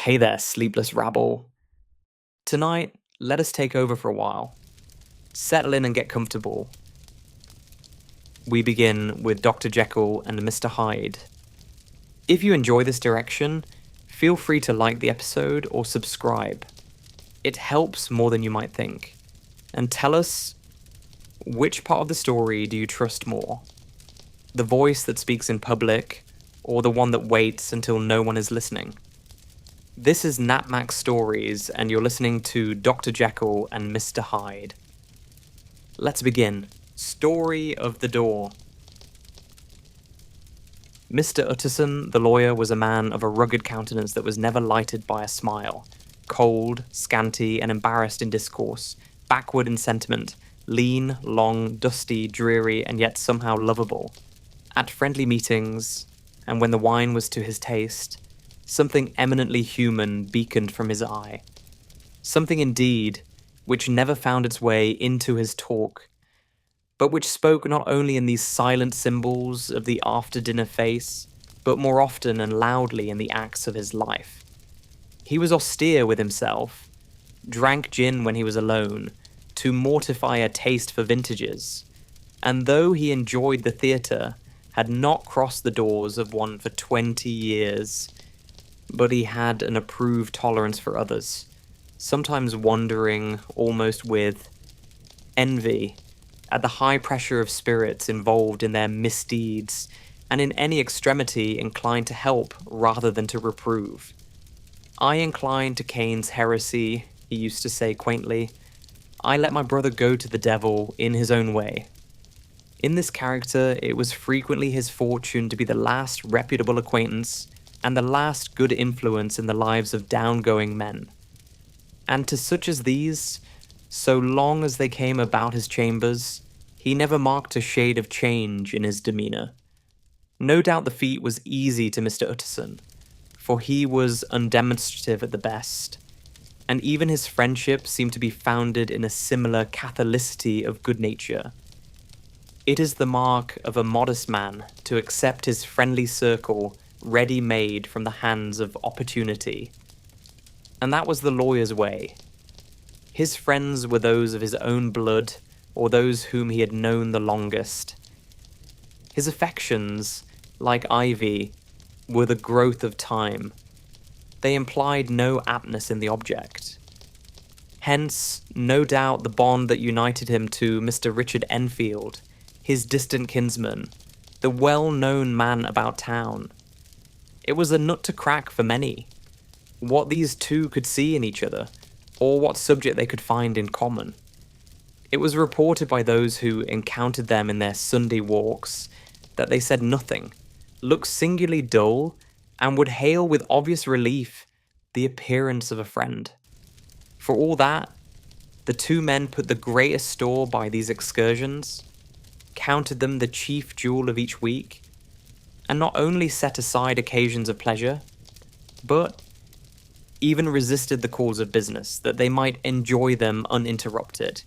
Hey there, sleepless rabble. Tonight, let us take over for a while. Settle in and get comfortable. We begin with Dr. Jekyll and Mr. Hyde. If you enjoy this direction, feel free to like the episode or subscribe. It helps more than you might think. And tell us, which part of the story do you trust more? The voice that speaks in public, or the one that waits until no one is listening? This is Napmax Stories, and you're listening to Dr. Jekyll and Mr. Hyde. Let's begin. Story of the Door. Mr. Utterson, the lawyer, was a man of a rugged countenance that was never lighted by a smile. Cold, scanty, and embarrassed in discourse, backward in sentiment, lean, long, dusty, dreary, and yet somehow lovable. At friendly meetings, and when the wine was to his taste, something eminently human beaconed from his eye. Something indeed which never found its way into his talk, but which spoke not only in these silent symbols of the after-dinner face, but more often and loudly in the acts of his life. He was austere with himself, drank gin when he was alone, to mortify a taste for vintages, and though he enjoyed the theatre, had not crossed the doors of one for 20 years, but he had an approved tolerance for others, sometimes wondering, almost with envy, at the high pressure of spirits involved in their misdeeds, and in any extremity inclined to help rather than to reprove. I incline to Cain's heresy, he used to say quaintly. I let my brother go to the devil in his own way. In this character, it was frequently his fortune to be the last reputable acquaintance and the last good influence in the lives of down-going men. And to such as these, so long as they came about his chambers, he never marked a shade of change in his demeanour. No doubt the feat was easy to Mr. Utterson, for he was undemonstrative at the best, and even his friendship seemed to be founded in a similar catholicity of good nature. It is the mark of a modest man to accept his friendly circle ready-made from the hands of opportunity. And that was the lawyer's way. His friends were those of his own blood, or those whom he had known the longest. His affections, like ivy, were the growth of time. They implied no aptness in the object. Hence, no doubt the bond that united him to Mr. Richard Enfield, his distant kinsman, the well-known man about town. It was a nut to crack for many, what these two could see in each other, or what subject they could find in common. It was reported by those who encountered them in their Sunday walks that they said nothing, looked singularly dull, and would hail with obvious relief the appearance of a friend. For all that, the two men put the greatest store by these excursions, counted them the chief jewel of each week, and not only set aside occasions of pleasure, but even resisted the calls of business, that they might enjoy them uninterrupted.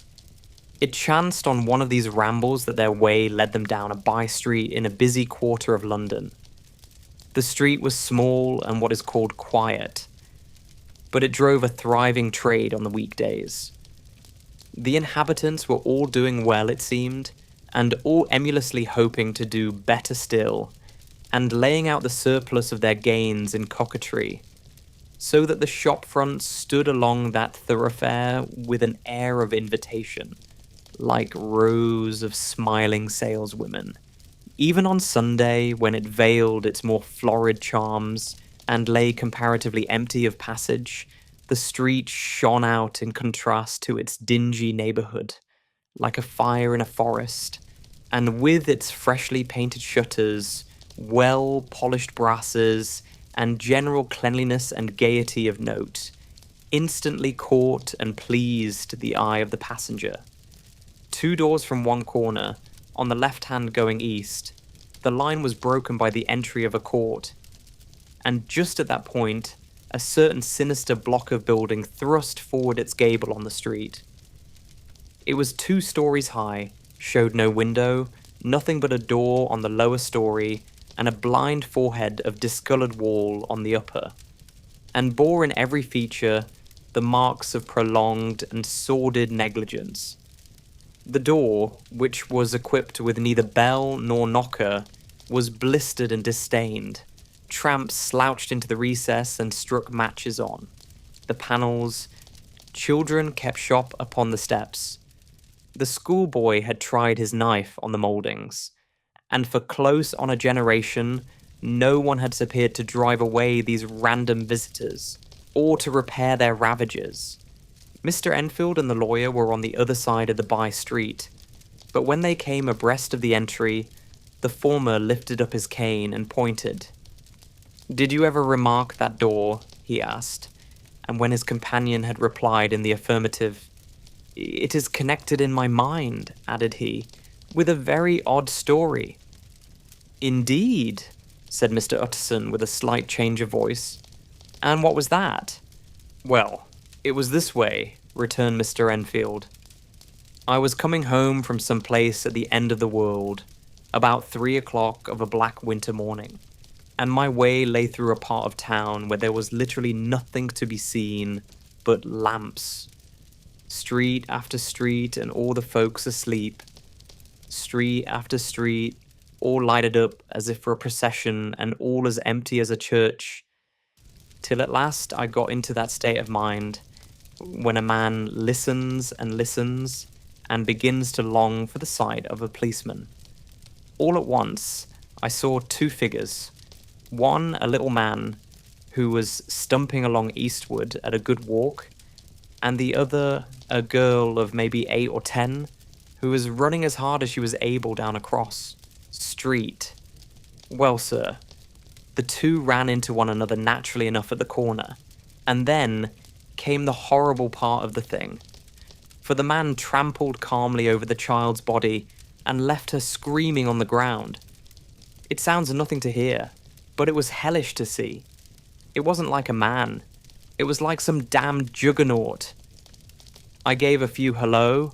It chanced on one of these rambles that their way led them down a by-street in a busy quarter of London. The street was small and what is called quiet, but it drove a thriving trade on the weekdays. The inhabitants were all doing well, it seemed, and all emulously hoping to do better still, and laying out the surplus of their gains in coquetry, so that the shop fronts stood along that thoroughfare with an air of invitation, like rows of smiling saleswomen. Even on Sunday, when it veiled its more florid charms and lay comparatively empty of passage, the street shone out in contrast to its dingy neighbourhood, like a fire in a forest, and with its freshly painted shutters, well-polished brasses, and general cleanliness and gaiety of note, instantly caught and pleased the eye of the passenger. 2 doors from one corner, on the left hand going east, the line was broken by the entry of a court, and just at that point, a certain sinister block of building thrust forward its gable on the street. It was 2 stories high, showed no window, nothing but a door on the lower story, and a blind forehead of discoloured wall on the upper. and bore in every feature the marks of prolonged and sordid negligence. The door, which was equipped with neither bell nor knocker, was blistered and disdained. Tramps slouched into the recess and struck matches on the panels. Children kept shop upon the steps. The schoolboy had tried his knife on the mouldings, and for close on a generation, no one had appeared to drive away these random visitors, or to repair their ravages. Mr. Enfield and the lawyer were on the other side of the by-street, but when they came abreast of the entry, the former lifted up his cane and pointed. "Did you ever remark that door?" he asked, and when his companion had replied in the affirmative, "It is connected in my mind," added he, "with a very odd story." "Indeed," said Mr. Utterson with a slight change of voice. "And what was that?" "Well, it was this way," returned Mr. Enfield. "I was coming home from some place at the end of the world, about 3 o'clock of a black winter morning, and my way lay through a part of town where there was literally nothing to be seen but lamps. Street after street, and all the folks asleep. Street after street, all lighted up as if for a procession, and all as empty as a church. Till at last I got into that state of mind when a man listens and listens and begins to long for the sight of a policeman. All at once, I saw two figures. One, a little man who was stumping along eastward at a good walk, and the other, a girl of maybe 8 or 10, who was running as hard as she was able down a cross street. Well, sir, the two ran into one another naturally enough at the corner, and then came the horrible part of the thing. For the man trampled calmly over the child's body and left her screaming on the ground. It sounds nothing to hear, but it was hellish to see. It wasn't like a man. It was like some damned juggernaut. I gave a few hello,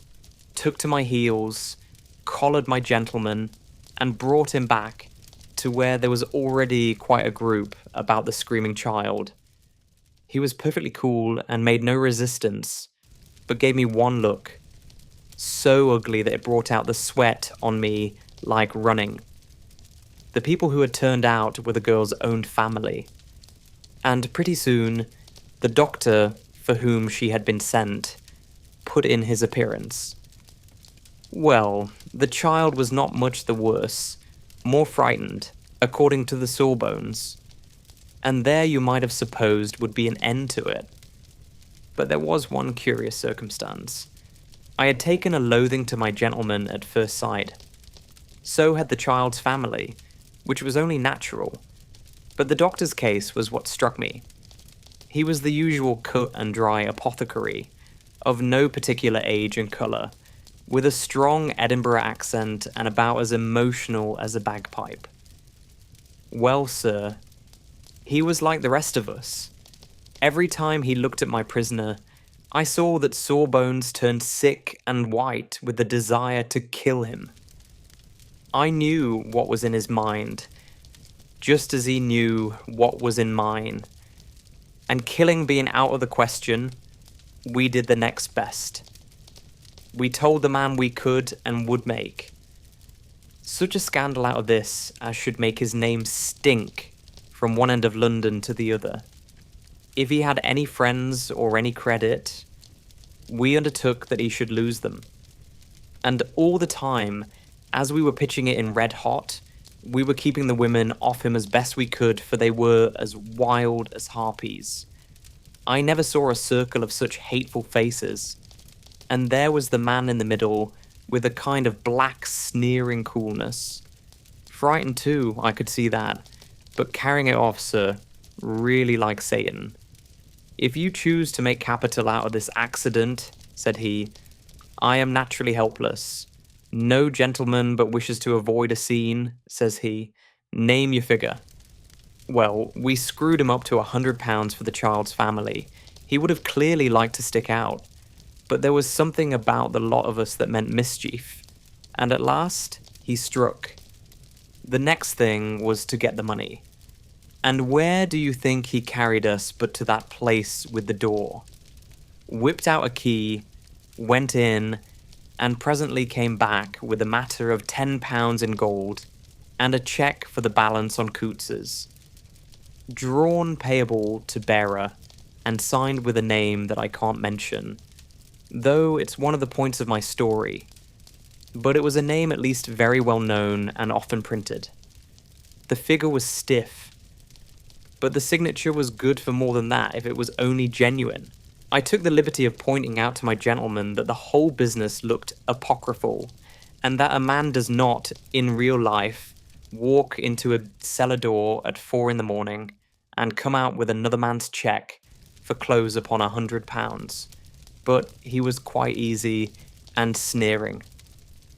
took to my heels, collared my gentleman, and brought him back to where there was already quite a group about the screaming child. He was perfectly cool and made no resistance, but gave me one look, so ugly that it brought out the sweat on me like running. The people who had turned out were the girl's own family, and pretty soon, the doctor for whom she had been sent put in his appearance. Well, the child was not much the worse, more frightened, according to the sawbones, and there you might have supposed would be an end to it. But there was one curious circumstance. I had taken a loathing to my gentleman at first sight. So had the child's family, which was only natural. But the doctor's case was what struck me. He was the usual cut and dry apothecary, of no particular age and colour, with a strong Edinburgh accent and about as emotional as a bagpipe. Well, sir, he was like the rest of us. Every time he looked at my prisoner, I saw that Sawbones turned sick and white with the desire to kill him. I knew what was in his mind, just as he knew what was in mine. And killing being out of the question, we did the next best. We told the man we could and would make. Such a scandal out of this as should make his name stink from one end of London to the other. If he had any friends or any credit, we undertook that he should lose them. And all the time, as we were pitching it in red hot, we were keeping the women off him as best we could, for they were as wild as harpies. I never saw a circle of such hateful faces. And there was the man in the middle, with a kind of black, sneering coolness. Frightened too, I could see that, but carrying it off, sir, really like Satan. "If you choose to make capital out of this accident," said he, "I am naturally helpless. No gentleman but wishes to avoid a scene," says he. "Name your figure." Well, we screwed him up to £100 for the child's family. He would have clearly liked to stick out, but there was something about the lot of us that meant mischief, and at last he struck. The next thing was to get the money, And where do you think he carried us but to that place with the door? Whipped out a key, went in, and presently came back with a matter of £10 in gold and a cheque for the balance on Coots's. Drawn payable to bearer and signed with a name that I can't mention, though it's one of the points of my story, but it was a name at least very well known and often printed. The figure was stiff, but the signature was good for more than that if it was only genuine. I took the liberty of pointing out to my gentleman that the whole business looked apocryphal, and that a man does not, in real life, walk into a cellar door at 4 a.m. and come out with another man's cheque for close upon £100. But he was quite easy and sneering.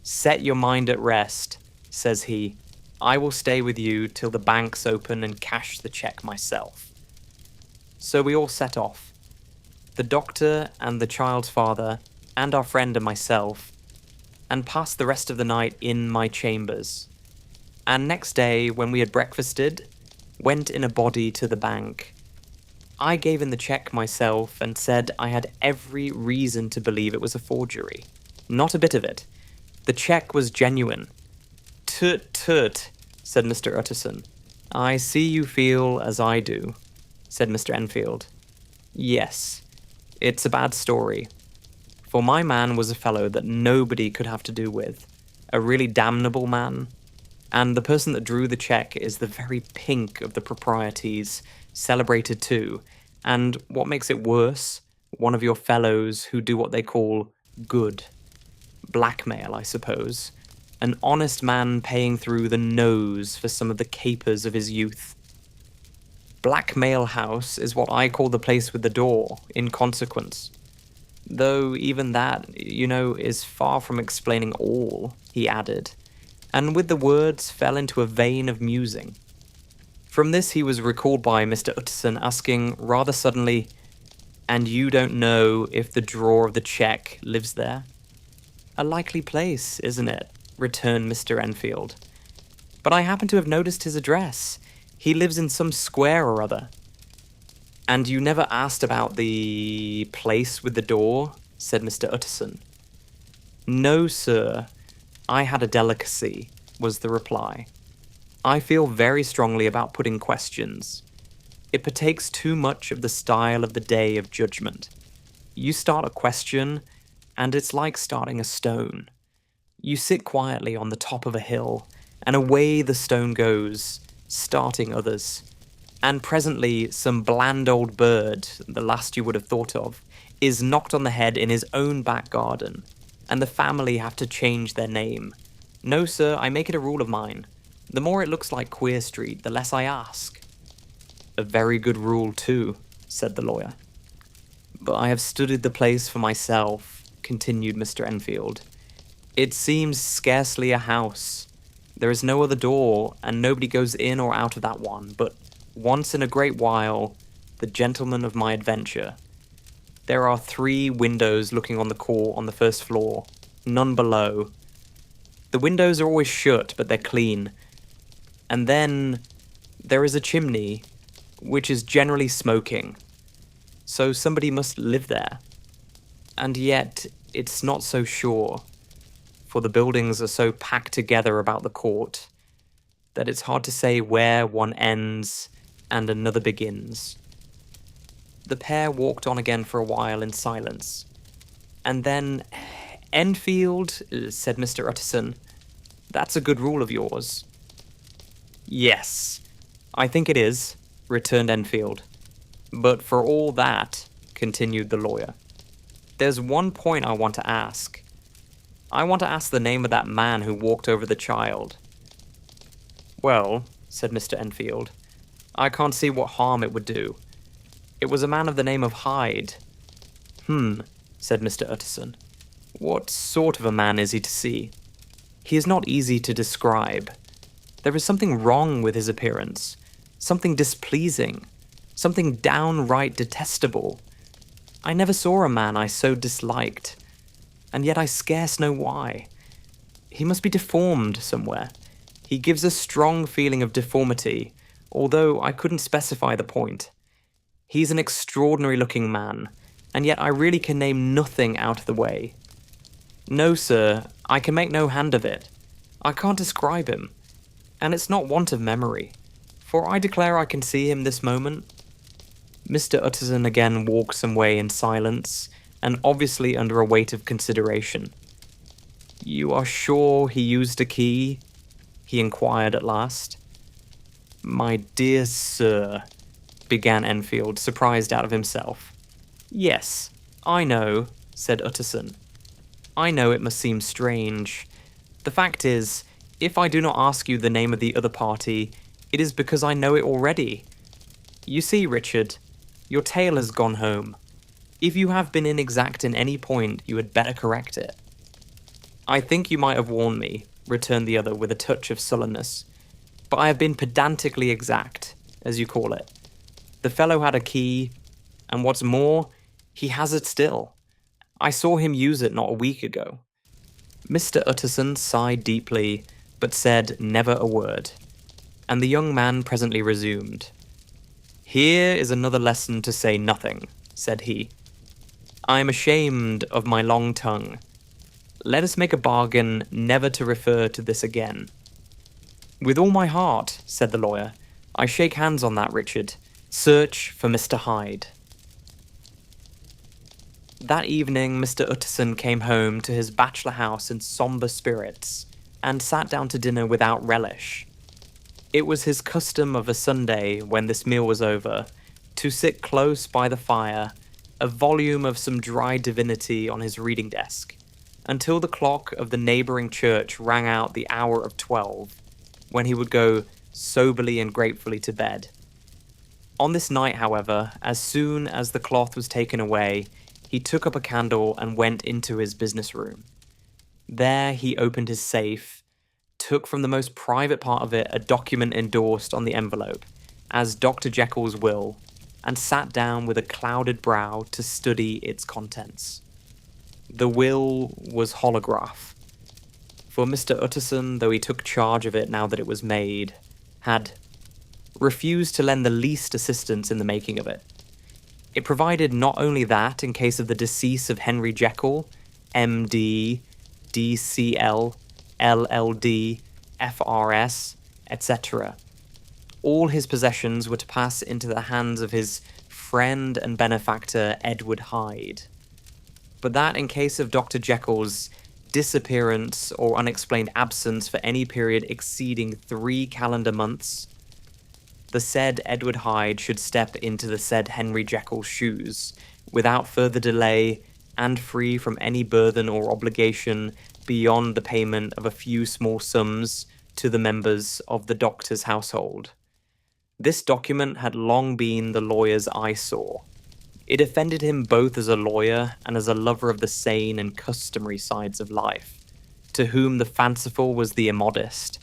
"Set your mind at rest," says he. "I will stay with you till the banks open and cash the cheque myself." So we all set off. The doctor and the child's father and our friend and myself, and passed the rest of the night in my chambers. And next day, when we had breakfasted, went in a body to the bank. I gave in the cheque myself and said I had every reason to believe it was a forgery. Not a bit of it. The cheque was genuine. "Tut, tut," said Mr. Utterson. "I see you feel as I do," said Mr. Enfield. "Yes, it's a bad story. For my man was a fellow that nobody could have to do with. A really damnable man. And the person that drew the cheque is the very pink of the proprieties, celebrated too. And what makes it worse, one of your fellows who do what they call good. Blackmail, I suppose. An honest man paying through the nose for some of the capers of his youth. Blackmail House is what I call the place with the door, in consequence. Though even that, is far from explaining all," he added, and with the words fell into a vein of musing. From this he was recalled by Mr. Utterson asking rather suddenly, "And you don't know if the drawer of the cheque lives there?" "A likely place, isn't it?" returned Mr. Enfield. "But I happen to have noticed his address. He lives in some square or other." "And you never asked about the place with the door?" said Mr. Utterson. "No, sir. I had a delicacy," was the reply. "I feel very strongly about putting questions. It partakes too much of the style of the day of judgment. You start a question, and it's like starting a stone. You sit quietly on the top of a hill, and away the stone goes, starting others. And presently some bland old bird, the last you would have thought of, is knocked on the head in his own back garden, and the family have to change their name. No, sir, I make it a rule of mine. The more it looks like Queer Street, the less I ask." "A very good rule, too," said the lawyer. "But I have studied the place for myself," continued Mr. Enfield. "It seems scarcely a house. There is no other door, and nobody goes in or out of that one, but once in a great while, the gentleman of my adventure. There are 3 windows looking on the court on the first floor, none below. The windows are always shut, but they're clean. And then there is a chimney, which is generally smoking. So somebody must live there. And yet, it's not so sure, for the buildings are so packed together about the court that it's hard to say where one ends and another begins." The pair walked on again for a while in silence. And then, "Enfield," said Mr. Utterson, "that's a good rule of yours." "Yes, I think it is," returned Enfield. "But for all that," continued the lawyer, "there's one point I want to ask. I want to ask the name of that man who walked over the child." "Well," said Mr. Enfield, "I can't see what harm it would do. It was a man of the name of Hyde." Said Mr. Utterson. "What sort of a man is he to see?" "He is not easy to describe. There is something wrong with his appearance, something displeasing, something downright detestable. I never saw a man I so disliked, and yet I scarce know why. He must be deformed somewhere. He gives a strong feeling of deformity, although I couldn't specify the point. He's an extraordinary-looking man, and yet I really can name nothing out of the way. No, sir, I can make no hand of it. I can't describe him, and it's not want of memory, for I declare I can see him this moment." Mr. Utterson again walked some way in silence, and obviously under a weight of consideration. "You are sure he used a key?" he inquired at last. "My dear sir," began Enfield, surprised out of himself. "Yes, I know," said Utterson. "I know it must seem strange. The fact is, if I do not ask you the name of the other party, it is because I know it already. You see, Richard, your tale has gone home. If you have been inexact in any point, you had better correct it." "I think you might have warned me," returned the other with a touch of sullenness, "but I have been pedantically exact, as you call it. The fellow had a key, and what's more, he has it still. I saw him use it not a week ago." Mr. Utterson sighed deeply, but said never a word, and the young man presently resumed. "Here is another lesson to say nothing," said he. "I am ashamed of my long tongue. Let us make a bargain never to refer to this again." "With all my heart," said the lawyer. "I shake hands on that, Richard. Search for Mr. Hyde." That evening, Mr. Utterson came home to his bachelor house in sombre spirits, and sat down to dinner without relish. It was his custom of a Sunday, when this meal was over, to sit close by the fire, a volume of some dry divinity on his reading desk, until the clock of the neighbouring church rang out the hour of 12, when he would go soberly and gratefully to bed. On this night, however, as soon as the cloth was taken away, he took up a candle and went into his business room. There he opened his safe, took from the most private part of it a document endorsed on the envelope as Dr. Jekyll's will, and sat down with a clouded brow to study its contents. The will was holograph, for Mr. Utterson, though he took charge of it now that it was made, had refused to lend the least assistance in the making of it. It provided not only that, in case of the decease of Henry Jekyll, M.D., D.C.L., LLD, FRS, etc., all his possessions were to pass into the hands of his friend and benefactor Edward Hyde, but that in case of Dr. Jekyll's disappearance or unexplained absence for any period exceeding 3 calendar months, the said Edward Hyde should step into the said Henry Jekyll's shoes, without further delay, and free from any burthen or obligation beyond the payment of a few small sums to the members of the doctor's household. This document had long been the lawyer's eyesore. It offended him both as a lawyer and as a lover of the sane and customary sides of life, to whom the fanciful was the immodest.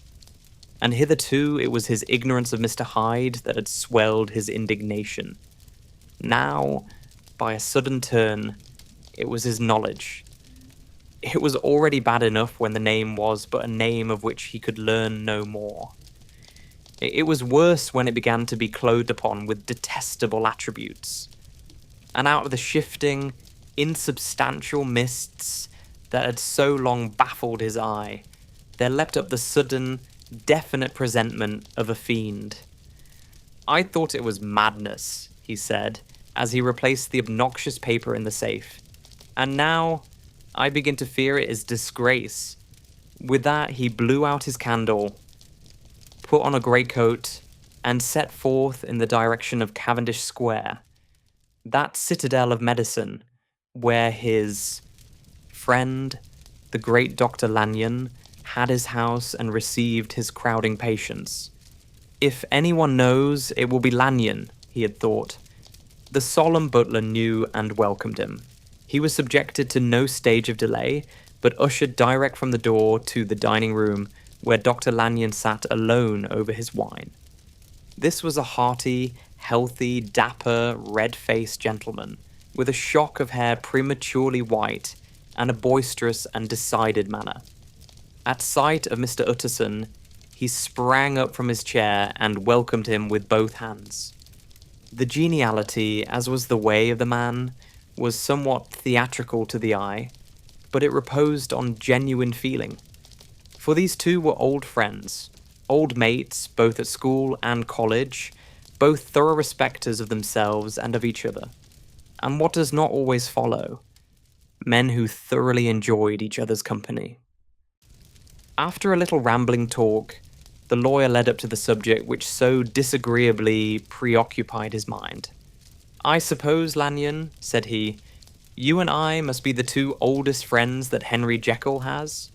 And hitherto it was his ignorance of Mr. Hyde that had swelled his indignation. Now, by a sudden turn, it was his knowledge. It was already bad enough when the name was but a name of which he could learn no more. It was worse when it began to be clothed upon with detestable attributes. And out of the shifting, insubstantial mists that had so long baffled his eye, there leapt up the sudden, definite presentment of a fiend. "I thought it was madness," he said, as he replaced the obnoxious paper in the safe. "And now I begin to fear it is disgrace." With that he blew out his candle, put on a greatcoat, and set forth in the direction of Cavendish Square, that citadel of medicine where his friend, the great Dr. Lanyon, had his house and received his crowding patients. If anyone knows, it will be Lanyon, he had thought. The solemn butler knew and welcomed him. He was subjected to no stage of delay, but ushered direct from the door to the dining room, where Dr. Lanyon sat alone over his wine. This was a hearty, healthy, dapper, red-faced gentleman, with a shock of hair prematurely white, and a boisterous and decided manner. At sight of Mr. Utterson, He sprang up from his chair and welcomed him with both hands. The geniality, as was the way of the man, was somewhat theatrical to the eye, but it reposed on genuine feeling. For these two were old friends, old mates, both at school and college, both thorough respecters of themselves and of each other. And what does not always follow? Men who thoroughly enjoyed each other's company. After a little rambling talk, the lawyer led up to the subject which so disagreeably preoccupied his mind. "I suppose, Lanyon," said he, "you and I must be the two oldest friends that Henry Jekyll has?"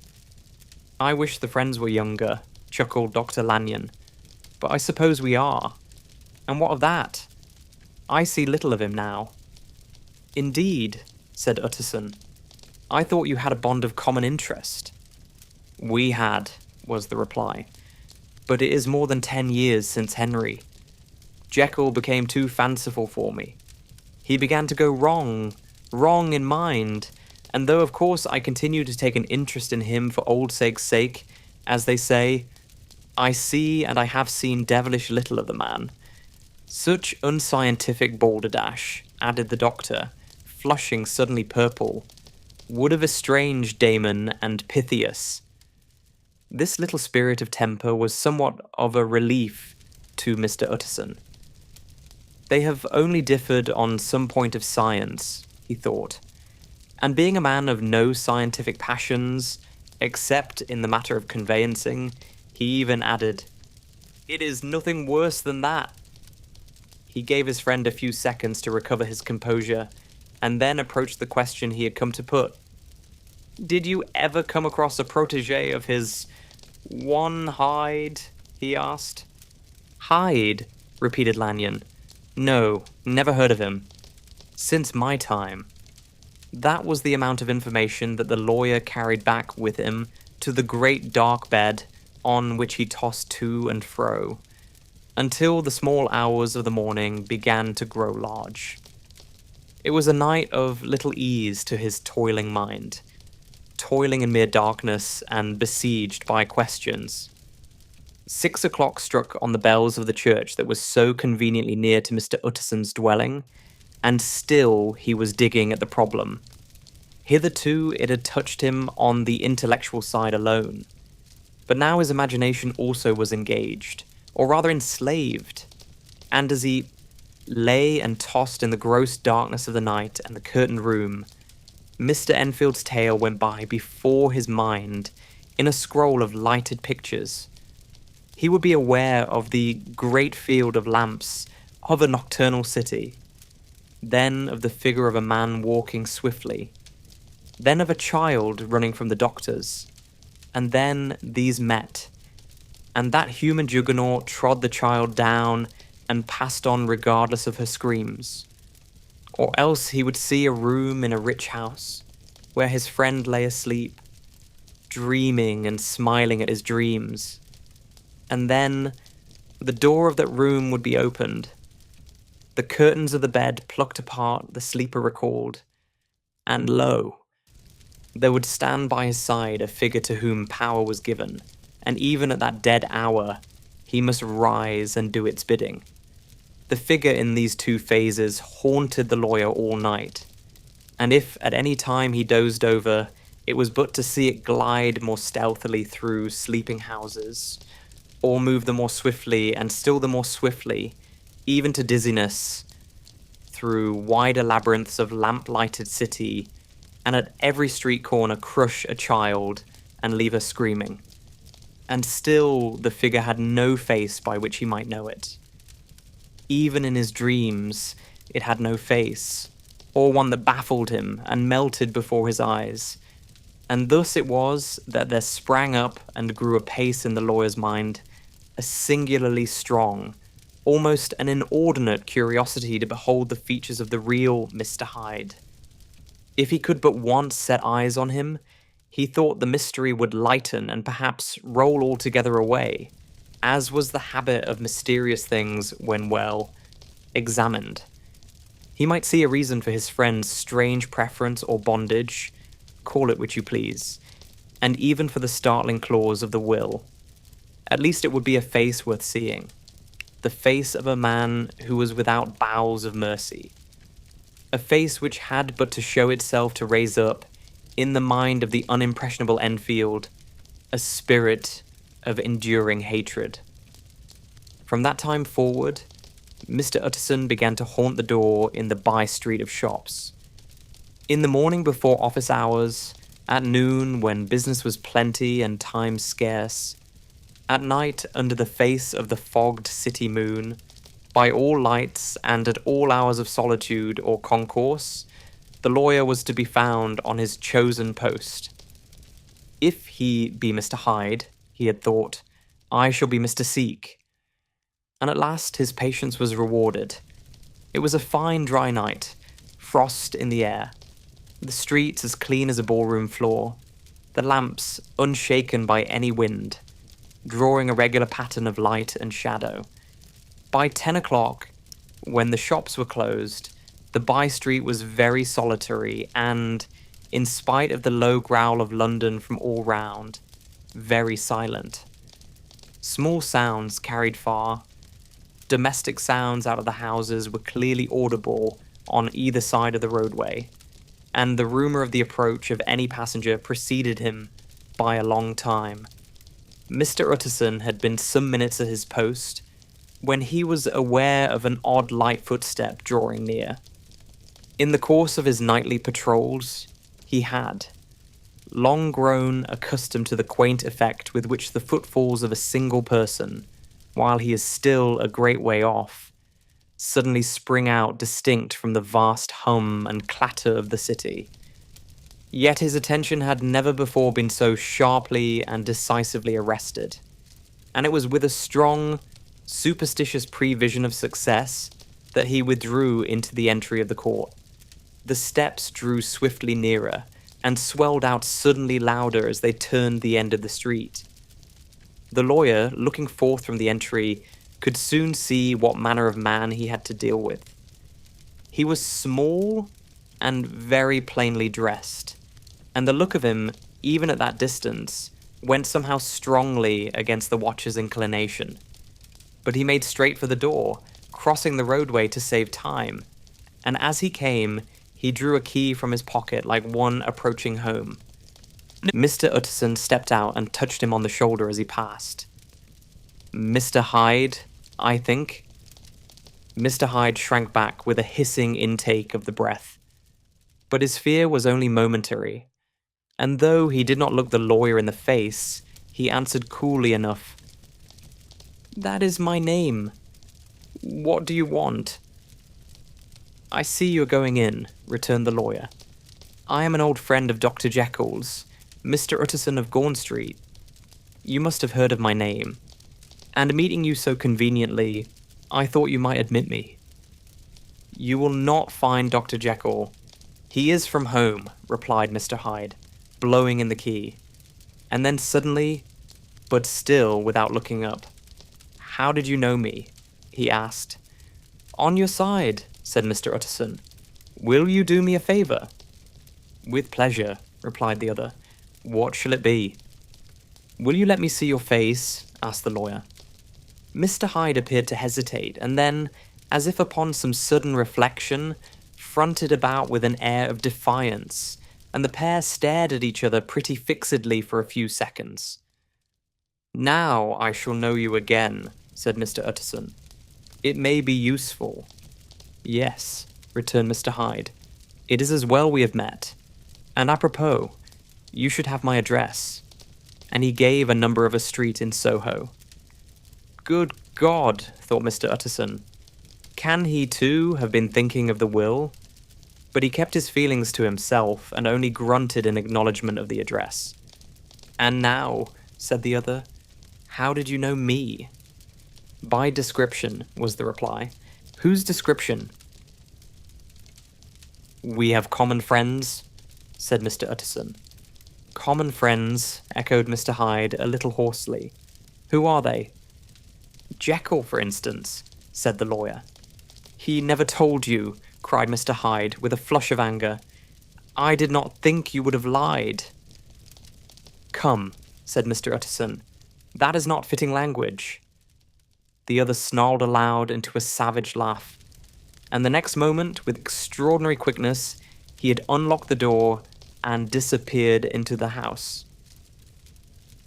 "I wish the friends were younger," chuckled Dr. Lanyon, "but I suppose we are. And what of that? I see little of him now." "Indeed," said Utterson. "I thought you had a bond of common interest." "We had," was the reply, "but it is more than 10 years since Henry. Jekyll became too fanciful for me. He began to go wrong in mind, and though of course I continue to take an interest in him for old sake's sake, as they say, I see and I have seen devilish little of the man. Such unscientific balderdash," added the doctor, flushing suddenly purple, "would have estranged Damon and Pythias." This little spirit of temper was somewhat of a relief to Mr. Utterson. They have only differed on some point of science, he thought, and being a man of no scientific passions, except in the matter of conveyancing, he even added, "It is nothing worse than that." He gave his friend a few seconds to recover his composure, and then approached the question he had come to put. "Did you ever come across a protégé of his, one Hyde?" he asked. "Hyde?" repeated Lanyon. "No, never heard of him. Since my time." That was the amount of information that the lawyer carried back with him to the great dark bed on which he tossed to and fro, until the small hours of the morning began to grow large. It was a night of little ease to his toiling mind, toiling in mere darkness and besieged by questions. 6 o'clock struck on the bells of the church that was so conveniently near to Mr. Utterson's dwelling, and still he was digging at the problem. Hitherto it had touched him on the intellectual side alone, but now his imagination also was engaged, or rather enslaved, and as he lay and tossed in the gross darkness of the night and the curtained room, Mr. Enfield's tale went by before his mind in a scroll of lighted pictures. He would be aware of the great field of lamps of a nocturnal city, then of the figure of a man walking swiftly, then of a child running from the doctors, and then these met, and that human juggernaut trod the child down and passed on regardless of her screams. Or else he would see a room in a rich house, where his friend lay asleep, dreaming and smiling at his dreams, and then the door of that room would be opened, the curtains of the bed plucked apart, the sleeper recalled, and lo, there would stand by his side a figure to whom power was given, and even at that dead hour, he must rise and do its bidding. The figure in these two phases haunted the lawyer all night, and if at any time he dozed over, it was but to see it glide more stealthily through sleeping houses, or move the more swiftly and still the more swiftly, even to dizziness, through wider labyrinths of lamp-lighted city, and at every street corner crush a child and leave her screaming. And still the figure had no face by which he might know it. Even in his dreams, it had no face, or one that baffled him and melted before his eyes. And thus it was that there sprang up and grew apace in the lawyer's mind a singularly strong, almost an inordinate curiosity to behold the features of the real Mr. Hyde. If he could but once set eyes on him, he thought the mystery would lighten and perhaps roll altogether away, as was the habit of mysterious things when well examined. He might see a reason for his friend's strange preference or bondage, call it which you please, and even for the startling clause of the will. At least it would be a face worth seeing. The face of a man who was without bowels of mercy. A face which had but to show itself to raise up, in the mind of the unimpressionable Enfield, a spirit of enduring hatred. From that time forward, Mr. Utterson began to haunt the door in the by-street of shops. In the morning before office hours, at noon when business was plenty and time scarce, at night under the face of the fogged city moon, by all lights and at all hours of solitude or concourse, the lawyer was to be found on his chosen post. If he be Mr. Hyde, he had thought, I shall be Mr. Seek. And at last his patience was rewarded. It was a fine dry night, frost in the air, the streets as clean as a ballroom floor, the lamps unshaken by any wind, drawing a regular pattern of light and shadow. By 10 o'clock, when the shops were closed, the by-street was very solitary and, in spite of the low growl of London from all round, very silent. Small sounds carried far. Domestic sounds out of the houses were clearly audible on either side of the roadway, and the rumour of the approach of any passenger preceded him by a long time. Mr. Utterson had been some minutes at his post when he was aware of an odd light footstep drawing near. In the course of his nightly patrols, he had long grown accustomed to the quaint effect with which the footfalls of a single person, while he is still a great way off, suddenly spring out distinct from the vast hum and clatter of the city. Yet his attention had never before been so sharply and decisively arrested, and it was with a strong, superstitious prevision of success that he withdrew into the entry of the court. The steps drew swiftly nearer, and swelled out suddenly louder as they turned the end of the street. The lawyer, looking forth from the entry, could soon see what manner of man he had to deal with. He was small and very plainly dressed, and the look of him, even at that distance, went somehow strongly against the watcher's inclination. But he made straight for the door, crossing the roadway to save time, and as he came, he drew a key from his pocket like one approaching home. Mr. Utterson stepped out and touched him on the shoulder as he passed. Mr. Hyde, I think. Mr. Hyde shrank back with a hissing intake of the breath. But his fear was only momentary, and though he did not look the lawyer in the face, he answered coolly enough, "That is my name. What do you want?" "I see you are going in," returned the lawyer. "I am an old friend of Dr. Jekyll's, Mr. Utterson of Gawn Street. You must have heard of my name, and meeting you so conveniently, I thought you might admit me." "You will not find Dr. Jekyll. He is from home," replied Mr. Hyde, blowing in the key. And then suddenly, but still without looking up, "How did you know me?" he asked. "On your side," said Mr. Utterson. "Will you do me a favour?" "With pleasure," replied the other. "What shall it be?" "Will you let me see your face?" asked the lawyer. Mr. Hyde appeared to hesitate, and then, as if upon some sudden reflection, fronted about with an air of defiance, and the pair stared at each other pretty fixedly for a few seconds. "Now I shall know you again," said Mr. Utterson. "It may be useful." "Yes," returned Mr. Hyde. "It is as well we have met. And apropos, you should have my address." And he gave a number of a street in Soho. Good God, thought Mr. Utterson. Can he too have been thinking of the will? But he kept his feelings to himself and only grunted in acknowledgement of the address. "And now," said the other, "how did you know me?" "By description," was the reply. "Whose description?" "We have common friends," said Mr. Utterson. "Common friends," echoed Mr. Hyde a little hoarsely. "Who are they?" "Jekyll, for instance," said the lawyer. "He never told you," cried Mr. Hyde with a flush of anger. "I did not think you would have lied." "Come," said Mr. Utterson. That is not fitting language." The other snarled aloud into a savage laugh, and the next moment, with extraordinary quickness, he had unlocked the door and disappeared into the house.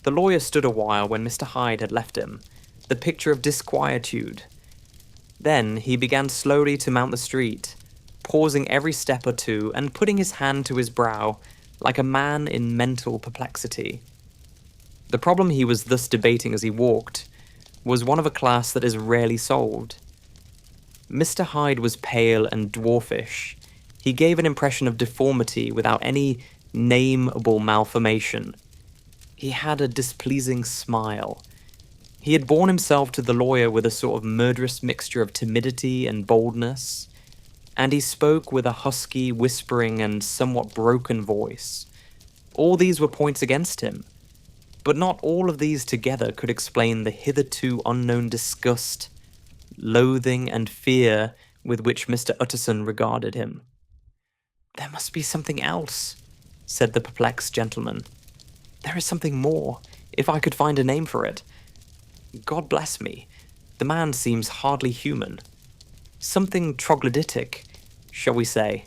The lawyer stood a while when Mr. Hyde had left him, the picture of disquietude. Then he began slowly to mount the street, pausing every step or two and putting his hand to his brow like a man in mental perplexity. The problem he was thus debating as he walked was one of a class that is rarely solved. Mr. Hyde was pale and dwarfish. He gave an impression of deformity without any nameable malformation. He had a displeasing smile. He had borne himself to the lawyer with a sort of murderous mixture of timidity and boldness, and he spoke with a husky, whispering, and somewhat broken voice. All these were points against him, but not all of these together could explain the hitherto unknown disgust, loathing, and fear with which Mr. Utterson regarded him. "There must be something else," said the perplexed gentleman. "There is something more, if I could find a name for it. God bless me, the man seems hardly human. Something troglodytic, shall we say?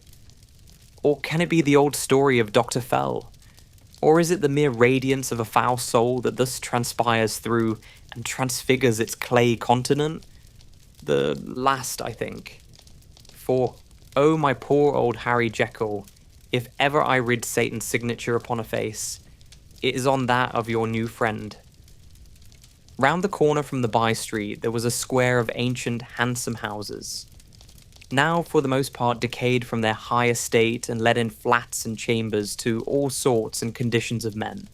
Or can it be the old story of Dr. Fell? Or is it the mere radiance of a foul soul that thus transpires through and transfigures its clay continent? The last, I think. For, oh my poor old Harry Jekyll, if ever I read Satan's signature upon a face, it is on that of your new friend." Round the corner from the by-street there was a square of ancient, handsome houses, now for the most part decayed from their high estate and let in flats and chambers to all sorts and conditions of men.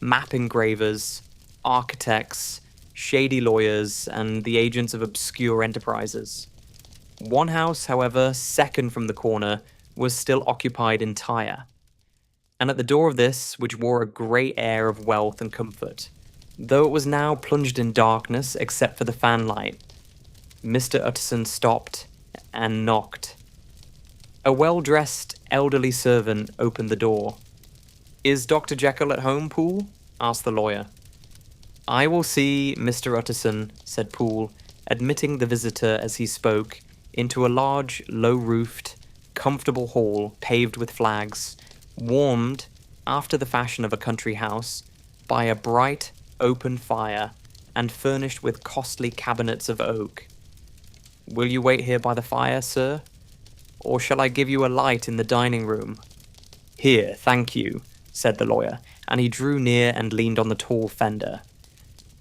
Map engravers, architects, shady lawyers, and the agents of obscure enterprises. One house, however, second from the corner, was still occupied entire, and at the door of this, which wore a great air of wealth and comfort, though it was now plunged in darkness except for the fanlight, Mr. Utterson stopped and knocked. A well-dressed, elderly servant opened the door. "Is Dr. Jekyll at home, Poole?" asked the lawyer. "I will see Mr. Utterson," said Poole, admitting the visitor as he spoke into a large, low-roofed, comfortable hall paved with flags, warmed, after the fashion of a country house, by a bright, open fire, and furnished with costly cabinets of oak. "Will you wait here by the fire, sir? Or shall I give you a light in the dining room?" "Here, thank you," said the lawyer, and he drew near and leaned on the tall fender.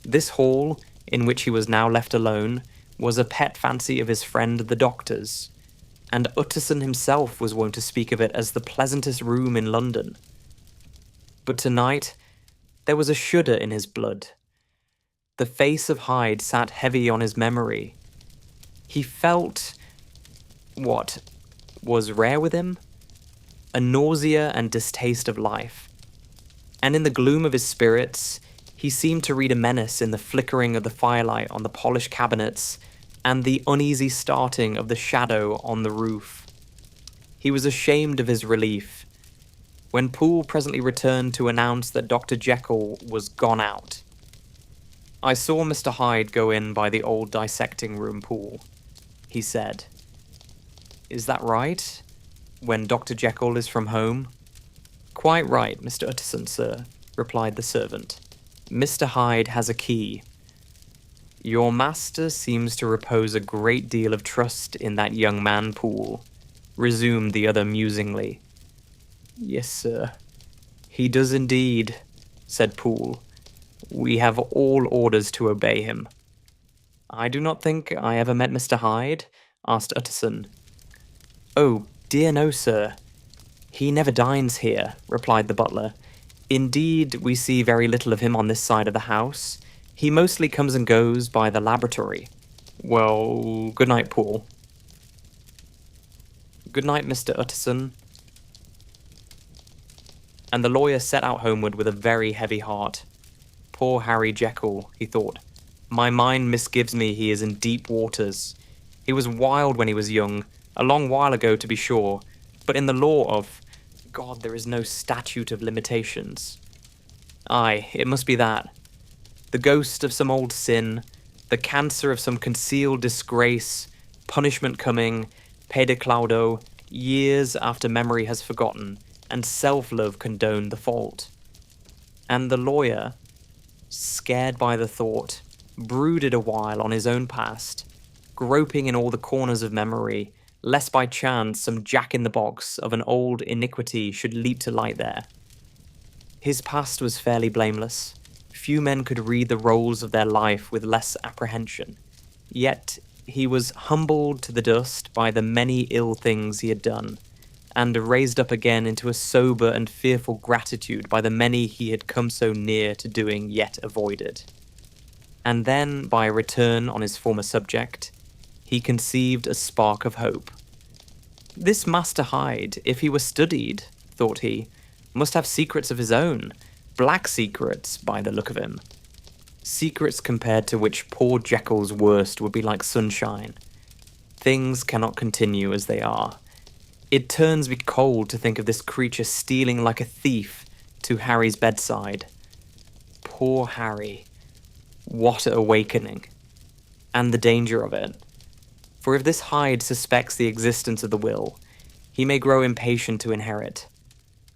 This hall, in which he was now left alone, was a pet fancy of his friend the doctor's, and Utterson himself was wont to speak of it as the pleasantest room in London. But tonight there was a shudder in his blood. The face of Hyde sat heavy on his memory. He felt what was rare with him? A nausea and distaste of life. And in the gloom of his spirits, he seemed to read a menace in the flickering of the firelight on the polished cabinets and the uneasy starting of the shadow on the roof. He was ashamed of his relief when Poole presently returned to announce that Dr. Jekyll was gone out. "I saw Mr. Hyde go in by the old dissecting room, Poole," he said. "Is that right? When Dr. Jekyll is from home?" "Quite right, Mr. Utterson, sir," replied the servant. "Mr. Hyde has a key." "Your master seems to repose a great deal of trust in that young man, Poole," resumed the other musingly. "Yes, sir, he does indeed," said Poole. "We have all orders to obey him." "I do not think I ever met Mr. Hyde?" asked Utterson. "Oh, dear no, sir. He never dines here," replied the butler. "Indeed, we see very little of him on this side of the house. He mostly comes and goes by the laboratory." "Well, good night, Poole." "Good night, Mr. Utterson." And the lawyer set out homeward with a very heavy heart. Poor Harry Jekyll, he thought. My mind misgives me he is in deep waters. He was wild when he was young, a long while ago to be sure, but in the law of God there is no statute of limitations. Aye, it must be that. The ghost of some old sin, the cancer of some concealed disgrace, punishment coming, pediclaudo, years after memory has forgotten, and self-love condone the fault. And the lawyer, scared by the thought, brooded a while on his own past, groping in all the corners of memory, lest by chance some jack-in-the-box of an old iniquity should leap to light there. His past was fairly blameless. Few men could read the rolls of their life with less apprehension. Yet he was humbled to the dust by the many ill things he had done, and raised up again into a sober and fearful gratitude by the many he had come so near to doing yet avoided. And then, by a return on his former subject, he conceived a spark of hope. This Master Hyde, if he were studied, thought he, must have secrets of his own, black secrets by the look of him. Secrets compared to which poor Jekyll's worst would be like sunshine. Things cannot continue as they are. It turns me cold to think of this creature stealing like a thief to Harry's bedside. Poor Harry. What a awakening. And the danger of it. For if this Hyde suspects the existence of the will, he may grow impatient to inherit.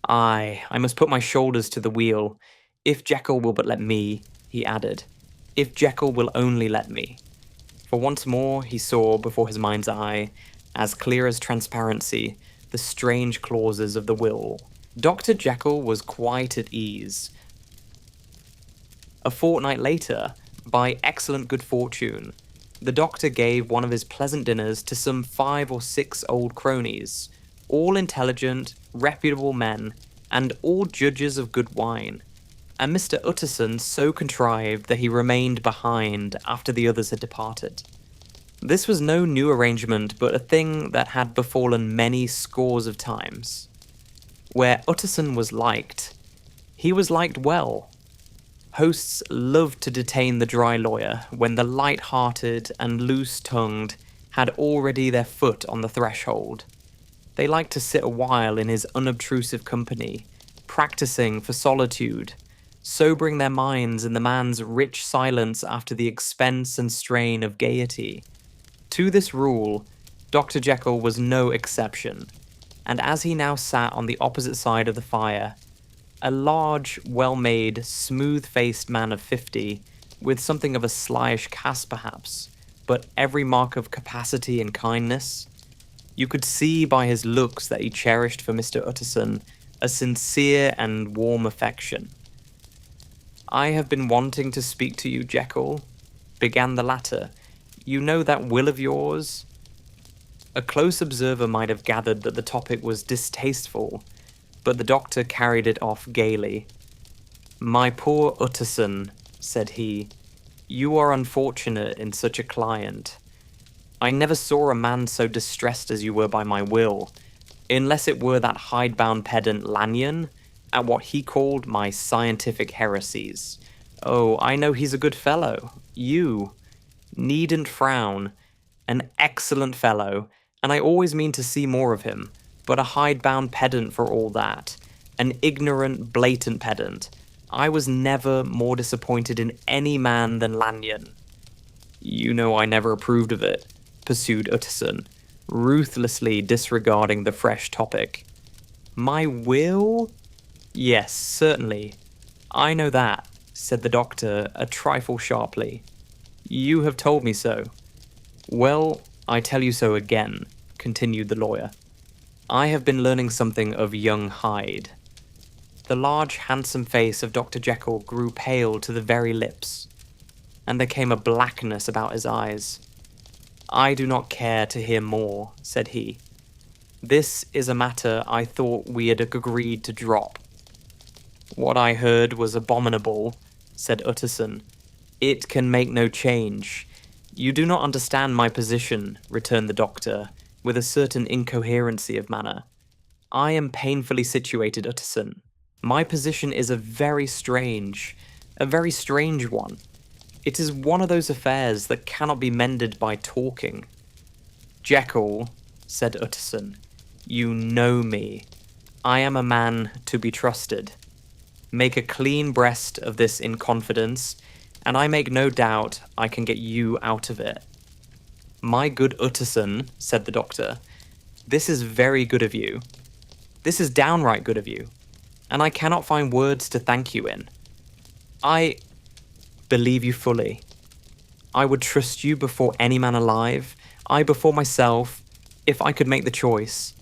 I must put my shoulders to the wheel. If Jekyll will but let me, he added. If Jekyll will only let me. For once more he saw before his mind's eye, as clear as transparency, the strange clauses of the will. Dr. Jekyll was quite at ease. A fortnight later, by excellent good fortune, the doctor gave one of his pleasant dinners to some 5 or 6 old cronies, all intelligent, reputable men, and all judges of good wine, and Mr. Utterson so contrived that he remained behind after the others had departed. This was no new arrangement, but a thing that had befallen many scores of times. Where Utterson was liked, he was liked well. Hosts loved to detain the dry lawyer when the light-hearted and loose-tongued had already their foot on the threshold. They liked to sit a while in his unobtrusive company, practicing for solitude, sobering their minds in the man's rich silence after the expense and strain of gaiety. To this rule, Dr. Jekyll was no exception, and as he now sat on the opposite side of the fire, a large, well-made, smooth-faced man of 50, with something of a slyish cast perhaps, but every mark of capacity and kindness, you could see by his looks that he cherished for Mr. Utterson a sincere and warm affection. "I have been wanting to speak to you, Jekyll," began the latter. "You know that will of yours?" A close observer might have gathered that the topic was distasteful, but the doctor carried it off gaily. "My poor Utterson," said he, "you are unfortunate in such a client. I never saw a man so distressed as you were by my will, unless it were that hidebound pedant Lanyon, at what he called my scientific heresies. Oh, I know he's a good fellow. You needn't frown. An excellent fellow, and I always mean to see more of him, but a hidebound pedant for all that. An ignorant, blatant pedant. I was never more disappointed in any man than Lanyon." "You know I never approved of it," pursued Utterson, ruthlessly disregarding the fresh topic. "My will? Yes, certainly. I know that," said the doctor a trifle sharply. "You have told me so." "Well, I tell you so again," continued the lawyer. "I have been learning something of young Hyde." The large, handsome face of Dr. Jekyll grew pale to the very lips, and there came a blackness about his eyes. "I do not care to hear more," said he. "This is a matter I thought we had agreed to drop." "What I heard was abominable," said Utterson. "It can make no change. You do not understand my position," returned the doctor, with a certain incoherency of manner. "I am painfully situated, Utterson. My position is a very strange one. It is one of those affairs that cannot be mended by talking." "Jekyll," said Utterson, "you know me. I am a man to be trusted. Make a clean breast of this in confidence, and I make no doubt I can get you out of it." "My good Utterson," said the doctor, "this is very good of you. This is downright good of you, and I cannot find words to thank you in. I believe you fully. I would trust you before any man alive, I before myself, if I could make the choice.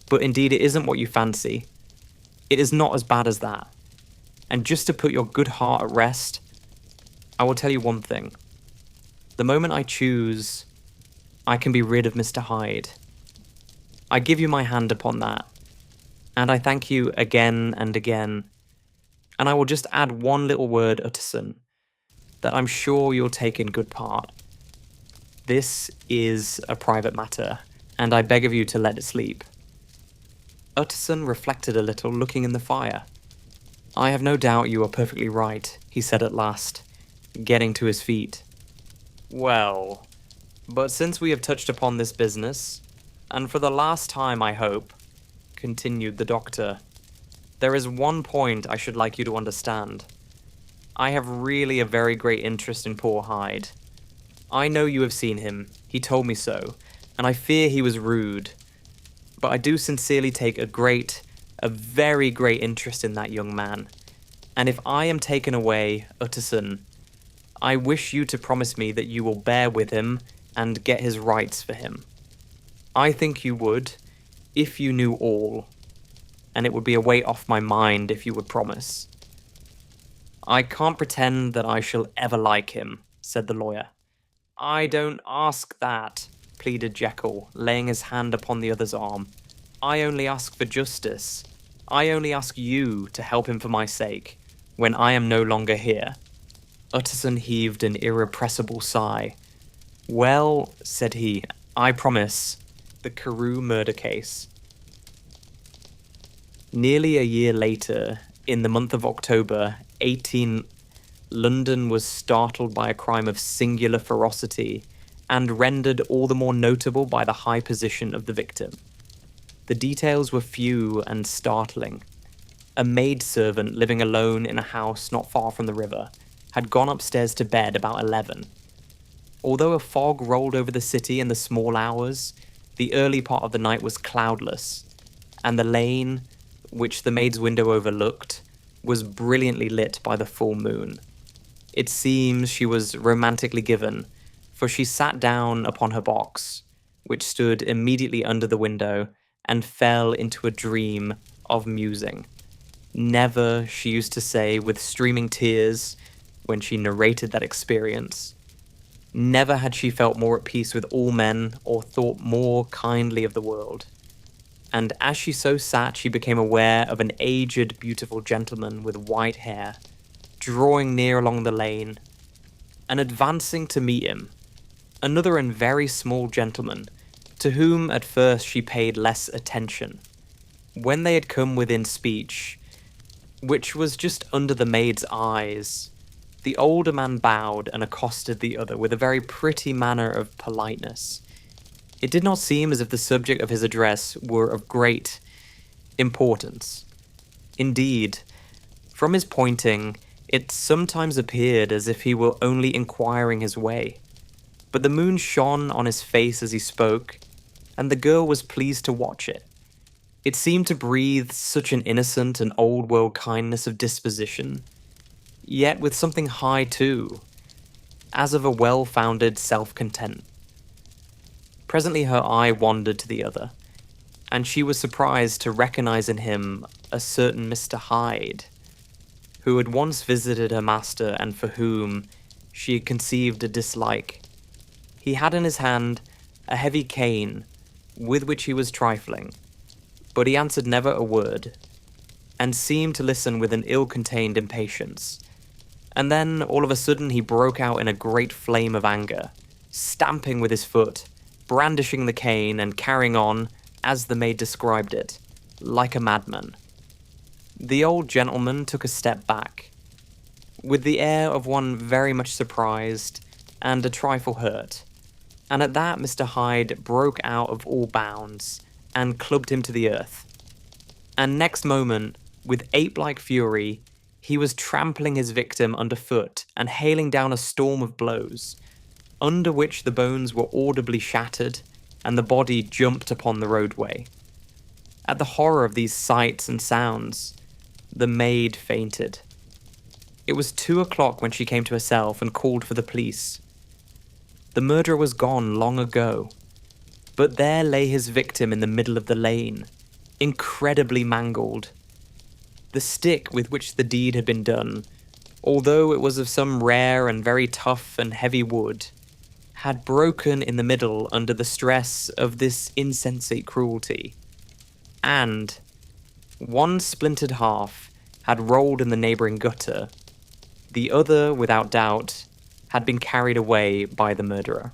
But indeed it isn't what you fancy. It is not as bad as that. And just to put your good heart at rest, I will tell you one thing. The moment I choose, I can be rid of Mr. Hyde. I give you my hand upon that, and I thank you again and again. And I will just add one little word, Utterson, that I'm sure you'll take in good part. This is a private matter, and I beg of you to let it sleep." Utterson reflected a little, looking in the fire. "I have no doubt you are perfectly right," he said at last, getting to his feet. "Well, but since we have touched upon this business, and for the last time, I hope," continued the doctor, "there is one point I should like you to understand. I have really a very great interest in poor Hyde. I know you have seen him, he told me so, and I fear he was rude. But I do sincerely take a very great interest in that young man. And if I am taken away, Utterson, I wish you to promise me that you will bear with him and get his rights for him. I think you would, if you knew all, and it would be a weight off my mind if you would promise." "I can't pretend that I shall ever like him," said the lawyer. "I don't ask that," pleaded Jekyll, laying his hand upon the other's arm. "I only ask for justice. I only ask you to help him for my sake, when I am no longer here." Utterson heaved an irrepressible sigh. "Well," said he, "I promise. The Carew murder case." Nearly a year later, in the month of October, London was startled by a crime of singular ferocity and rendered all the more notable by the high position of the victim. The details were few and startling. A maidservant living alone in a house not far from the river had gone upstairs to bed about 11. Although a fog rolled over the city in the small hours, the early part of the night was cloudless, and the lane, which the maid's window overlooked, was brilliantly lit by the full moon. It seems she was romantically given, for she sat down upon her box, which stood immediately under the window, and fell into a dream of musing. Never, she used to say with streaming tears when she narrated that experience, never had she felt more at peace with all men or thought more kindly of the world. And as she so sat, she became aware of an aged, beautiful gentleman with white hair, drawing near along the lane, and advancing to meet him, another and very small gentleman, to whom at first she paid less attention. When they had come within speech, which was just under the maid's eyes, the older man bowed and accosted the other with a very pretty manner of politeness. It did not seem as if the subject of his address were of great importance. Indeed, from his pointing, it sometimes appeared as if he were only inquiring his way. But the moon shone on his face as he spoke, and the girl was pleased to watch it. It seemed to breathe such an innocent and old-world kindness of disposition, yet with something high too, as of a well-founded self-content. Presently her eye wandered to the other, and she was surprised to recognize in him a certain Mr. Hyde, who had once visited her master and for whom she had conceived a dislike. He had in his hand a heavy cane with which he was trifling, but he answered never a word, and seemed to listen with an ill-contained impatience. And then, all of a sudden, he broke out in a great flame of anger, stamping with his foot, brandishing the cane and carrying on, as the maid described it, like a madman. The old gentleman took a step back, with the air of one very much surprised and a trifle hurt, and at that Mr. Hyde broke out of all bounds and clubbed him to the earth. And next moment, with ape-like fury, He was trampling his victim underfoot and hailing down a storm of blows, under which the bones were audibly shattered and the body jumped upon the roadway. At the horror of these sights and sounds, the maid fainted. It was 2 o'clock when she came to herself and called for the police. The murderer was gone long ago, but there lay his victim in the middle of the lane, incredibly mangled. The stick with which the deed had been done, although it was of some rare and very tough and heavy wood, had broken in the middle under the stress of this insensate cruelty, and one splintered half had rolled in the neighbouring gutter. The other, without doubt, had been carried away by the murderer.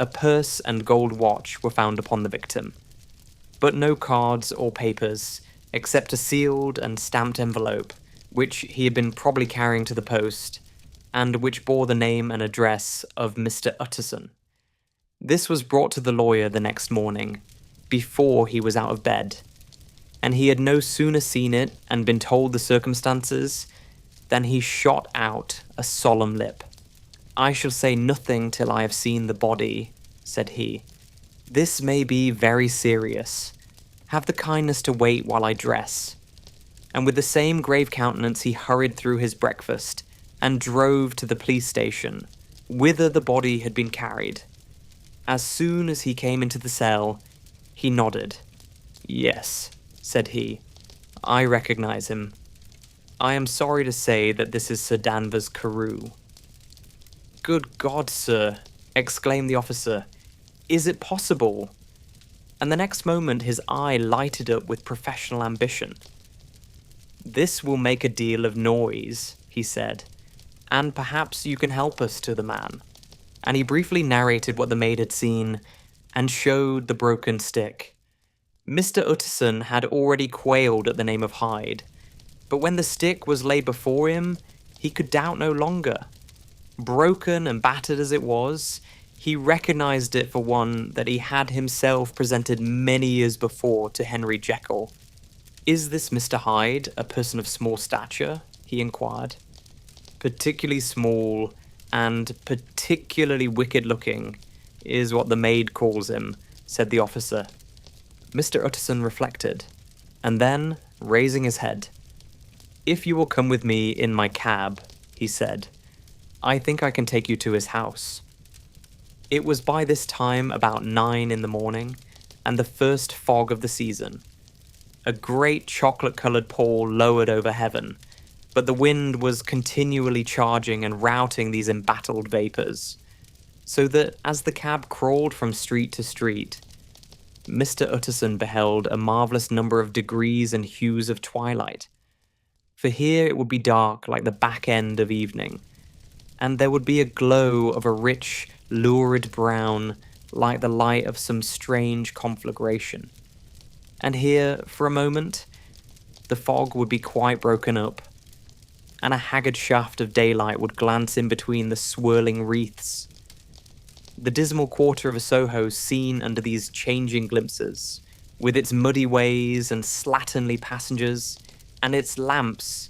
A purse and gold watch were found upon the victim, but no cards or papers, except a sealed and stamped envelope, which he had been probably carrying to the post, and which bore the name and address of Mr. Utterson. This was brought to the lawyer the next morning, before he was out of bed, and he had no sooner seen it and been told the circumstances than he shot out a solemn lip. "I shall say nothing till I have seen the body," said he. "This may be very serious. Have the kindness to wait while I dress." And with the same grave countenance he hurried through his breakfast and drove to the police station, whither the body had been carried. As soon as he came into the cell, he nodded. "Yes," said he, "I recognize him. I am sorry to say that this is Sir Danvers Carew." "Good God, sir," exclaimed the officer, "is it possible?" And the next moment his eye lighted up with professional ambition. "This will make a deal of noise," he said, "and perhaps you can help us to the man." And he briefly narrated what the maid had seen, and showed the broken stick. Mr. Utterson had already quailed at the name of Hyde, but when the stick was laid before him, he could doubt no longer. Broken and battered as it was, he recognized it for one that he had himself presented many years before to Henry Jekyll. "Is this Mr. Hyde a person of small stature?" he inquired. "Particularly small and particularly wicked-looking is what the maid calls him," said the officer. Mr. Utterson reflected, and then, raising his head, "If you will come with me in my cab," he said, "I think I can take you to his house." It was by this time about 9 in the morning, and the first fog of the season. A great chocolate-coloured pall lowered over heaven, but the wind was continually charging and routing these embattled vapours, so that as the cab crawled from street to street, Mr. Utterson beheld a marvellous number of degrees and hues of twilight. For here it would be dark like the back end of evening, and there would be a glow of a rich, lurid brown like the light of some strange conflagration. And here, for a moment, the fog would be quite broken up, and a haggard shaft of daylight would glance in between the swirling wreaths. The dismal quarter of Soho seen under these changing glimpses, with its muddy ways and slatternly passengers, and its lamps,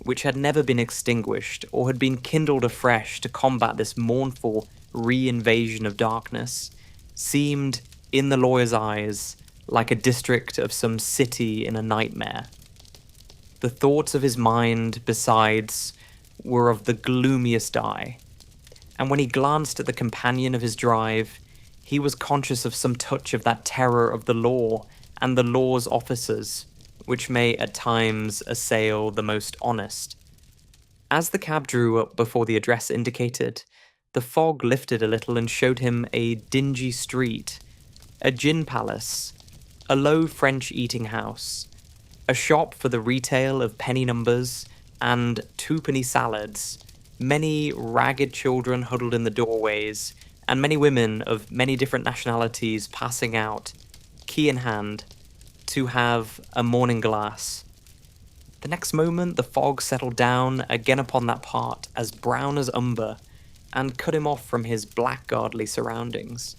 which had never been extinguished or had been kindled afresh to combat this mournful re-invasion of darkness, seemed, in the lawyer's eyes, like a district of some city in a nightmare. The thoughts of his mind, besides, were of the gloomiest dye, and when he glanced at the companion of his drive, he was conscious of some touch of that terror of the law and the law's officers, which may at times assail the most honest. As the cab drew up before the address indicated, the fog lifted a little and showed him a dingy street, a gin palace, a low French eating house, a shop for the retail of penny numbers and twopenny salads, many ragged children huddled in the doorways, and many women of many different nationalities passing out, key in hand, to have a morning glass. The next moment the fog settled down again upon that part as brown as umber, and cut him off from his blackguardly surroundings.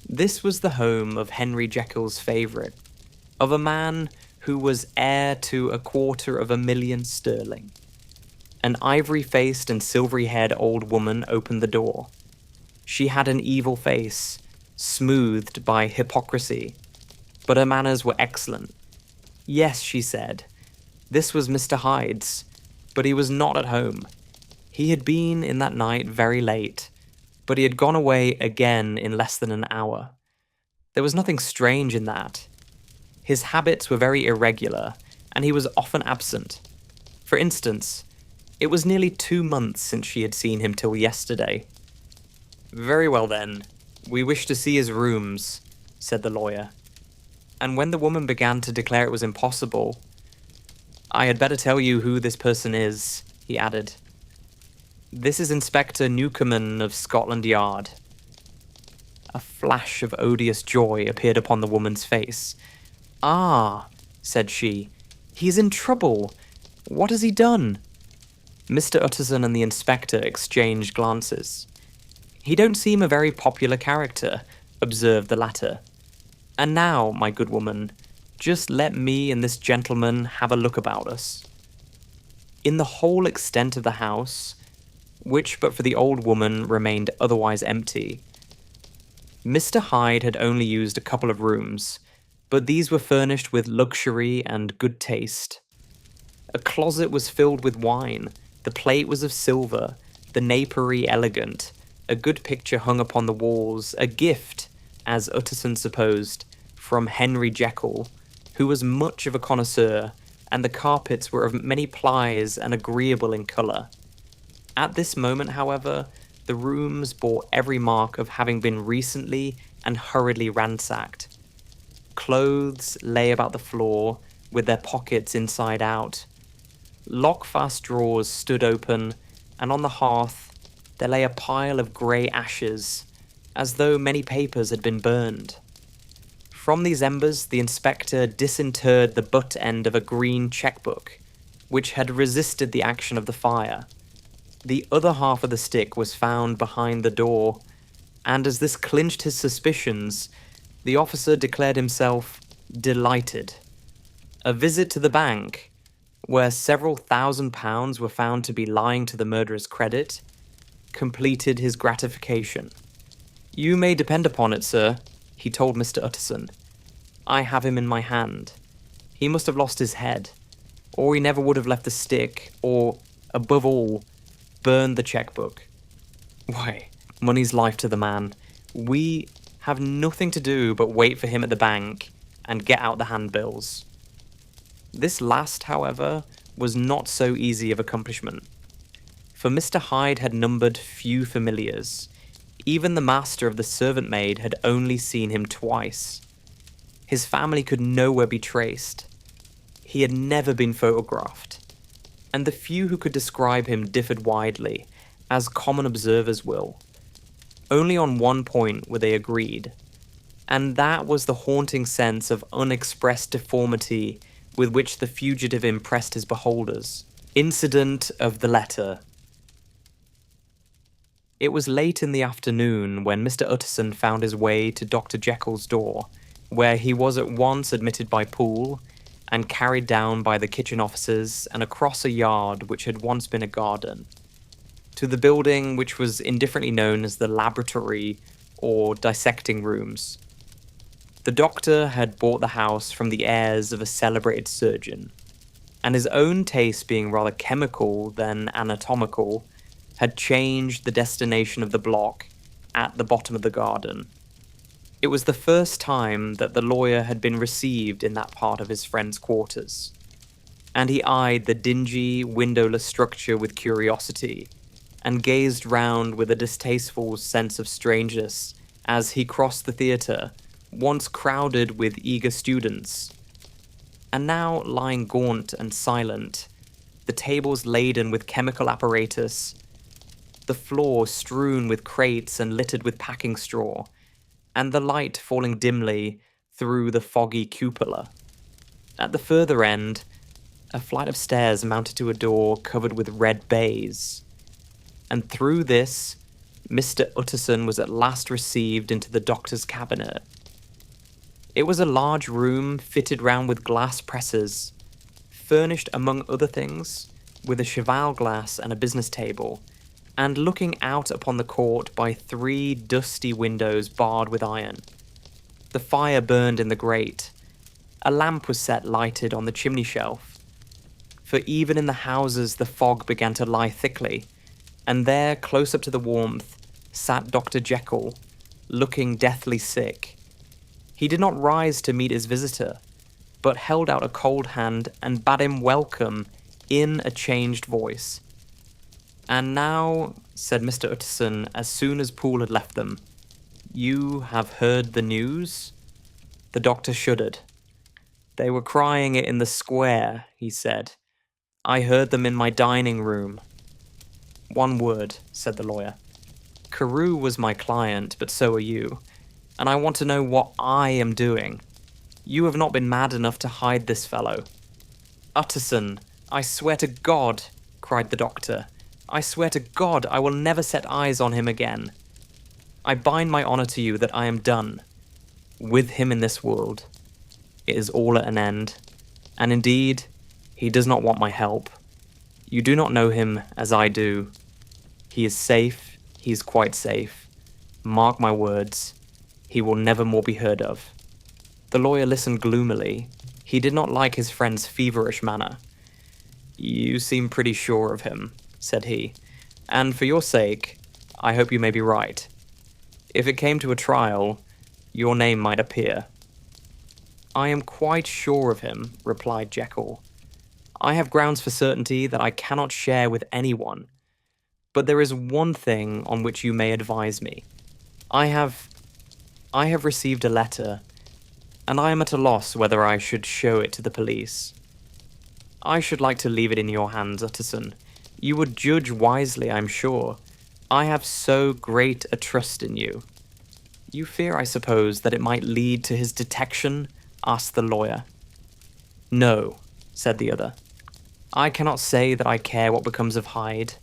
This was the home of Henry Jekyll's favourite, of a man who was heir to £250,000 sterling. An ivory-faced and silvery-haired old woman opened the door. She had an evil face, smoothed by hypocrisy, but her manners were excellent. Yes, she said, this was Mr. Hyde's, but he was not at home. He had been in that night very late, but he had gone away again in less than an hour. There was nothing strange in that. His habits were very irregular, and he was often absent. For instance, it was nearly 2 months since she had seen him till yesterday. Very well then, we wish to see his rooms, said the lawyer. And when the woman began to declare it was impossible, I had better tell you who this person is, he added. This is Inspector Newcomen of Scotland Yard. A flash of odious joy appeared upon the woman's face. Ah, said she, he's in trouble. What has he done? Mr. Utterson and the inspector exchanged glances. He don't seem a very popular character, observed the latter. And now, my good woman, just let me and this gentleman have a look about us. In the whole extent of the house, which but for the old woman remained otherwise empty, Mr. Hyde had only used a couple of rooms, but these were furnished with luxury and good taste. A closet was filled with wine, the plate was of silver, the napery elegant, a good picture hung upon the walls, a gift, as Utterson supposed, from Henry Jekyll, who was much of a connoisseur, and the carpets were of many plies and agreeable in colour. At this moment, however, the rooms bore every mark of having been recently and hurriedly ransacked. Clothes lay about the floor, with their pockets inside out. Lock-fast drawers stood open, and on the hearth there lay a pile of grey ashes, as though many papers had been burned. From these embers the inspector disinterred the butt end of a green cheque-book, which had resisted the action of the fire. The other half of the stick was found behind the door, and as this clinched his suspicions, the officer declared himself delighted. A visit to the bank, where several £1,000s were found to be lying to the murderer's credit, completed his gratification. You may depend upon it, sir, he told Mr. Utterson. I have him in my hand. He must have lost his head, or he never would have left the stick, or, above all, burned the cheque-book. Why, money's life to the man. We have nothing to do but wait for him at the bank and get out the handbills. This last, however, was not so easy of accomplishment, for Mr. Hyde had numbered few familiars. Even the master of the servant maid had only seen him twice. His family could nowhere be traced. He had never been photographed, and the few who could describe him differed widely, as common observers will. Only on one point were they agreed, and that was the haunting sense of unexpressed deformity with which the fugitive impressed his beholders. Incident of the letter. It was late in the afternoon when Mr. Utterson found his way to Dr. Jekyll's door, where he was at once admitted by Poole and carried down by the kitchen officers and across a yard which had once been a garden, to the building which was indifferently known as the laboratory or dissecting rooms. The doctor had bought the house from the heirs of a celebrated surgeon, and his own taste being rather chemical than anatomical, had changed the destination of the block at the bottom of the garden. It was the first time that the lawyer had been received in that part of his friend's quarters, and he eyed the dingy, windowless structure with curiosity, and gazed round with a distasteful sense of strangeness as he crossed the theatre, once crowded with eager students, and now lying gaunt and silent, the tables laden with chemical apparatus, the floor strewn with crates and littered with packing straw, and the light falling dimly through the foggy cupola. At the further end, a flight of stairs mounted to a door covered with red baize, and through this, Mr. Utterson was at last received into the doctor's cabinet. It was a large room fitted round with glass presses, furnished among other things with a cheval glass and a business table, and looking out upon the court by 3 dusty windows barred with iron. The fire burned in the grate. A lamp was set lighted on the chimney shelf. For even in the houses the fog began to lie thickly, and there, close up to the warmth, sat Dr. Jekyll, looking deathly sick. He did not rise to meet his visitor, but held out a cold hand and bade him welcome in a changed voice. "And now," said Mr. Utterson as soon as Poole had left them, "you have heard the news?" The doctor shuddered. "They were crying it in the square," he said. "I heard them in my dining room." "One word," said the lawyer. "Carew was my client, but so are you, and I want to know what I am doing. You have not been mad enough to hide this fellow." "Utterson, I swear to God," cried the doctor, "I swear to God I will never set eyes on him again. I bind my honour to you that I am done with him in this world. It is all at an end, and indeed, he does not want my help. You do not know him as I do. He is safe, he is quite safe. Mark my words, he will never more be heard of." The lawyer listened gloomily. He did not like his friend's feverish manner. "You seem pretty sure of him," said he, "and for your sake, I hope you may be right. If it came to a trial, your name might appear." "I am quite sure of him," replied Jekyll. "I have grounds for certainty that I cannot share with anyone. But there is one thing on which you may advise me. I have received a letter, and I am at a loss whether I should show it to the police." "I should like to leave it in your hands, Utterson. You would judge wisely, I'm sure. I have so great a trust in you." "You fear, I suppose, that it might lead to his detection?" asked the lawyer. "No," said the other. "I cannot say that I care what becomes of Hyde.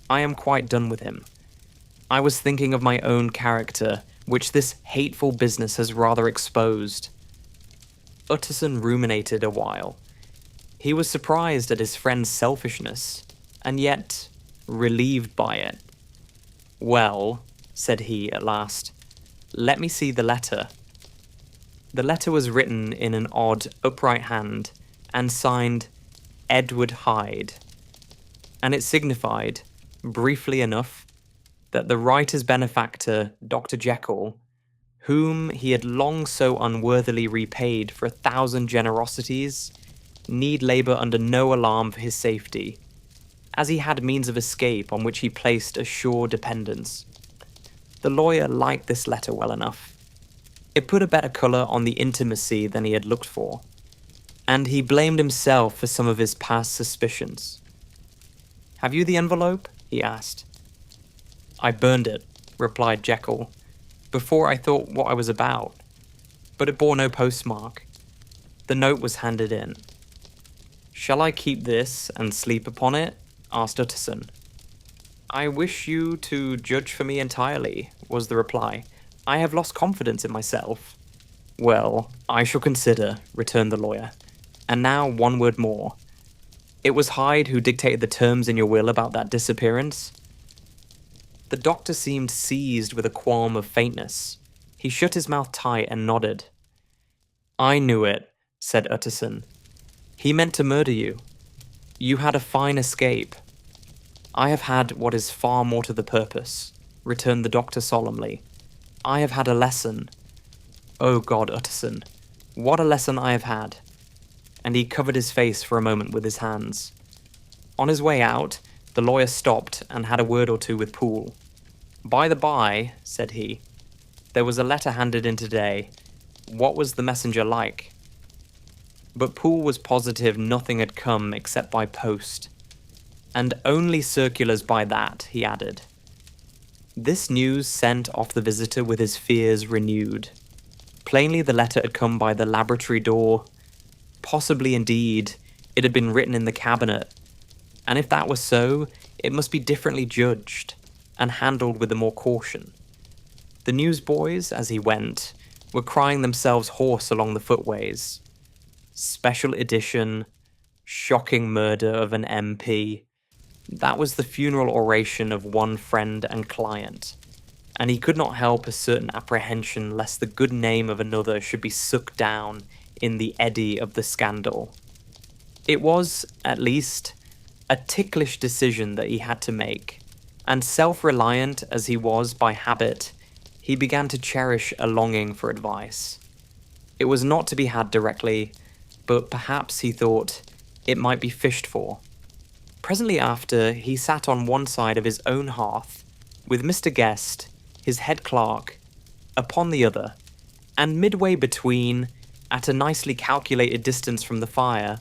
I am quite done with him. I was thinking of my own character, which this hateful business has rather exposed." Utterson ruminated a while. He was surprised at his friend's selfishness, and yet relieved by it. "Well," said he at last, "let me see the letter." The letter was written in an odd, upright hand, and signed Edward Hyde, and it signified, briefly enough, that the writer's benefactor, Dr. Jekyll, whom he had long so unworthily repaid for 1,000 generosities, need labour under no alarm for his safety, as he had means of escape on which he placed a sure dependence. The lawyer liked this letter well enough. It put a better colour on the intimacy than he had looked for, and he blamed himself for some of his past suspicions. "Have you the envelope?" he asked. "I burned it," replied Jekyll, "before I thought what I was about, but it bore no postmark. The note was handed in." "Shall I keep this and sleep upon it?" asked Utterson. "I wish you to judge for me entirely," was the reply. "I have lost confidence in myself." "Well, I shall consider," returned the lawyer. "And now one word more. It was Hyde who dictated the terms in your will about that disappearance?" The doctor seemed seized with a qualm of faintness. He shut his mouth tight and nodded. "I knew it," said Utterson. "He meant to murder you. You had a fine escape." "I have had what is far more to the purpose," returned the doctor solemnly. "I have had a lesson. Oh God, Utterson, what a lesson I have had." And he covered his face for a moment with his hands. On his way out, the lawyer stopped and had a word or two with Poole. "By the by," said he, "there was a letter handed in today. What was the messenger like?" But Poole was positive nothing had come except by post. "And only circulars by that," he added. This news sent off the visitor with his fears renewed. Plainly the letter had come by the laboratory door. Possibly, indeed, it had been written in the cabinet, and if that was so, it must be differently judged, and handled with the more caution. The newsboys, as he went, were crying themselves hoarse along the footways. Special edition, shocking murder of an MP. That was the funeral oration of one friend and client, and he could not help a certain apprehension lest the good name of another should be sucked down in the eddy of the scandal. It was, at least, a ticklish decision that he had to make, and self-reliant as he was by habit, he began to cherish a longing for advice. It was not to be had directly, but perhaps, he thought, it might be fished for. Presently after, he sat on one side of his own hearth, with Mr. Guest, his head clerk, upon the other, and midway between, at a nicely calculated distance from the fire,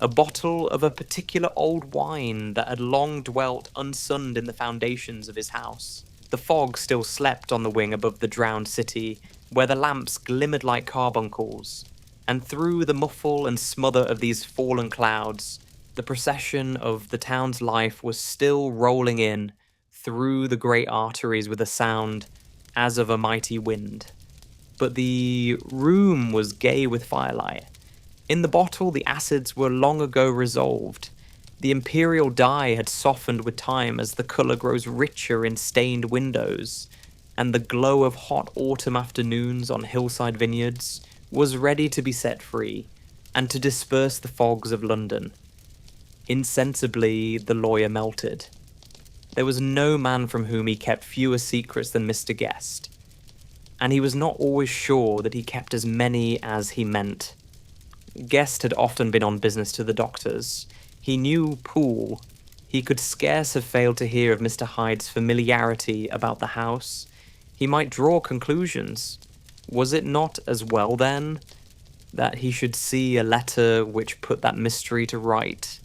a bottle of a particular old wine that had long dwelt unsunned in the foundations of his house. The fog still slept on the wing above the drowned city, where the lamps glimmered like carbuncles, and through the muffle and smother of these fallen clouds, the procession of the town's life was still rolling in through the great arteries with a sound as of a mighty wind. But the room was gay with firelight. In the bottle, the acids were long ago resolved. The imperial dye had softened with time as the colour grows richer in stained windows, and the glow of hot autumn afternoons on hillside vineyards was ready to be set free, and to disperse the fogs of London. Insensibly, the lawyer melted. There was no man from whom he kept fewer secrets than Mr. Guest, and he was not always sure that he kept as many as he meant. Guest had often been on business to the doctors. He knew Poole. He could scarce have failed to hear of Mr. Hyde's familiarity about the house. He might draw conclusions. Was it not as well, then, that he should see a letter which put that mystery to right?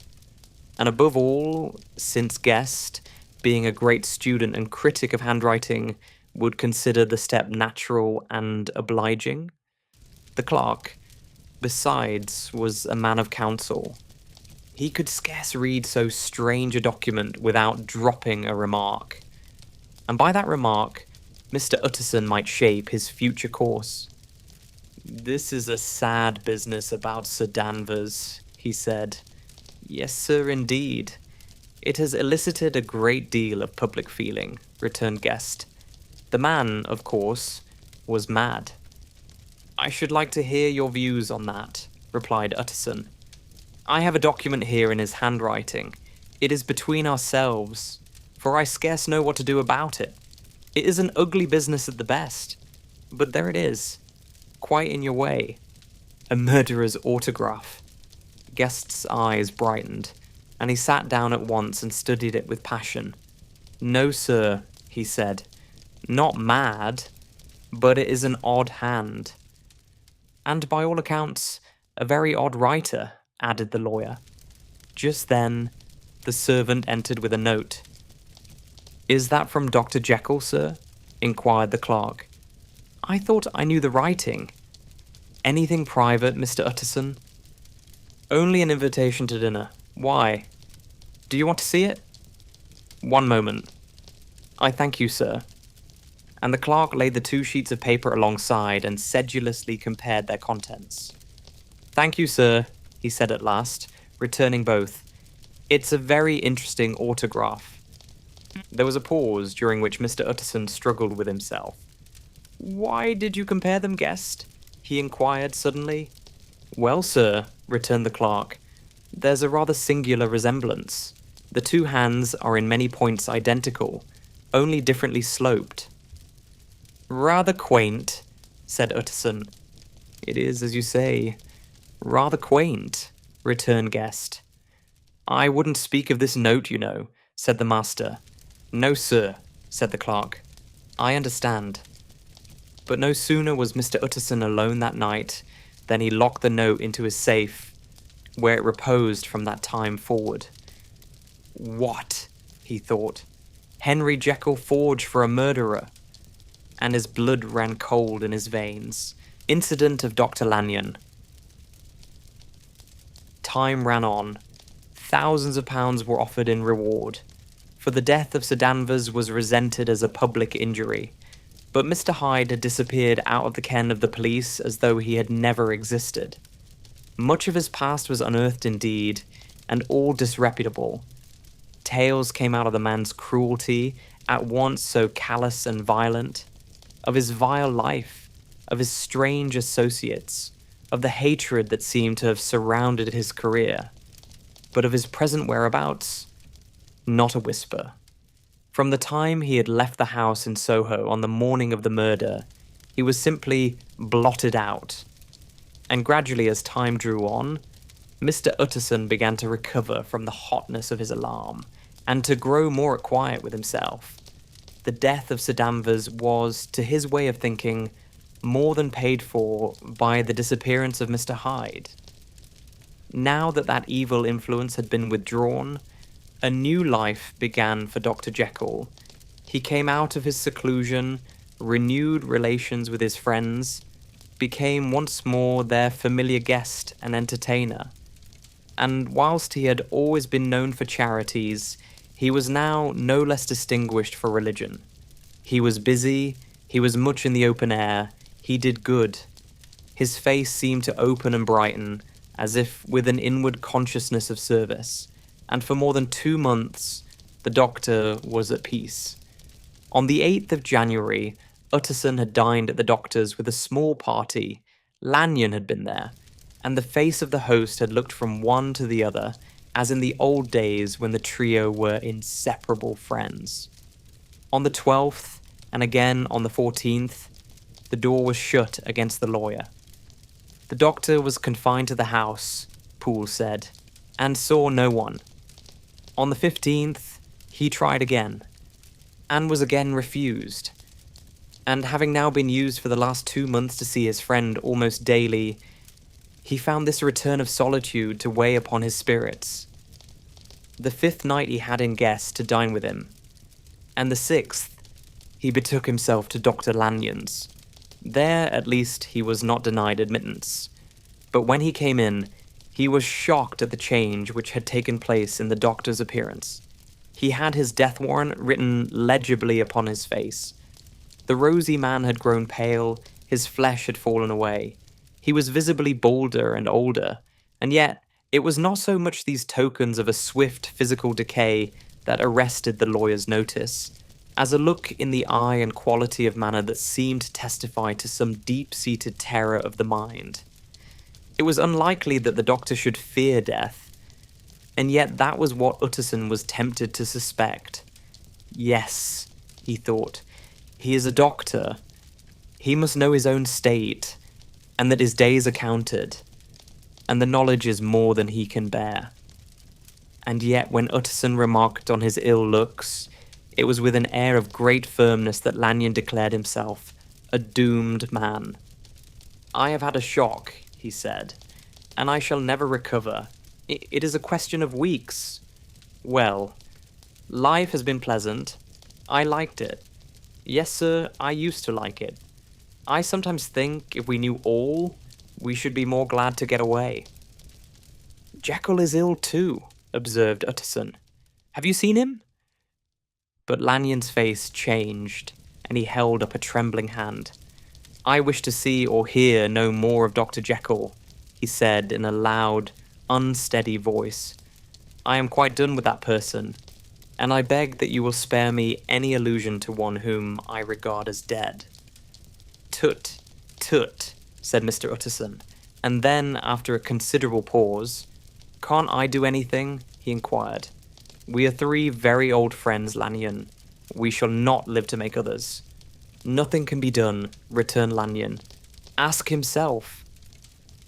And above all, since Guest, being a great student and critic of handwriting, would consider the step natural and obliging? The clerk, besides, was a man of counsel. He could scarce read so strange a document without dropping a remark. And by that remark, Mr. Utterson might shape his future course. "This is a sad business about Sir Danvers," he said. "Yes, sir, indeed. It has elicited a great deal of public feeling," returned Guest. "The man, of course, was mad." "I should like to hear your views on that," replied Utterson. "I have a document here in his handwriting. It is between ourselves, for I scarce know what to do about it. It is an ugly business at the best, but there it is, quite in your way. A murderer's autograph." Guest's eyes brightened, and he sat down at once and studied it with passion. "No, sir," he said, "not mad, but it is an odd hand." "And by all accounts, a very odd writer," added the lawyer. Just then, the servant entered with a note. "Is that from Dr. Jekyll, sir?" inquired the clerk. "I thought I knew the writing. Anything private, Mr. Utterson?" "Only an invitation to dinner. Why? Do you want to see it?" "One moment." "I thank you, sir." And the clerk laid the 2 sheets of paper alongside and sedulously compared their contents. "Thank you, sir," he said at last, returning both. "It's a very interesting autograph." There was a pause, during which Mr. Utterson struggled with himself. "Why did you compare them, Guest?" he inquired suddenly. "Well, sir," returned the clerk, "there's a rather singular resemblance. The 2 hands are in many points identical, only differently sloped." "Rather quaint," said Utterson. "It is, as you say, rather quaint," returned Guest. "I wouldn't speak of this note, you know," said the master. "No, sir," said the clerk. "I understand." But no sooner was Mr. Utterson alone that night than he locked the note into his safe, where it reposed from that time forward. "What?" he thought. "Henry Jekyll forged for a murderer?" And his blood ran cold in his veins. Incident of Dr. Lanyon. Time ran on. Thousands of pounds were offered in reward, for the death of Sir Danvers was resented as a public injury. But Mr. Hyde had disappeared out of the ken of the police as though he had never existed. Much of his past was unearthed indeed, and all disreputable. Tales came out of the man's cruelty, at once so callous and violent, of his vile life, of his strange associates, of the hatred that seemed to have surrounded his career. But of his present whereabouts, not a whisper. From the time he had left the house in Soho on the morning of the murder, he was simply blotted out. And gradually, as time drew on, Mr. Utterson began to recover from the hotness of his alarm, and to grow more quiet with himself. The death of Sir Danvers was, to his way of thinking, more than paid for by the disappearance of Mr. Hyde. Now that that evil influence had been withdrawn, a new life began for Dr. Jekyll. He came out of his seclusion, renewed relations with his friends, became once more their familiar guest and entertainer. And whilst he had always been known for charities, he was now no less distinguished for religion. He was busy, he was much in the open air, he did good. His face seemed to open and brighten, as if with an inward consciousness of service, and for more than 2 months, the doctor was at peace. On the 8th of January, Utterson had dined at the doctor's with a small party. Lanyon had been there, and the face of the host had looked from one to the other, as in the old days when the trio were inseparable friends. On the 12th, and again on the 14th, the door was shut against the lawyer. The doctor was confined to the house, Poole said, and saw no one. On the 15th, he tried again, and was again refused. And having now been used for the last 2 months to see his friend almost daily, he found this return of solitude to weigh upon his spirits. The 5th night he had in guest to dine with him, and the 6th he betook himself to Dr. Lanyon's. There, at least, he was not denied admittance. But when he came in, he was shocked at the change which had taken place in the doctor's appearance. He had his death warrant written legibly upon his face. The rosy man had grown pale, his flesh had fallen away. He was visibly bolder and older, and yet it was not so much these tokens of a swift physical decay that arrested the lawyer's notice, as a look in the eye and quality of manner that seemed to testify to some deep-seated terror of the mind. It was unlikely that the doctor should fear death, and yet that was what Utterson was tempted to suspect. Yes, he thought, he is a doctor. He must know his own state, and that his days are counted, and the knowledge is more than he can bear. And yet when Utterson remarked on his ill looks, it was with an air of great firmness that Lanyon declared himself a doomed man. "I have had a shock," he said, "and I shall never recover. It is a question of weeks. Well, life has been pleasant. I liked it. Yes, sir, I used to like it. I sometimes think if we knew all, we should be more glad to get away." "Jekyll is ill too," observed Utterson. "Have you seen him?" But Lanyon's face changed, and he held up a trembling hand. "I wish to see or hear no more of Dr. Jekyll," he said in a loud, unsteady voice. "I am quite done with that person, and I beg that you will spare me any allusion to one whom I regard as dead." "Tut, tut," said Mr. Utterson, and then, after a considerable pause, "Can't I do anything?" he inquired. "We are 3 very old friends, Lanyon. We shall not live to make others." "Nothing can be done," returned Lanyon. "Ask himself."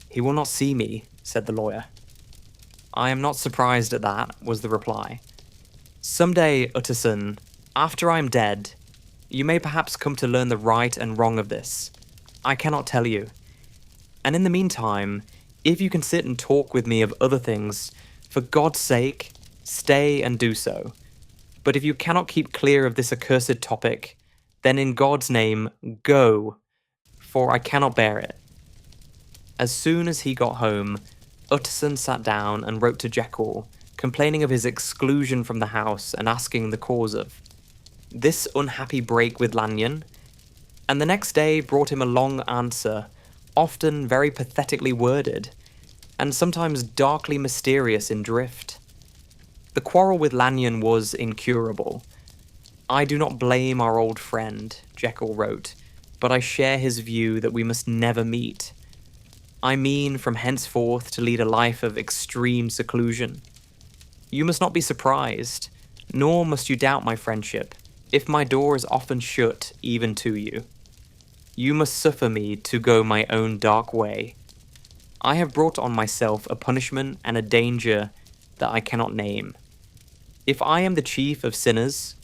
"He will not see me," said the lawyer. "I am not surprised at that," was the reply. "Some day, Utterson, after I am dead, you may perhaps come to learn the right and wrong of this. I cannot tell you. And in the meantime, if you can sit and talk with me of other things, for God's sake, stay and do so. But if you cannot keep clear of this accursed topic, then in God's name, go, for I cannot bear it." As soon as he got home, Utterson sat down and wrote to Jekyll, complaining of his exclusion from the house and asking the cause of this unhappy break with Lanyon. And the next day brought him a long answer, often very pathetically worded, and sometimes darkly mysterious in drift. The quarrel with Lanyon was incurable. "I do not blame our old friend," Jekyll wrote, "but I share his view that we must never meet. I mean from henceforth to lead a life of extreme seclusion. You must not be surprised, nor must you doubt my friendship, if my door is often shut even to you. You must suffer me to go my own dark way. I have brought on myself a punishment and a danger that I cannot name. If I am the chief of sinners,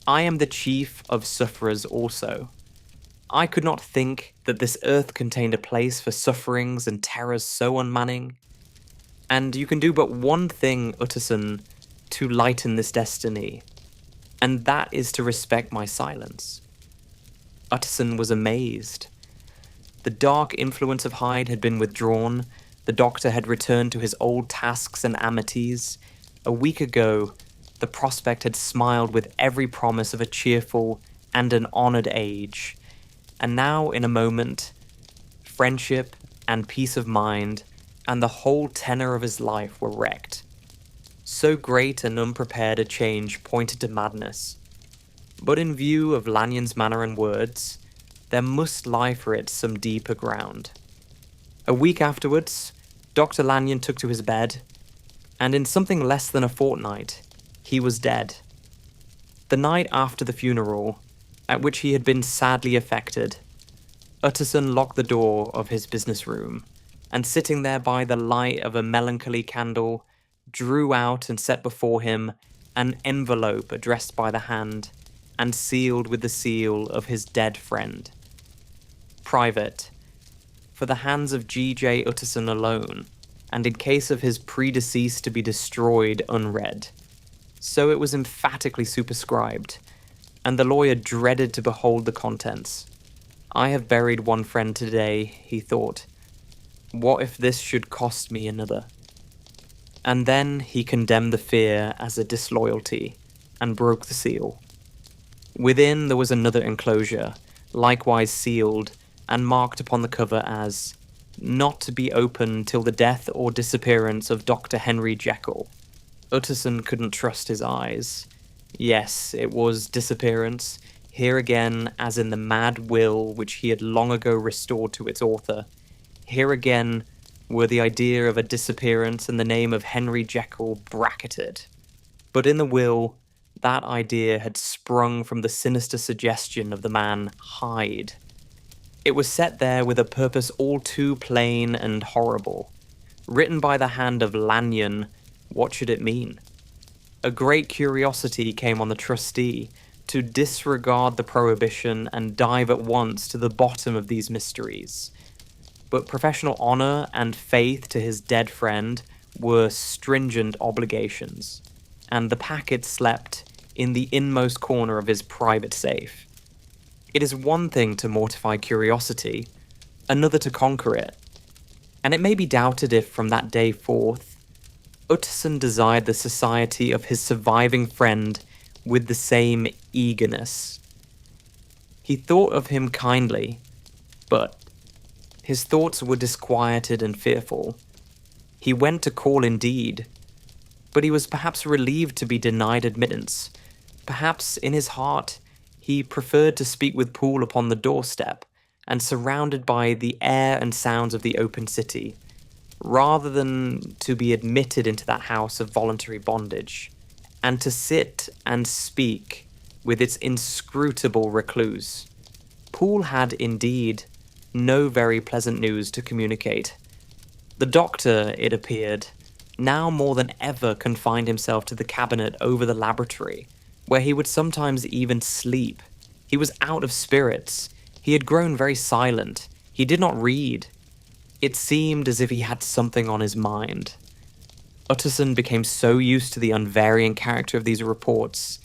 I am the chief of sufferers also. I could not think that this earth contained a place for sufferings and terrors so unmanning. And you can do but one thing, Utterson, to lighten this destiny, and that is to respect my silence." Utterson was amazed. The dark influence of Hyde had been withdrawn. The doctor had returned to his old tasks and amities. A week ago, the prospect had smiled with every promise of a cheerful and an honoured age. And now, in a moment, friendship and peace of mind and the whole tenor of his life were wrecked. So great and unprepared a change pointed to madness. But in view of Lanyon's manner and words, there must lie for it some deeper ground. A week afterwards, Dr. Lanyon took to his bed, and in something less than a fortnight, he was dead. The night after the funeral, at which he had been sadly affected, Utterson locked the door of his business room, and sitting there by the light of a melancholy candle, drew out and set before him an envelope addressed by the hand and sealed with the seal of his dead friend. Private, for the hands of G.J. Utterson alone, and in case of his predeceased to be destroyed unread. So it was emphatically superscribed, and the lawyer dreaded to behold the contents. "I have buried one friend today," he thought. "What if this should cost me another?" And then he condemned the fear as a disloyalty, and broke the seal. Within there was another enclosure, likewise sealed, and marked upon the cover as "Not to be opened till the death or disappearance of Dr. Henry Jekyll." Utterson couldn't trust his eyes. Yes, it was disappearance, here again as in the mad will which he had long ago restored to its author. Here again were the idea of a disappearance and the name of Henry Jekyll bracketed. But in the will, that idea had sprung from the sinister suggestion of the man Hyde. It was set there with a purpose all too plain and horrible. Written by the hand of Lanyon, what should it mean? A great curiosity came on the trustee to disregard the prohibition and dive at once to the bottom of these mysteries. But professional honour and faith to his dead friend were stringent obligations, and the packet slept in the inmost corner of his private safe. It is one thing to mortify curiosity, another to conquer it, and it may be doubted if from that day forth, Utterson desired the society of his surviving friend with the same eagerness. He thought of him kindly, but his thoughts were disquieted and fearful. He went to call indeed, but he was perhaps relieved to be denied admittance. Perhaps in his heart he preferred to speak with Poole upon the doorstep and surrounded by the air and sounds of the open city, rather than to be admitted into that house of voluntary bondage, and to sit and speak with its inscrutable recluse. Poole had, indeed, no very pleasant news to communicate. The doctor, it appeared, now more than ever confined himself to the cabinet over the laboratory, where he would sometimes even sleep. He was out of spirits. He had grown very silent. He did not read. It seemed as if he had something on his mind. Utterson became so used to the unvarying character of these reports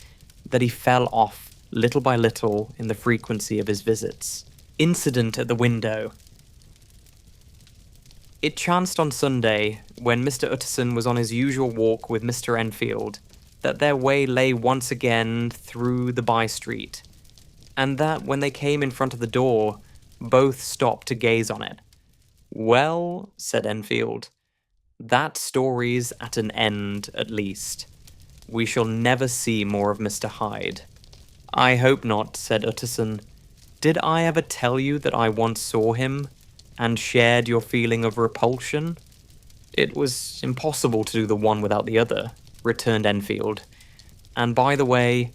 that he fell off little by little in the frequency of his visits. Incident at the window. It chanced on Sunday, when Mr. Utterson was on his usual walk with Mr. Enfield, that their way lay once again through the by-street. and that when they came in front of the door, both stopped to gaze on it. "Well," said Enfield, "that story's at an end, at least. We shall never see more of Mr. Hyde." "I hope not," said Utterson. "Did I ever tell you that I once saw him, and shared your feeling of repulsion?" "It was impossible to do the one without the other," returned Enfield. "And by the way,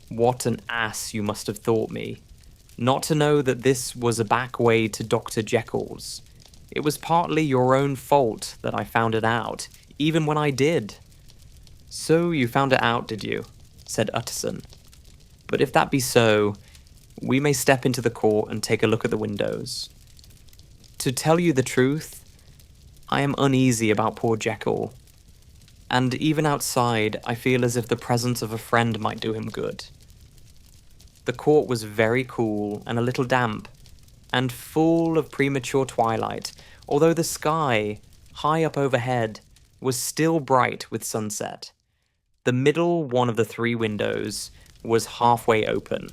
what an ass you must have thought me, not to know that this was a back way to Dr. Jekyll's. It was partly your own fault that I found it out, even when I did." "So you found it out, did you?" said Utterson. "But if that be so, we may step into the court and take a look at the windows. To tell you the truth, I am uneasy about poor Jekyll, and even outside I feel as if the presence of a friend might do him good." The court was very cool and a little damp, and full of premature twilight, although the sky, high up overhead, was still bright with sunset. The middle one of the three windows was halfway open,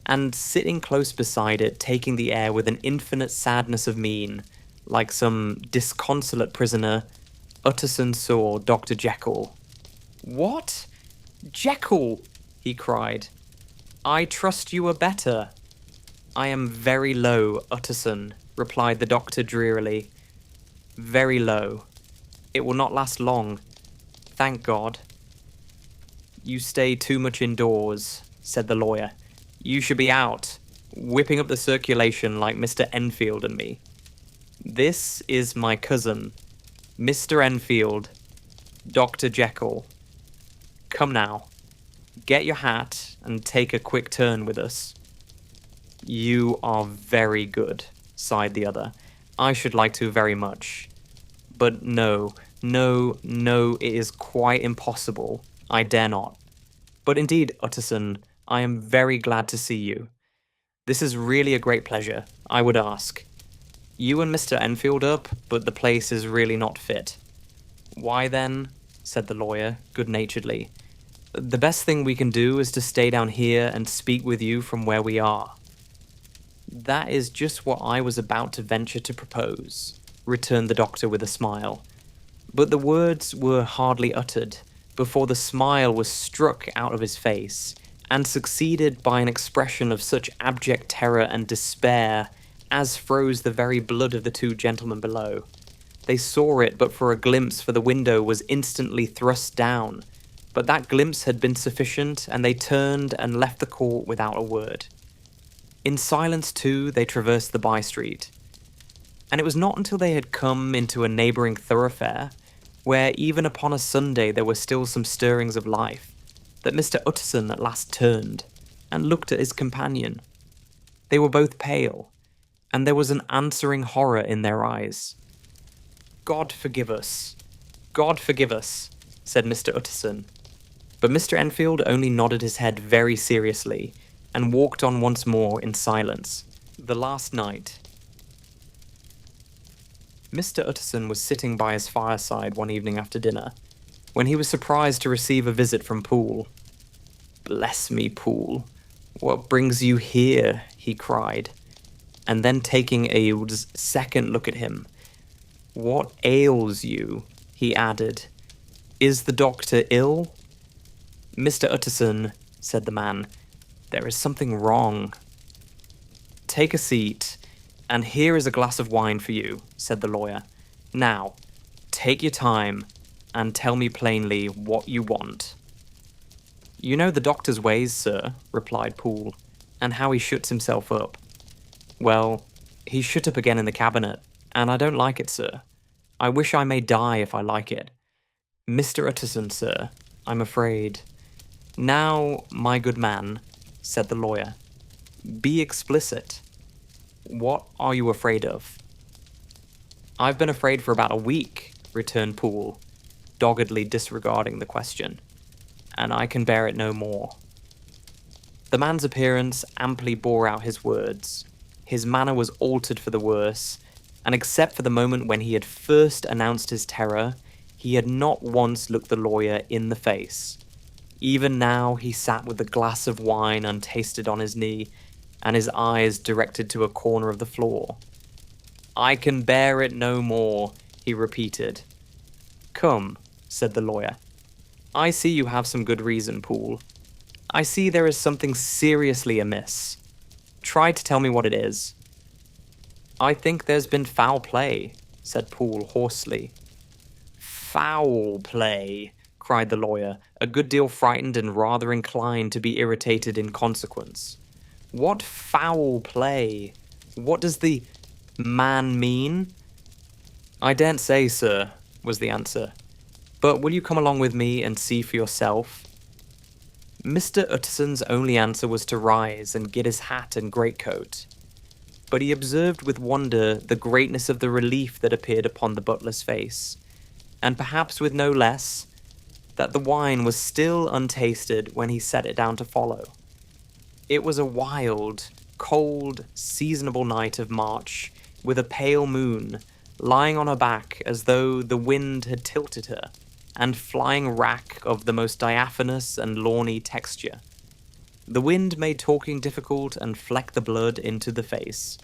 and sitting close beside it, taking the air with an infinite sadness of mien, like some disconsolate prisoner, Utterson saw Dr. Jekyll. "What? Jekyll!" he cried. "I trust you are better." "I am very low, Utterson," replied the doctor drearily. "Very low. It will not last long. Thank God." "You stay too much indoors," said the lawyer. "You should be out, whipping up the circulation like Mr. Enfield and me. This is my cousin, Mr. Enfield, Dr. Jekyll. Come now, get your hat and take a quick turn with us." "You are very good," sighed the other. "I should like to very much. But no, it is quite impossible. I dare not. But indeed, Utterson, I am very glad to see you. This is really a great pleasure, I would ask. You and Mr. Enfield up, but the place is really not fit." "Why then," said the lawyer, good-naturedly, "the best thing we can do is to stay down here and speak with you from where we are." "That is just what I was about to venture to propose," returned the doctor with a smile. But the words were hardly uttered before the smile was struck out of his face, and succeeded by an expression of such abject terror and despair as froze the very blood of the two gentlemen below. They saw it but for a glimpse, for the window was instantly thrust down, but that glimpse had been sufficient, and they turned and left the court without a word. In silence, too, they traversed the by-street, and it was not until they had come into a neighbouring thoroughfare, where even upon a Sunday there were still some stirrings of life, that Mr. Utterson at last turned and looked at his companion. They were both pale, and there was an answering horror in their eyes. God forgive us, said Mr. Utterson. But Mr. Enfield only nodded his head very seriously, and walked on once more in silence. The last night. Mr. Utterson was sitting by his fireside one evening after dinner, when he was surprised to receive a visit from Poole. "Bless me, Poole, what brings you here?" he cried, and then taking Aud's second look at him. "What ails you?" he added. "Is the doctor ill?" "Mr. Utterson," said the man, "there is something wrong." "Take a seat, and here is a glass of wine for you," said the lawyer. "Now, take your time, and tell me plainly what you want." "You know the doctor's ways, sir," replied Poole, "and how he shuts himself up. Well, he's shut up again in the cabinet, and I don't like it, sir. I wish I may die if I like it. Mr. Utterson, sir, I'm afraid." "Now, my good man," said the lawyer, "be explicit. What are you afraid of?" "I've been afraid for about a week," returned Poole, doggedly disregarding the question, "and I can bear it no more." The man's appearance amply bore out his words. His manner was altered for the worse, and except for the moment when he had first announced his terror, he had not once looked the lawyer in the face. Even now he sat with the glass of wine untasted on his knee, and his eyes directed to a corner of the floor. "I can bear it no more," he repeated. "Come," said the lawyer. "I see you have some good reason, Poole. I see there is something seriously amiss. Try to tell me what it is." "I think there's been foul play," said Poole hoarsely. "Foul play," cried the lawyer, a good deal frightened and rather inclined to be irritated in consequence. "What foul play? What does the man mean?" "I daren't say, sir," was the answer. "But will you come along with me and see for yourself?" Mr. Utterson's only answer was to rise and get his hat and greatcoat. But he observed with wonder the greatness of the relief that appeared upon the butler's face, and perhaps with no less, that the wine was still untasted when he set it down to follow. It was a wild, cold, seasonable night of March, with a pale moon, lying on her back as though the wind had tilted her, and flying wrack of the most diaphanous and lawny texture. The wind made talking difficult and flecked the blood into the face.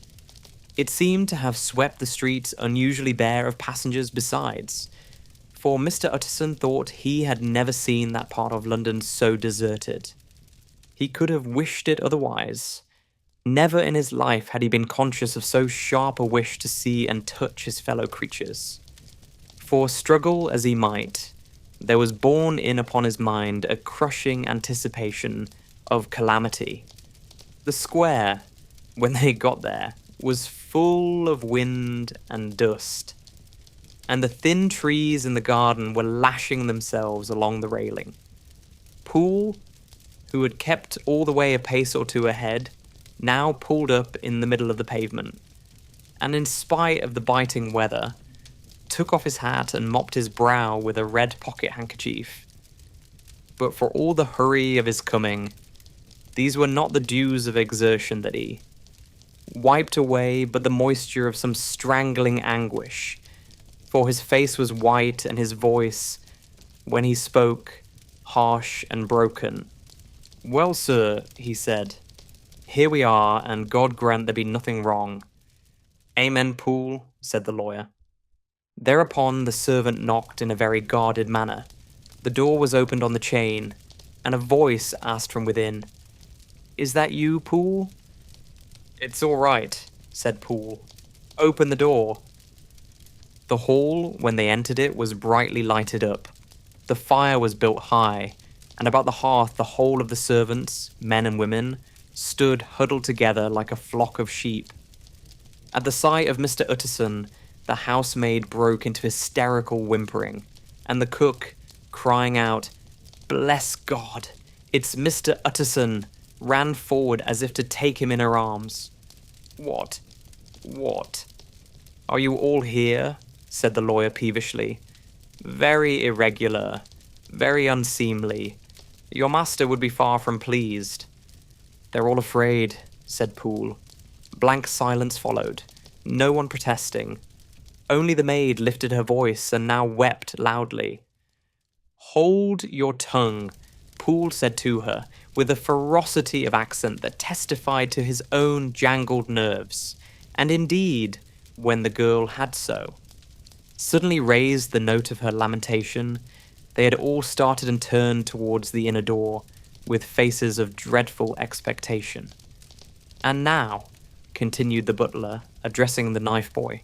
It seemed to have swept the streets unusually bare of passengers besides, for Mr. Utterson thought he had never seen that part of London so deserted. He could have wished it otherwise. Never in his life had he been conscious of so sharp a wish to see and touch his fellow creatures. For struggle as he might, there was borne in upon his mind a crushing anticipation of calamity. The square, when they got there, was full of wind and dust, and the thin trees in the garden were lashing themselves along the railing. Poole, who had kept all the way a pace or two ahead, now pulled up in the middle of the pavement, and in spite of the biting weather, took off his hat and mopped his brow with a red pocket handkerchief. But for all the hurry of his coming, these were not the dews of exertion that he wiped away, but the moisture of some strangling anguish, for his face was white and his voice, when he spoke, harsh and broken. "Well, sir," he said, "here we are, and God grant there be nothing wrong." "Amen, Poole," said the lawyer. Thereupon the servant knocked in a very guarded manner. The door was opened on the chain, and a voice asked from within, "Is that you, Poole?" "It's all right," said Poole. "Open the door." The hall, when they entered it, was brightly lighted up. The fire was built high, and about the hearth the whole of the servants, men and women, stood huddled together like a flock of sheep. At the sight of Mr. Utterson, the housemaid broke into hysterical whimpering, and the cook, crying out, "Bless God, it's Mr. Utterson," ran forward as if to take him in her arms. What? "Are you all here?" said the lawyer peevishly. "Very irregular, very unseemly. Your master would be far from pleased." "They're all afraid," said Poole. Blank silence followed, no one protesting. Only the maid lifted her voice and now wept loudly. "Hold your tongue," Poole said to her, with a ferocity of accent that testified to his own jangled nerves, and indeed, when the girl had so, suddenly raised the note of her lamentation, they had all started and turned towards the inner door, with faces of dreadful expectation. "And now," continued the butler, addressing the knife boy,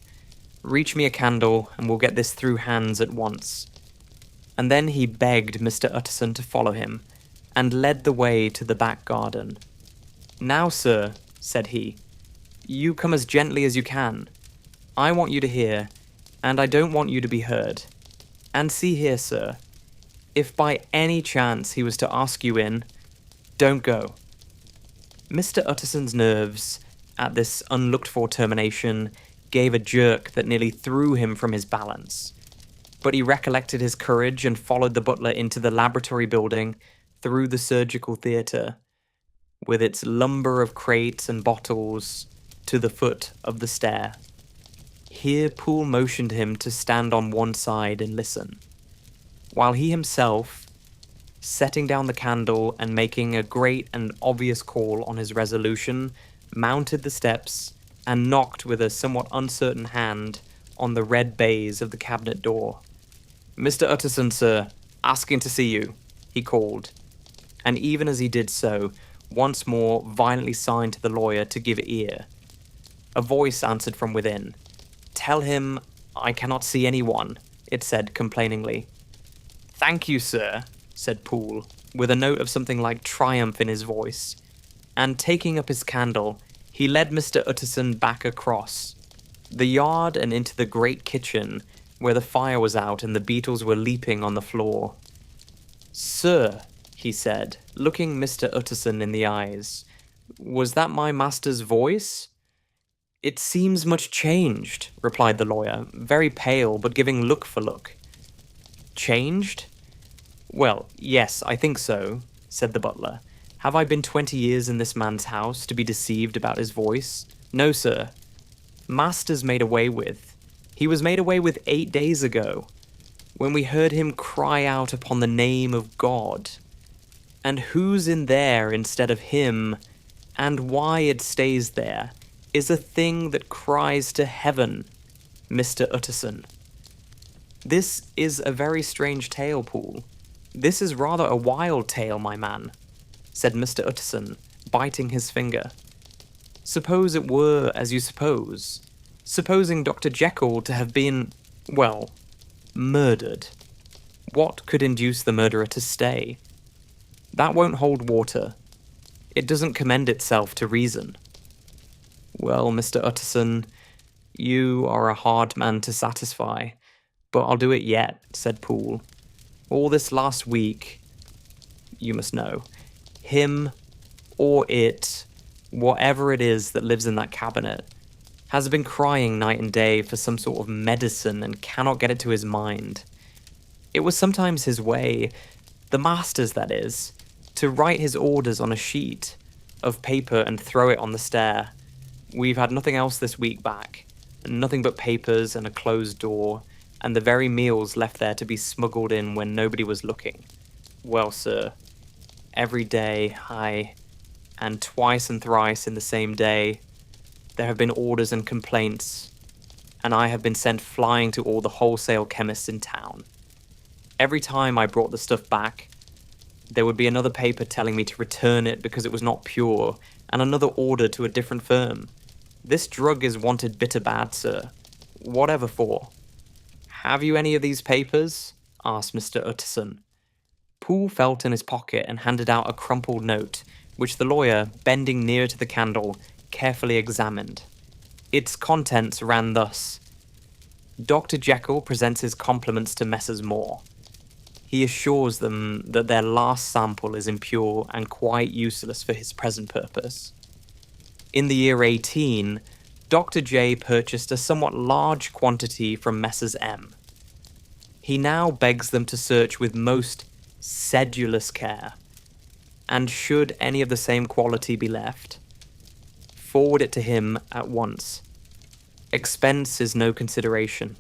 "reach me a candle, and we'll get this through hands at once." And then he begged Mr. Utterson to follow him, and led the way to the back garden. "Now, sir," said he, "you come as gently as you can. I want you to hear, and I don't want you to be heard. And see here, sir, if by any chance he was to ask you in, don't go." Mr. Utterson's nerves, at this unlooked-for termination, gave a jerk that nearly threw him from his balance. But he recollected his courage and followed the butler into the laboratory building, through the surgical theatre, with its lumber of crates and bottles, to the foot of the stair. Here Poole motioned him to stand on one side and listen, while he himself, setting down the candle and making a great and obvious call on his resolution, mounted the steps and knocked with a somewhat uncertain hand on the red baize of the cabinet door. "Mr. Utterson, sir, asking to see you," he called, and even as he did so, once more violently signed to the lawyer to give ear. A voice answered from within. "Tell him I cannot see anyone," it said complainingly. "Thank you, sir," said Poole, with a note of something like triumph in his voice, and taking up his candle, he led Mr. Utterson back across the yard and into the great kitchen, where the fire was out and the beetles were leaping on the floor. "Sir," he said, looking Mr. Utterson in the eyes, "was that my master's voice?" "It seems much changed," replied the lawyer, very pale but giving look for look. "Changed? Well, yes, I think so," said the butler. "Have I been 20 years in this man's house to be deceived about his voice? No, sir. Master's made away with. He was made away with 8 days ago, when we heard him cry out upon the name of God. And who's in there instead of him, and why it stays there, is a thing that cries to heaven, Mr. Utterson." "This is a very strange tale, Poole. This is rather a wild tale, my man," said Mr. Utterson, biting his finger. "Suppose it were as you suppose. Supposing Dr. Jekyll to have been, well, murdered. What could induce the murderer to stay? That won't hold water. It doesn't commend itself to reason." "Well, Mr. Utterson, you are a hard man to satisfy, but I'll do it yet," said Poole. "All this last week, you must know, him or it, whatever it is that lives in that cabinet, has been crying night and day for some sort of medicine and cannot get it to his mind. It was sometimes his way, the master's that is, to write his orders on a sheet of paper and throw it on the stair. We've had nothing else this week back, nothing but papers and a closed door, and the very meals left there to be smuggled in when nobody was looking. Well, sir, every day, and twice and thrice in the same day, there have been orders and complaints, and I have been sent flying to all the wholesale chemists in town. Every time I brought the stuff back, there would be another paper telling me to return it because it was not pure, and another order to a different firm. This drug is wanted bitter bad, sir. Whatever for." "Have you any of these papers?" asked Mr. Utterson. Poole felt in his pocket and handed out a crumpled note, which the lawyer, bending near to the candle, carefully examined. Its contents ran thus: "Dr. Jekyll presents his compliments to Messrs. Moore. He assures them that their last sample is impure and quite useless for his present purpose. In the year 18, Dr. J purchased a somewhat large quantity from Messrs. M. He now begs them to search with most sedulous care, and should any of the same quality be left, forward it to him at once. Expense is no consideration.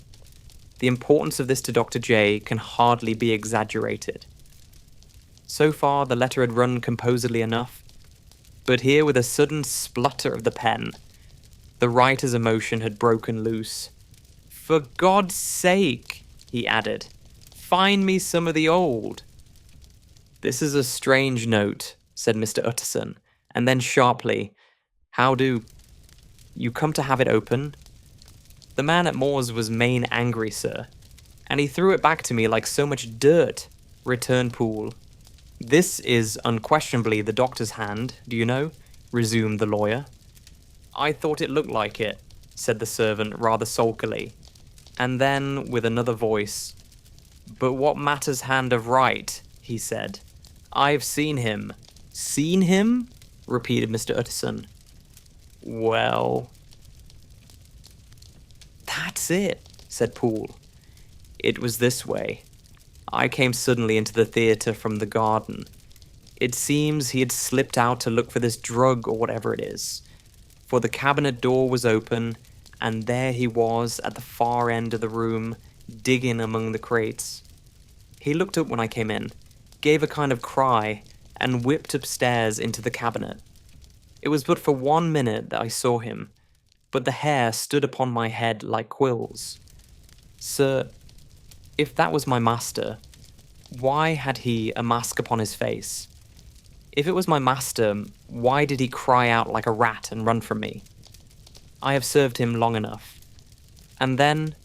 The importance of this to Dr. J can hardly be exaggerated." So far the letter had run composedly enough, but here with a sudden splutter of the pen, the writer's emotion had broken loose. "For God's sake," he added, "find me some of the old." "This is a strange note," said Mr. Utterson, and then sharply, "How do you come to have it open?" "The man at Moore's was main angry, sir, and he threw it back to me like so much dirt," returned Poole. "This is unquestionably the doctor's hand, do you know?" resumed the lawyer. "I thought it looked like it," said the servant rather sulkily, and then with another voice, "But what matters hand of right?" he said. "I've seen him." "Seen him?" repeated Mr. Utterson. "Well, that's it," said Poole. "It was this way. I came suddenly into the theatre from the garden. It seems he had slipped out to look for this drug or whatever it is, for the cabinet door was open, and there he was at the far end of the room, digging among the crates. He looked up when I came in, gave a kind of cry and whipped upstairs into the cabinet. It was but for 1 minute that I saw him, but the hair stood upon my head like quills. Sir, if that was my master, why had he a mask upon his face? If it was my master, why did he cry out like a rat and run from me? I have served him long enough. And then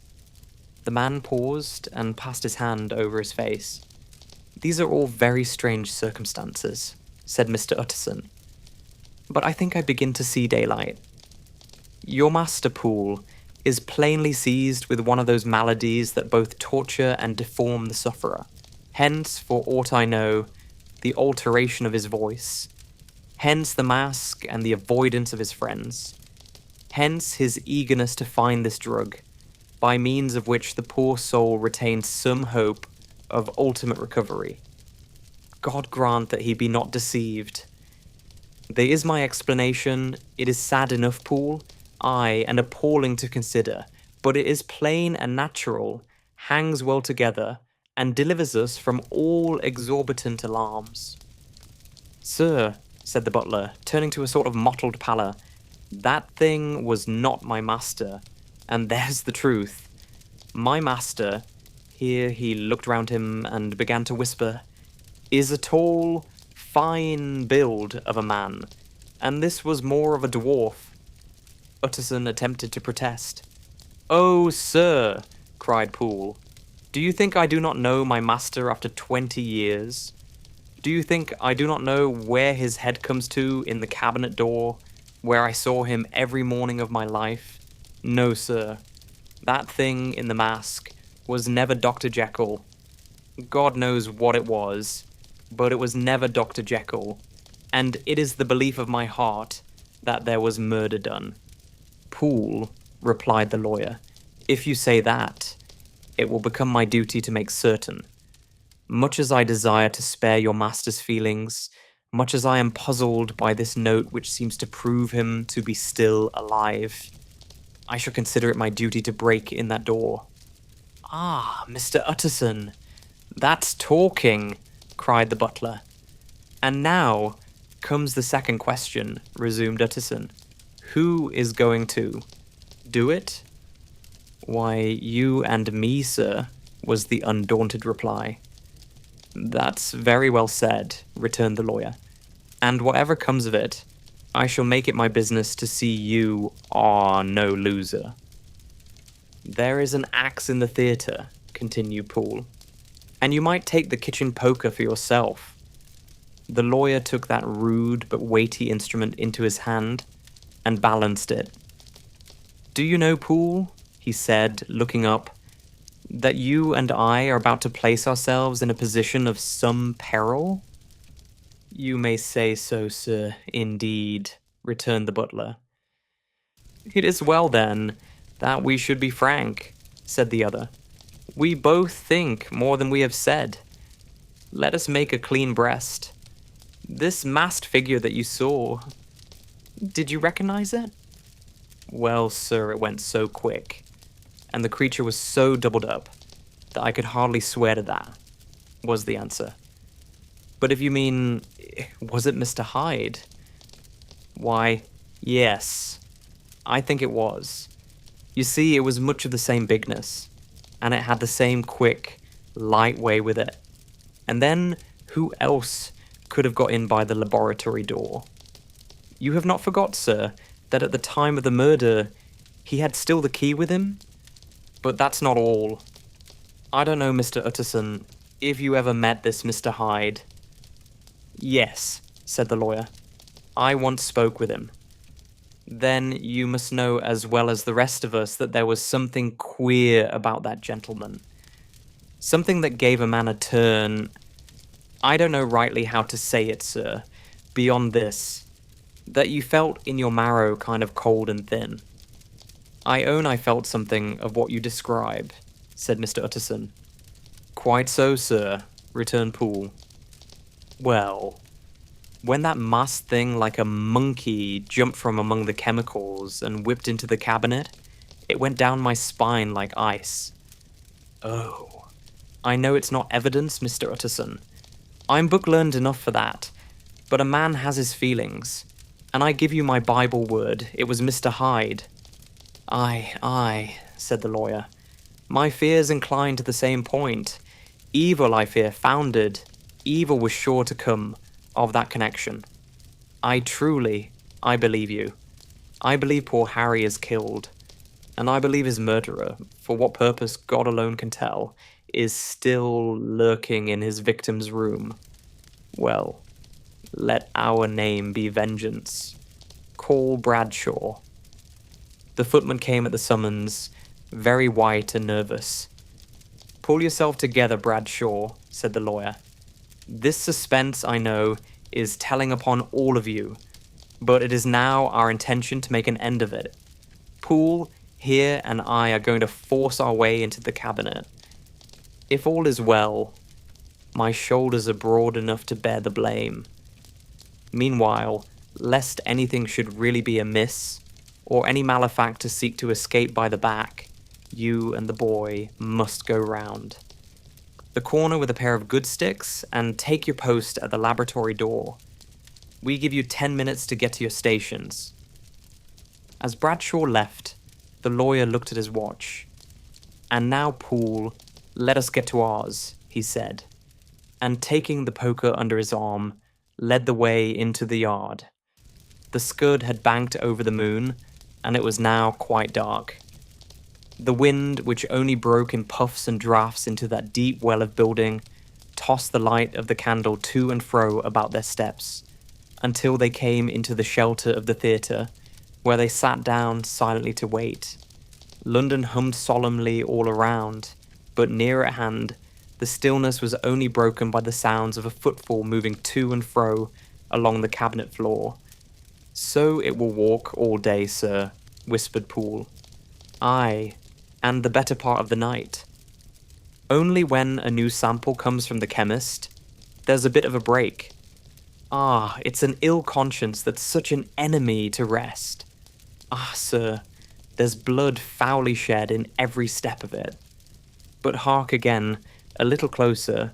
the man paused and passed his hand over his face. These are all very strange circumstances, said Mr. Utterson. But I think I begin to see daylight. Your master, Poole, is plainly seized with one of those maladies that both torture and deform the sufferer. Hence, for aught I know, the alteration of his voice. Hence the mask and the avoidance of his friends. Hence his eagerness to find this drug, by means of which the poor soul retains some hope of ultimate recovery. God grant that he be not deceived. There is my explanation. It is sad enough, Poole, aye, and appalling to consider, but it is plain and natural, hangs well together, and delivers us from all exorbitant alarms. Sir, said the butler, turning to a sort of mottled pallor, that thing was not my master, and there's the truth. My master, here he looked round him and began to whisper, is a tall, fine build of a man, and this was more of a dwarf. Utterson attempted to protest. Oh, sir, cried Poole, do you think I do not know my master after 20 years? Do you think I do not know where his head comes to in the cabinet door, where I saw him every morning of my life? No, sir. That thing in the mask was never Dr. Jekyll. God knows what it was, but it was never Dr. Jekyll, and it is the belief of my heart that there was murder done. Poole, replied the lawyer, if you say that, it will become my duty to make certain. Much as I desire to spare your master's feelings, much as I am puzzled by this note which seems to prove him to be still alive, I shall consider it my duty to break in that door. Ah, Mr. Utterson, that's talking, cried the butler. And now comes the second question, resumed Utterson. Who is going to do it? Why, you and me, sir, was the undaunted reply. That's very well said, returned the lawyer. And whatever comes of it, I shall make it my business to see you are no loser. There is an axe in the theatre, continued Poole, and you might take the kitchen poker for yourself. The lawyer took that rude but weighty instrument into his hand and balanced it. Do you know, Poole, he said, looking up, that you and I are about to place ourselves in a position of some peril? You may say so, sir, indeed, returned the butler. It is well, then, that we should be frank, said the other. We both think more than we have said. Let us make a clean breast. This masked figure that you saw, did you recognize it? Well, sir, it went so quick, and the creature was so doubled up that I could hardly swear to that, was the answer. But if you mean, was it Mr. Hyde? Why, yes, I think it was. You see, it was much of the same bigness, and it had the same quick, light way with it. And then, who else could have got in by the laboratory door? You have not forgot, sir, that at the time of the murder, he had still the key with him? But that's not all. I don't know, Mr. Utterson, if you ever met this Mr. Hyde. Yes, said the lawyer. I once spoke with him. Then you must know as well as the rest of us that there was something queer about that gentleman. Something that gave a man a turn. I don't know rightly how to say it, sir, beyond this, that you felt in your marrow kind of cold and thin. I own I felt something of what you describe, said Mr. Utterson. Quite so, sir, returned Poole. Well, when that masked thing like a monkey jumped from among the chemicals and whipped into the cabinet, it went down my spine like ice. Oh, I know it's not evidence, Mr. Utterson. I'm book-learned enough for that, but a man has his feelings, and I give you my Bible word, it was Mr. Hyde." Aye, said the lawyer. "My fears incline to the same point. Evil, I fear, founded. Evil was sure to come of that connection. I believe you. I believe poor Harry is killed. And I believe his murderer, for what purpose God alone can tell, is still lurking in his victim's room. Well, let our name be vengeance. Call Bradshaw." The footman came at the summons, very white and nervous. "Pull yourself together, Bradshaw," said the lawyer. "This suspense, I know, is telling upon all of you, but it is now our intention to make an end of it. Poole, here, and I are going to force our way into the cabinet. If all is well, my shoulders are broad enough to bear the blame. Meanwhile, lest anything should really be amiss, or any malefactor seek to escape by the back, you and the boy must go round the corner with a pair of good sticks and take your post at the laboratory door. We give you 10 minutes to get to your stations." As Bradshaw left, the lawyer looked at his watch. "And now, Poole, let us get to ours," he said, and taking the poker under his arm, led the way into the yard. The scud had banked over the moon, and it was now quite dark. The wind, which only broke in puffs and draughts into that deep well of building, tossed the light of the candle to and fro about their steps, until they came into the shelter of the theatre, where they sat down silently to wait. London hummed solemnly all around, but near at hand, the stillness was only broken by the sounds of a footfall moving to and fro along the cabinet floor. "So it will walk all day, sir," whispered Poole. "Aye, and the better part of the night. Only when a new sample comes from the chemist, there's a bit of a break. Ah, it's an ill conscience that's such an enemy to rest. Ah, sir, there's blood foully shed in every step of it. But hark again, a little closer.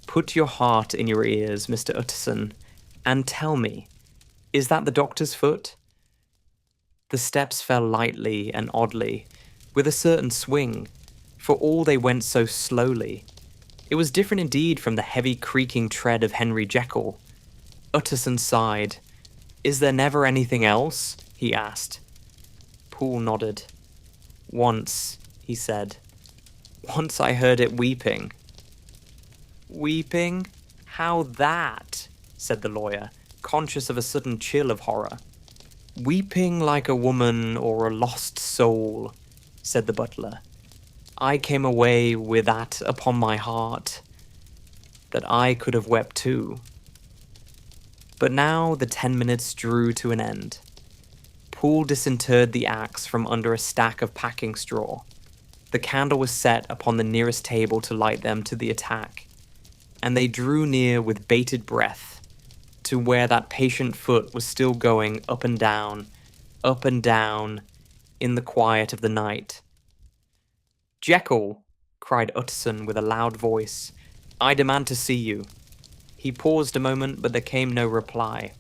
Put your heart in your ears, Mr. Utterson, and tell me, is that the doctor's foot?" The steps fell lightly and oddly, with a certain swing, for all they went so slowly. It was different indeed from the heavy creaking tread of Henry Jekyll. Utterson sighed. "Is there never anything else?" he asked. Poole nodded. "Once," he said. "Once I heard it weeping." "Weeping? How that?" said the lawyer, conscious of a sudden chill of horror. "Weeping like a woman or a lost soul," said the butler. "I came away with that upon my heart, that I could have wept too." But now the 10 minutes drew to an end. Poole disinterred the axe from under a stack of packing straw. The candle was set upon the nearest table to light them to the attack, and they drew near with bated breath to where that patient foot was still going up and down, in the quiet of the night. "Jekyll," cried Utterson with a loud voice, "I demand to see you." He paused a moment, but there came no reply.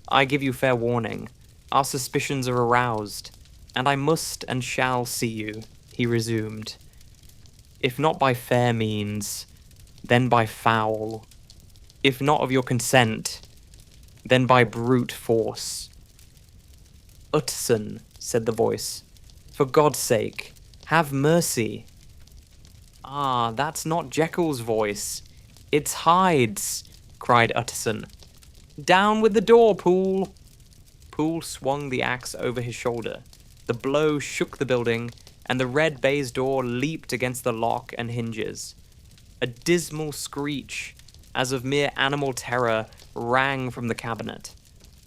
"I give you fair warning. Our suspicions are aroused, and I must and shall see you," he resumed. "If not by fair means, then by foul. If not of your consent, then by brute force." "Utterson," said the voice, "for God's sake, have mercy." "Ah, that's not Jekyll's voice. It's Hyde's," cried Utterson. "Down with the door, Poole." Poole swung the axe over his shoulder. The blow shook the building, and the red baize door leaped against the lock and hinges. A dismal screech, as of mere animal terror, rang from the cabinet.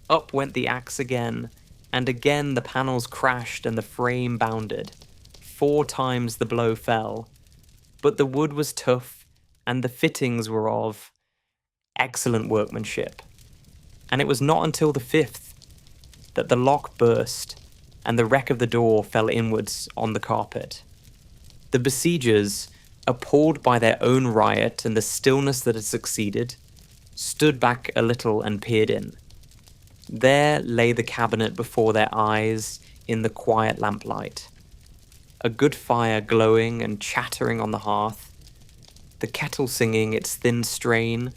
Up went the axe again, and again the panels crashed and the frame bounded. 4 times the blow fell. But the wood was tough, and the fittings were of excellent workmanship. And it was not until the 5th that the lock burst, and the wreck of the door fell inwards on the carpet. The besiegers, appalled by their own riot and the stillness that had succeeded, stood back a little and peered in. There lay the cabinet before their eyes in the quiet lamplight. A good fire glowing and chattering on the hearth, the kettle singing its thin strain,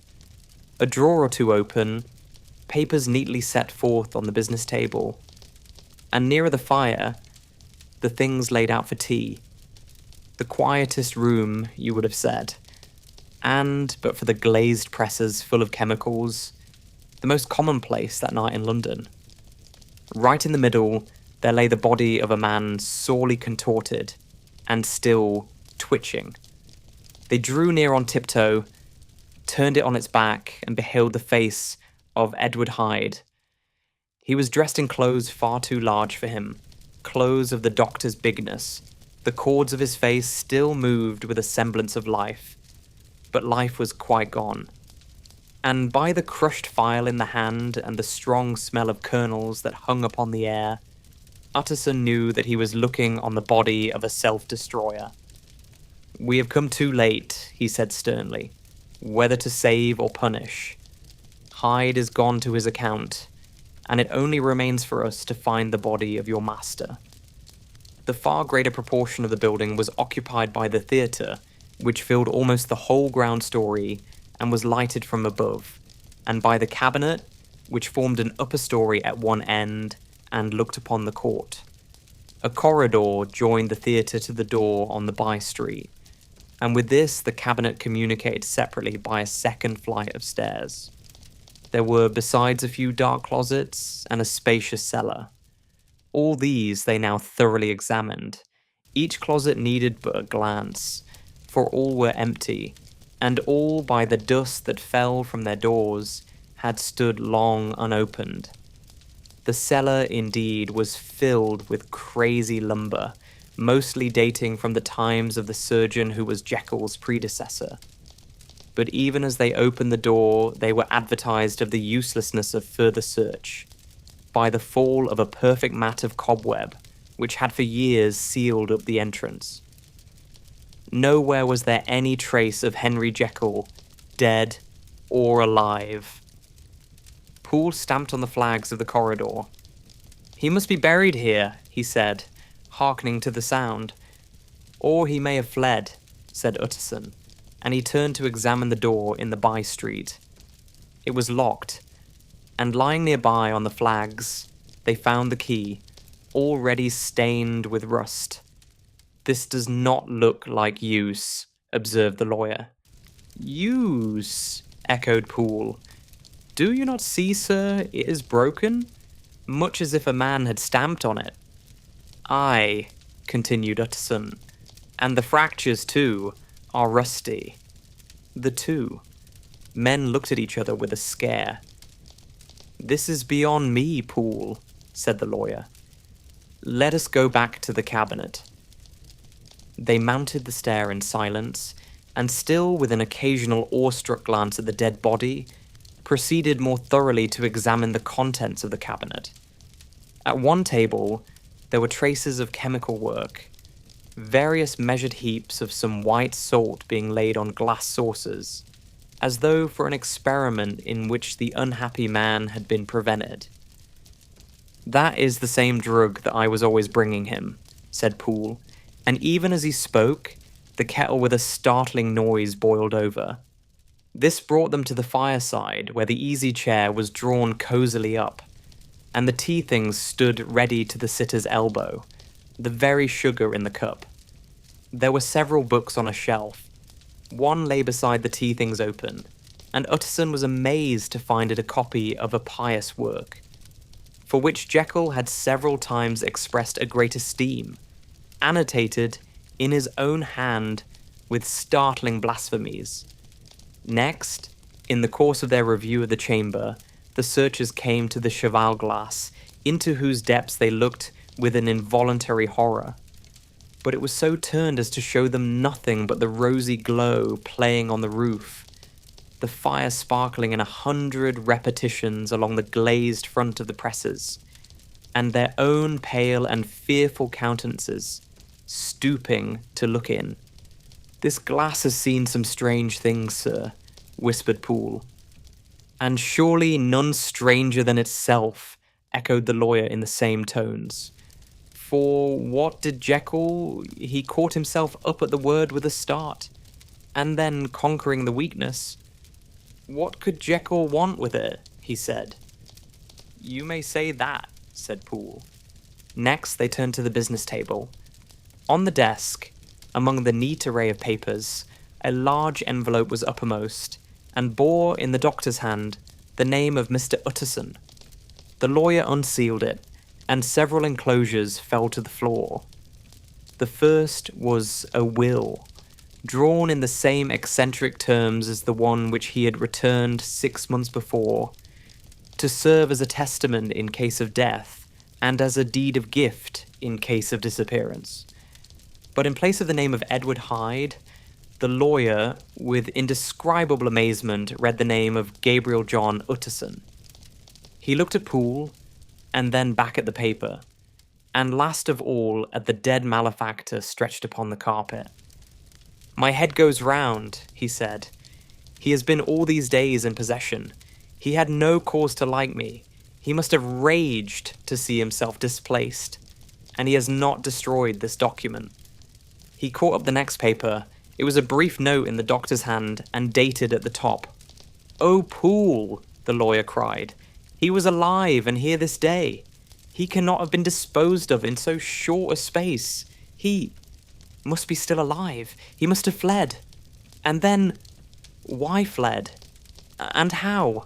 a drawer or two open, papers neatly set forth on the business table, and nearer the fire, the things laid out for tea. The quietest room, you would have said, and, but for the glazed presses full of chemicals, the most commonplace that night in London. Right in the middle, there lay the body of a man sorely contorted and still twitching. They drew near on tiptoe, turned it on its back, and beheld the face of Edward Hyde. He was dressed in clothes far too large for him, clothes of the doctor's bigness. The cords of his face still moved with a semblance of life, but life was quite gone. And by the crushed file in the hand and the strong smell of kernels that hung upon the air, Utterson knew that he was looking on the body of a self-destroyer. "We have come too late," he said sternly, "whether to save or punish. Hyde is gone to his account, and it only remains for us to find the body of your master." The far greater proportion of the building was occupied by the theatre, which filled almost the whole ground story and was lighted from above, and by the cabinet, which formed an upper story at one end and looked upon the court. A corridor joined the theatre to the door on the by-street, and with this the cabinet communicated separately by a second flight of stairs. There were besides a few dark closets and a spacious cellar. All these they now thoroughly examined. Each closet needed but a glance, for all were empty, and all by the dust that fell from their doors had stood long unopened. The cellar, indeed, was filled with crazy lumber, mostly dating from the times of the surgeon who was Jekyll's predecessor. But even as they opened the door, they were advertised of the uselessness of further search, by the fall of a perfect mat of cobweb, which had for years sealed up the entrance. Nowhere was there any trace of Henry Jekyll, dead or alive. Poole stamped on the flags of the corridor. "He must be buried here," he said, hearkening to the sound. "Or he may have fled," said Utterson, and he turned to examine the door in the by-street. It was locked, and lying nearby on the flags, they found the key, already stained with rust. "This does not look like use," observed the lawyer. "Use?" echoed Poole. "Do you not see, sir, it is broken, much as if a man had stamped on it." "Aye," continued Utterson, "and the fractures, too, are rusty." The two men looked at each other with a scare. "This is beyond me, Poole," said the lawyer. "Let us go back to the cabinet." They mounted the stair in silence, and still with an occasional awestruck glance at the dead body, proceeded more thoroughly to examine the contents of the cabinet. At one table, there were traces of chemical work, various measured heaps of some white salt being laid on glass saucers, as though for an experiment in which the unhappy man had been prevented. "That is the same drug that I was always bringing him," said Poole, and even as he spoke, the kettle with a startling noise boiled over. This brought them to the fireside, where the easy chair was drawn cosily up, and the tea things stood ready to the sitter's elbow, the very sugar in the cup. There were several books on a shelf. One lay beside the tea things open, and Utterson was amazed to find it a copy of a pious work, for which Jekyll had several times expressed a great esteem, annotated in his own hand with startling blasphemies. Next, in the course of their review of the chamber, the searchers came to the cheval glass, into whose depths they looked with an involuntary horror. But it was so turned as to show them nothing but the rosy glow playing on the roof, the fire sparkling in 100 repetitions along the glazed front of the presses, and their own pale and fearful countenances, stooping to look in. "This glass has seen some strange things, sir," whispered Poole. "And surely none stranger than itself," echoed the lawyer in the same tones. "For what did Jekyll? He caught himself up at the word with a start, and then conquering the weakness. What could Jekyll want with it?" he said. "You may say that," said Poole. Next, they turned to the business table. On the desk, among the neat array of papers, a large envelope was uppermost, and bore in the doctor's hand the name of Mr. Utterson. The lawyer unsealed it, and several enclosures fell to the floor. The first was a will, drawn in the same eccentric terms as the one which he had returned 6 months before, to serve as a testament in case of death, and as a deed of gift in case of disappearance. But in place of the name of Edward Hyde, the lawyer, with indescribable amazement, read the name of Gabriel John Utterson. He looked at Poole, and then back at the paper, and last of all at the dead malefactor stretched upon the carpet. "My head goes round," he said. "He has been all these days in possession. He had no cause to like me. He must have raged to see himself displaced, and he has not destroyed this document." He caught up the next paper. It was a brief note in the doctor's hand, and dated at the top. "Oh, Poole," the lawyer cried. "He was alive and here this day. He cannot have been disposed of in so short a space. He must be still alive. He must have fled. And then, why fled? And how?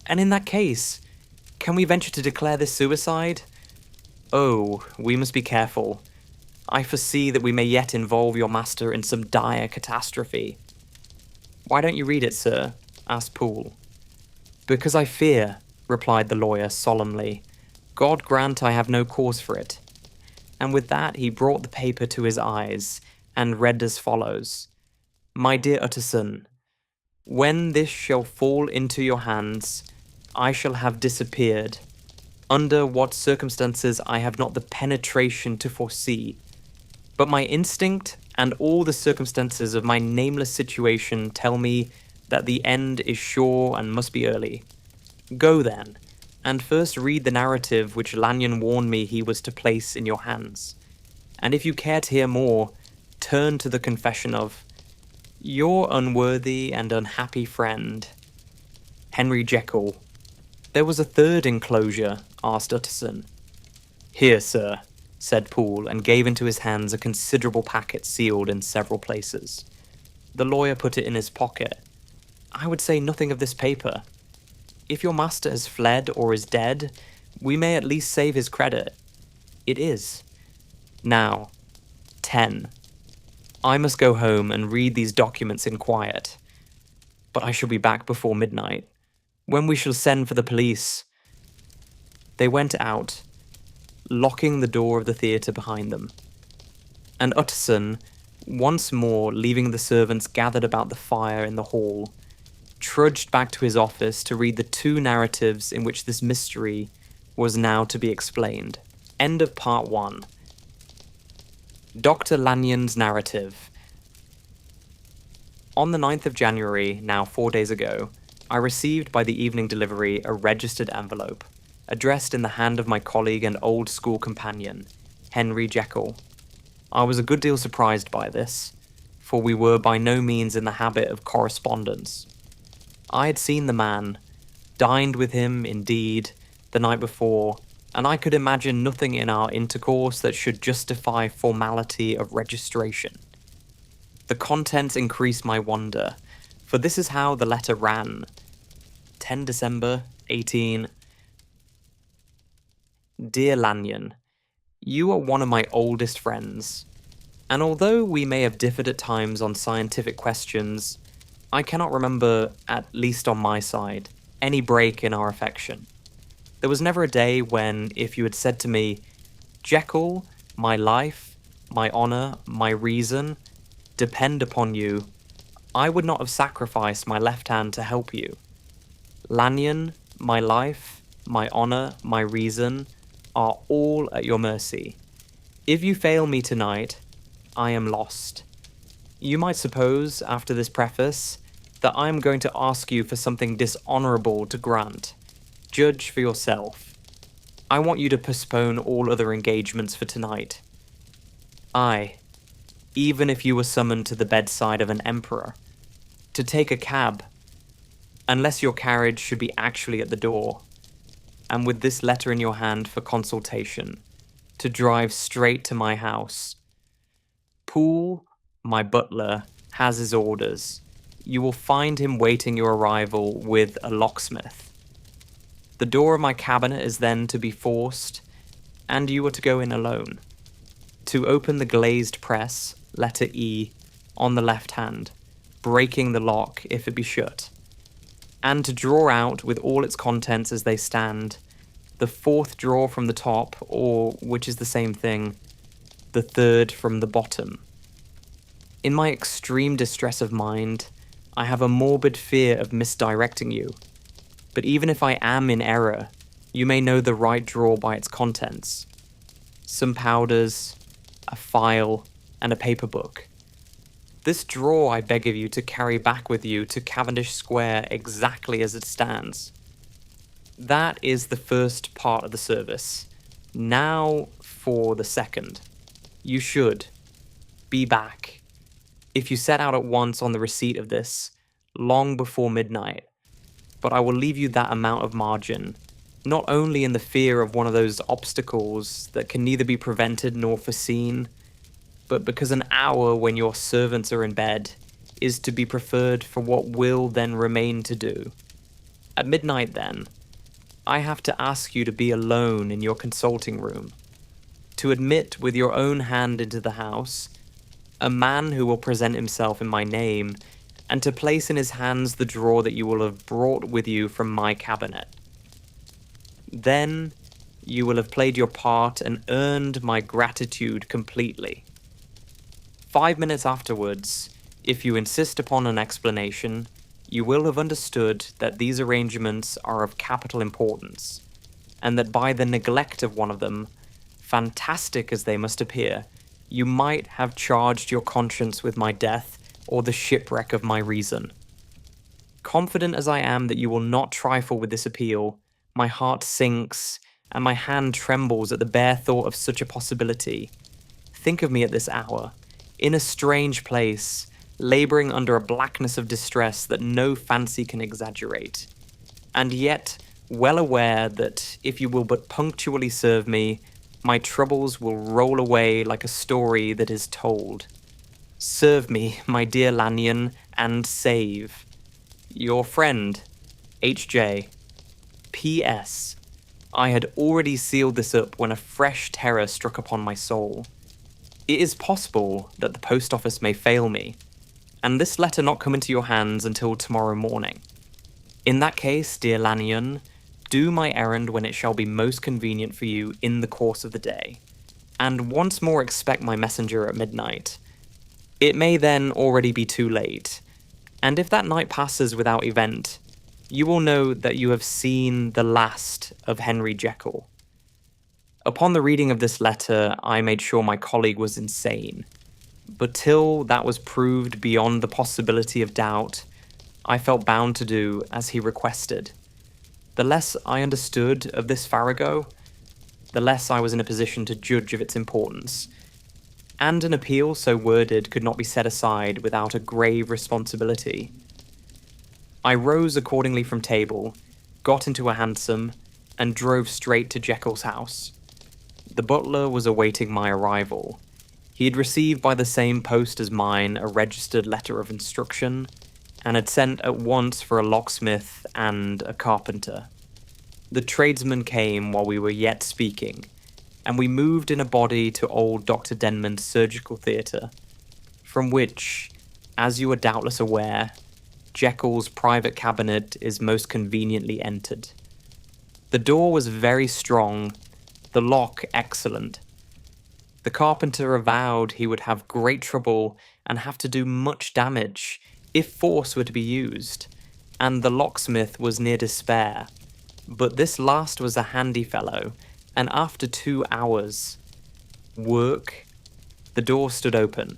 And in that case, can we venture to declare this suicide? Oh, we must be careful. I foresee that we may yet involve your master in some dire catastrophe." "Why don't you read it, sir?" asked Poole. "Because I fear," replied the lawyer solemnly. "God grant I have no cause for it." And with that he brought the paper to his eyes, and read as follows. "My dear Utterson, when this shall fall into your hands, I shall have disappeared. Under what circumstances I have not the penetration to foresee. But my instinct and all the circumstances of my nameless situation tell me that the end is sure and must be early. Go then, and first read the narrative which Lanyon warned me he was to place in your hands. And if you care to hear more, turn to the confession of your unworthy and unhappy friend, Henry Jekyll." "There was a third enclosure?" asked Utterson. "Here, sir," said Poole, and gave into his hands a considerable packet sealed in several places. The lawyer put it in his pocket. "I would say nothing of this paper. If your master has fled or is dead, we may at least save his credit. It is. Now, 10. I must go home and read these documents in quiet. But I shall be back before midnight, when we shall send for the police." They went out, locking the door of the theatre behind them. And Utterson, once more leaving the servants gathered about the fire in the hall, trudged back to his office to read the 2 narratives in which this mystery was now to be explained. End of part 1. Dr. Lanyon's narrative. On the 9th of January, now 4 days ago, I received by the evening delivery a registered envelope, addressed in the hand of my colleague and old school companion, Henry Jekyll. I was a good deal surprised by this, for we were by no means in the habit of correspondence. I had seen the man, dined with him, indeed, the night before, and I could imagine nothing in our intercourse that should justify formality of registration. The contents increased my wonder, for this is how the letter ran. 10 December, 18... Dear Lanyon, you are one of my oldest friends, and although we may have differed at times on scientific questions, I cannot remember, at least on my side, any break in our affection. There was never a day when, if you had said to me, "Jekyll, my life, my honour, my reason, depend upon you," I would not have sacrificed my left hand to help you. Lanyon, my life, my honour, my reason, are all at your mercy. If you fail me tonight, I am lost. You might suppose, after this preface, that I'm going to ask you for something dishonorable to grant. Judge for yourself. I want you to postpone all other engagements for tonight. Aye, even if you were summoned to the bedside of an emperor, to take a cab, unless your carriage should be actually at the door, and with this letter in your hand for consultation, to drive straight to my house. Poole, my butler, has his orders. You will find him waiting your arrival with a locksmith. The door of my cabinet is then to be forced, and you are to go in alone. To open the glazed press, letter E, on the left hand, breaking the lock if it be shut, and to draw out, with all its contents as they stand, the fourth drawer from the top, or, which is the same thing, the third from the bottom. In my extreme distress of mind, I have a morbid fear of misdirecting you, but even if I am in error, you may know the right drawer by its contents. Some powders, a file, and a paper book. This drawer I beg of you to carry back with you to Cavendish Square exactly as it stands. That is the first part of the service. Now for the second. You should be back, if you set out at once on the receipt of this, long before midnight. But I will leave you that amount of margin, not only in the fear of one of those obstacles that can neither be prevented nor foreseen, but because an hour when your servants are in bed is to be preferred for what will then remain to do. At midnight, then, I have to ask you to be alone in your consulting room, to admit with your own hand into the house a man who will present himself in my name, and to place in his hands the drawer that you will have brought with you from my cabinet. Then you will have played your part and earned my gratitude completely. 5 minutes afterwards, if you insist upon an explanation, you will have understood that these arrangements are of capital importance, and that by the neglect of one of them, fantastic as they must appear, you might have charged your conscience with my death or the shipwreck of my reason. Confident as I am that you will not trifle with this appeal, my heart sinks and my hand trembles at the bare thought of such a possibility. Think of me at this hour, in a strange place, labouring under a blackness of distress that no fancy can exaggerate, and yet well aware that if you will but punctually serve me, my troubles will roll away like a story that is told. Serve me, my dear Lanyon, and save. Your friend, H.J. P.S. I had already sealed this up when a fresh terror struck upon my soul. It is possible that the post office may fail me, and this letter not come into your hands until tomorrow morning. In that case, dear Lanyon, do my errand when it shall be most convenient for you in the course of the day, and once more expect my messenger at midnight. It may then already be too late, and if that night passes without event, you will know that you have seen the last of Henry Jekyll. Upon the reading of this letter, I made sure my colleague was insane, but till that was proved beyond the possibility of doubt, I felt bound to do as he requested. The less I understood of this farrago, the less I was in a position to judge of its importance, and an appeal so worded could not be set aside without a grave responsibility. I rose accordingly from table, got into a hansom, and drove straight to Jekyll's house. The butler was awaiting my arrival. He had received by the same post as mine a registered letter of instruction, and had sent at once for a locksmith and a carpenter. The tradesmen came while we were yet speaking, and we moved in a body to old Dr. Denman's surgical theatre, from which, as you are doubtless aware, Jekyll's private cabinet is most conveniently entered. The door was very strong, the lock excellent. The carpenter avowed he would have great trouble and have to do much damage if force were to be used, and the locksmith was near despair. But this last was a handy fellow, and after 2 hours' work, the door stood open.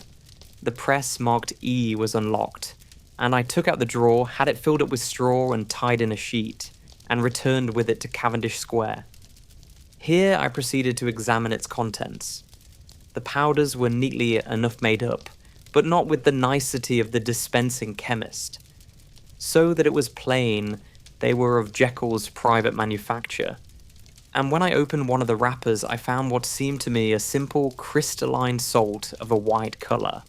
The press marked E was unlocked, and I took out the drawer, had it filled up with straw and tied in a sheet, and returned with it to Cavendish Square. Here I proceeded to examine its contents. The powders were neatly enough made up, but not with the nicety of the dispensing chemist. So that it was plain they were of Jekyll's private manufacture. And when I opened one of the wrappers, I found what seemed to me a simple crystalline salt of a white colour.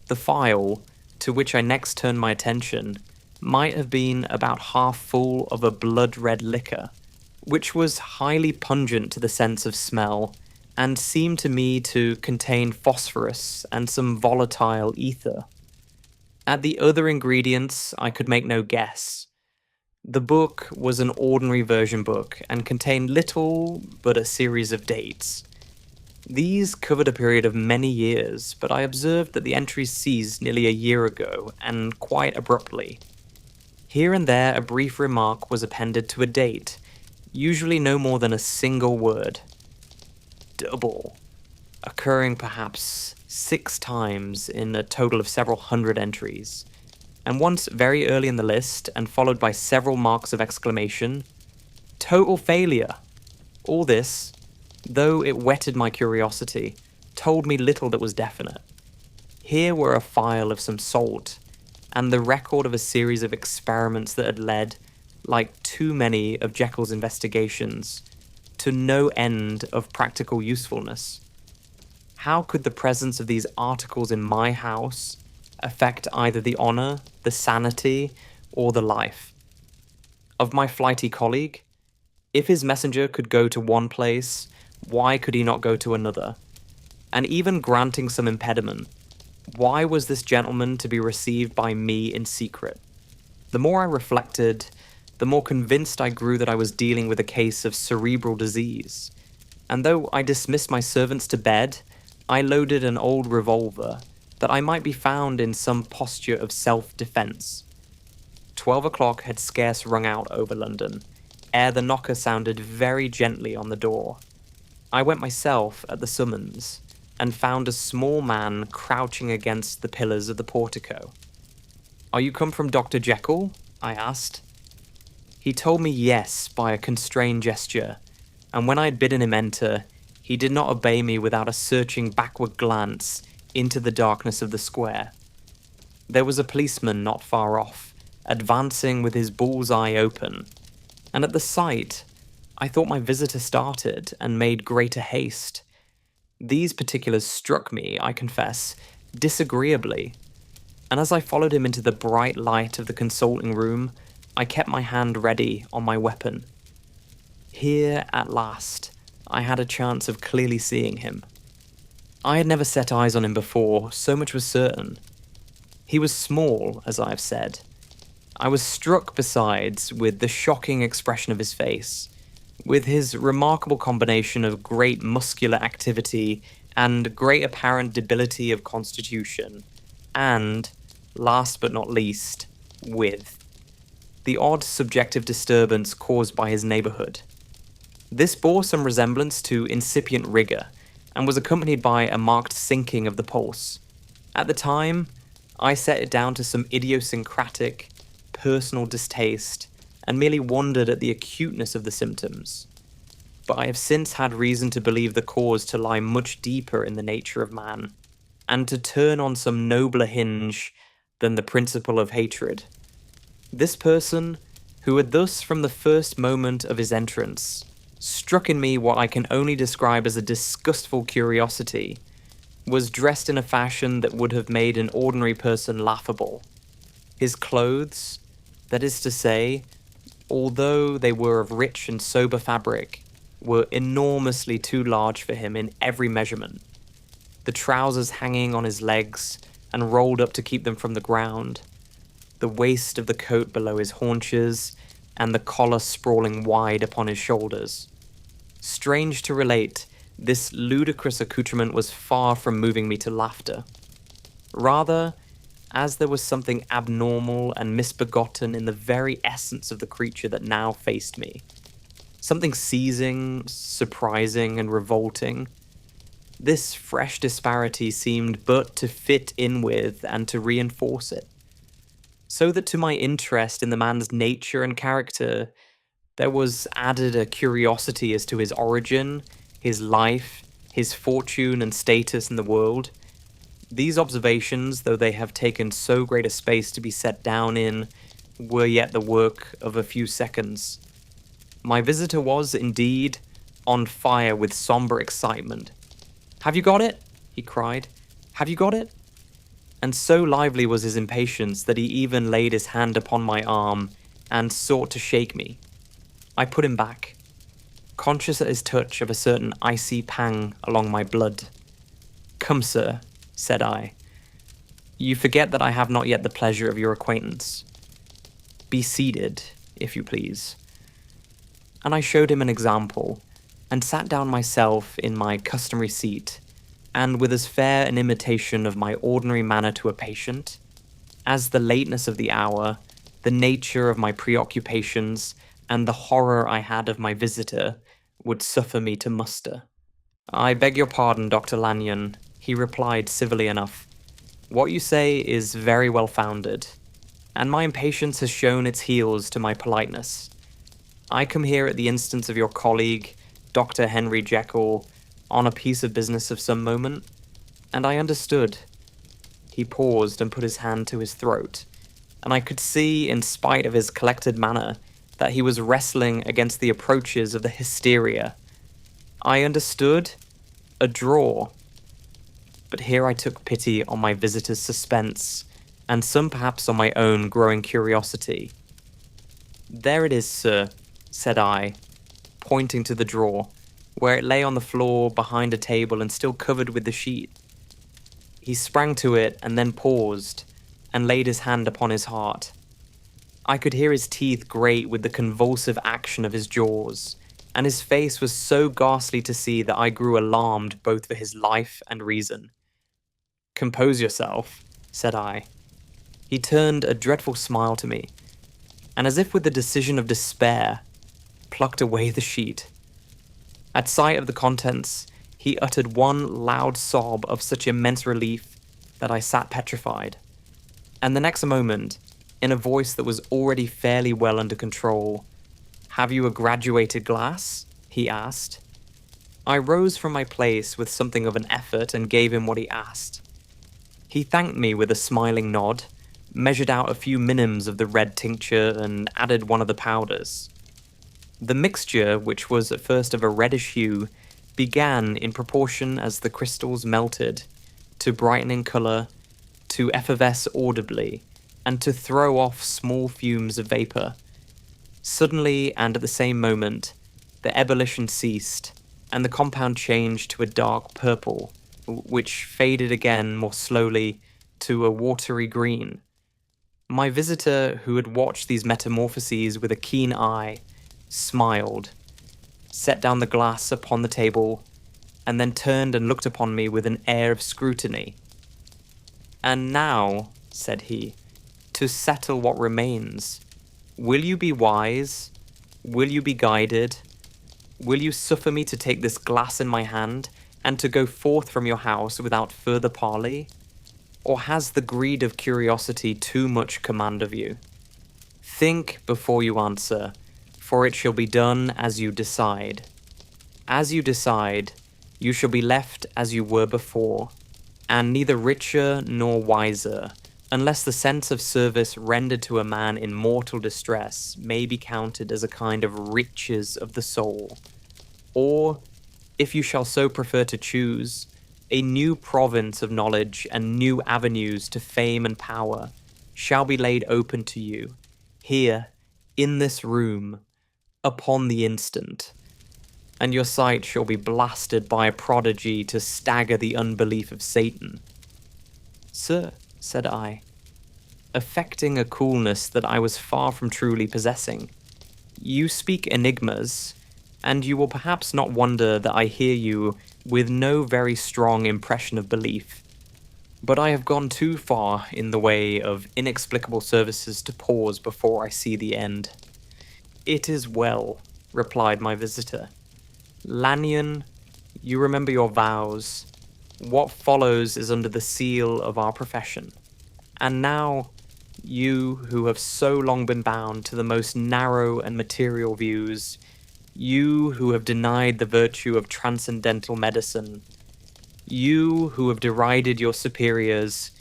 The phial, to which I next turned my attention, might have been about half full of a blood-red liquor, which was highly pungent to the sense of smell, and seemed to me to contain phosphorus and some volatile ether. At the other ingredients, I could make no guess. The book was an ordinary version book and contained little but a series of dates. These covered a period of many years, but I observed that the entries ceased nearly a year ago, and quite abruptly. Here and there a brief remark was appended to a date, usually no more than a single word. Double, occurring perhaps 6 times in a total of several hundred entries, and once very early in the list, and followed by several marks of exclamation. Total failure! All this, though it whetted my curiosity, told me little that was definite. Here were a phial of some salt, and the record of a series of experiments that had led, like too many of Jekyll's investigations, to no end of practical usefulness. How could the presence of these articles in my house affect either the honour, the sanity, or the life of my flighty colleague? If his messenger could go to one place, why could he not go to another? And even granting some impediment, why was this gentleman to be received by me in secret? The more I reflected, the more convinced I grew that I was dealing with a case of cerebral disease. And though I dismissed my servants to bed, I loaded an old revolver, that I might be found in some posture of self-defence. 12 o'clock had scarce rung out over London, ere the knocker sounded very gently on the door. I went myself at the summons, and found a small man crouching against the pillars of the portico. "Are you come from Dr. Jekyll?" I asked. He told me yes by a constrained gesture, and when I had bidden him enter, he did not obey me without a searching backward glance into the darkness of the square. There was a policeman not far off, advancing with his bull's-eye open, and at the sight, I thought my visitor started and made greater haste. These particulars struck me, I confess, disagreeably, and as I followed him into the bright light of the consulting room, I kept my hand ready on my weapon. Here, at last, I had a chance of clearly seeing him. I had never set eyes on him before, so much was certain. He was small, as I have said. I was struck, besides, with the shocking expression of his face, with his remarkable combination of great muscular activity and great apparent debility of constitution, and, last but not least, with the odd subjective disturbance caused by his neighbourhood. This bore some resemblance to incipient rigour, and was accompanied by a marked sinking of the pulse. At the time, I set it down to some idiosyncratic, personal distaste, and merely wondered at the acuteness of the symptoms. But I have since had reason to believe the cause to lie much deeper in the nature of man, and to turn on some nobler hinge than the principle of hatred. This person, who had thus from the first moment of his entrance struck in me what I can only describe as a disgustful curiosity, was dressed in a fashion that would have made an ordinary person laughable. His clothes, that is to say, although they were of rich and sober fabric, were enormously too large for him in every measurement. The trousers hanging on his legs and rolled up to keep them from the ground, the waist of the coat below his haunches, and the collar sprawling wide upon his shoulders. Strange to relate, this ludicrous accoutrement was far from moving me to laughter. Rather, as there was something abnormal and misbegotten in the very essence of the creature that now faced me. Something seizing, surprising, and revolting. This fresh disparity seemed but to fit in with and to reinforce it. so that to my interest in the man's nature and character, there was added a curiosity as to his origin, his life, his fortune and status in the world. These observations, though they have taken so great a space to be set down in, were yet the work of a few seconds. My visitor was, indeed, on fire with somber excitement. "Have you got it?" he cried. "Have you got it?" And so lively was his impatience that he even laid his hand upon my arm and sought to shake me. I put him back, conscious at his touch of a certain icy pang along my blood. "Come, sir," said I. "You forget that I have not yet the pleasure of your acquaintance. Be seated, if you please." And I showed him an example, and sat down myself in my customary seat, and with as fair an imitation of my ordinary manner to a patient, as the lateness of the hour, the nature of my preoccupations, and the horror I had of my visitor would suffer me to muster. "I beg your pardon, Dr. Lanyon," he replied civilly enough. "What you say is very well founded, and my impatience has shown its heels to my politeness. I come here at the instance of your colleague, Dr. Henry Jekyll, on a piece of business of some moment, and I understood." He paused and put his hand to his throat, and I could see, in spite of his collected manner, that he was wrestling against the approaches of the hysteria. "I understood a draw." But here I took pity on my visitor's suspense, and some perhaps on my own growing curiosity. "There it is, sir," said I, pointing to the drawer, where it lay on the floor behind a table and still covered with the sheet. He sprang to it and then paused, and laid his hand upon his heart. I could hear his teeth grate with the convulsive action of his jaws, and his face was so ghastly to see that I grew alarmed both for his life and reason. "Compose yourself," said I. He turned a dreadful smile to me, and as if with the decision of despair, plucked away the sheet. At sight of the contents, he uttered one loud sob of such immense relief that I sat petrified. And the next moment, in a voice that was already fairly well under control, "Have you a graduated glass?" he asked. I rose from my place with something of an effort and gave him what he asked. He thanked me with a smiling nod, measured out a few minims of the red tincture and added one of the powders. The mixture, which was at first of a reddish hue, began, in proportion as the crystals melted, to brighten in colour, to effervesce audibly, and to throw off small fumes of vapour. Suddenly, and at the same moment, the ebullition ceased, and the compound changed to a dark purple, which faded again more slowly to a watery green. My visitor, who had watched these metamorphoses with a keen eye, smiled, set down the glass upon the table, and then turned and looked upon me with an air of scrutiny. "And now," said he, "to settle what remains. Will you be wise? Will you be guided? Will you suffer me to take this glass in my hand, and to go forth from your house without further parley? Or has the greed of curiosity too much command of you? Think before you answer, for it shall be done as you decide. As you decide, you shall be left as you were before, and neither richer nor wiser, unless the sense of service rendered to a man in mortal distress may be counted as a kind of riches of the soul. Or, if you shall so prefer to choose, a new province of knowledge and new avenues to fame and power shall be laid open to you, here, in this room, upon the instant, and your sight shall be blasted by a prodigy to stagger the unbelief of Satan." "Sir," said I, affecting a coolness that I was far from truly possessing, "you speak enigmas, and you will perhaps not wonder that I hear you with no very strong impression of belief. But I have gone too far in the way of inexplicable services to pause before I see the end." "It is well," replied my visitor. "Lanyon, you remember your vows. What follows is under the seal of our profession. And now, you who have so long been bound to the most narrow and material views, you who have denied the virtue of transcendental medicine, you who have derided your superiors,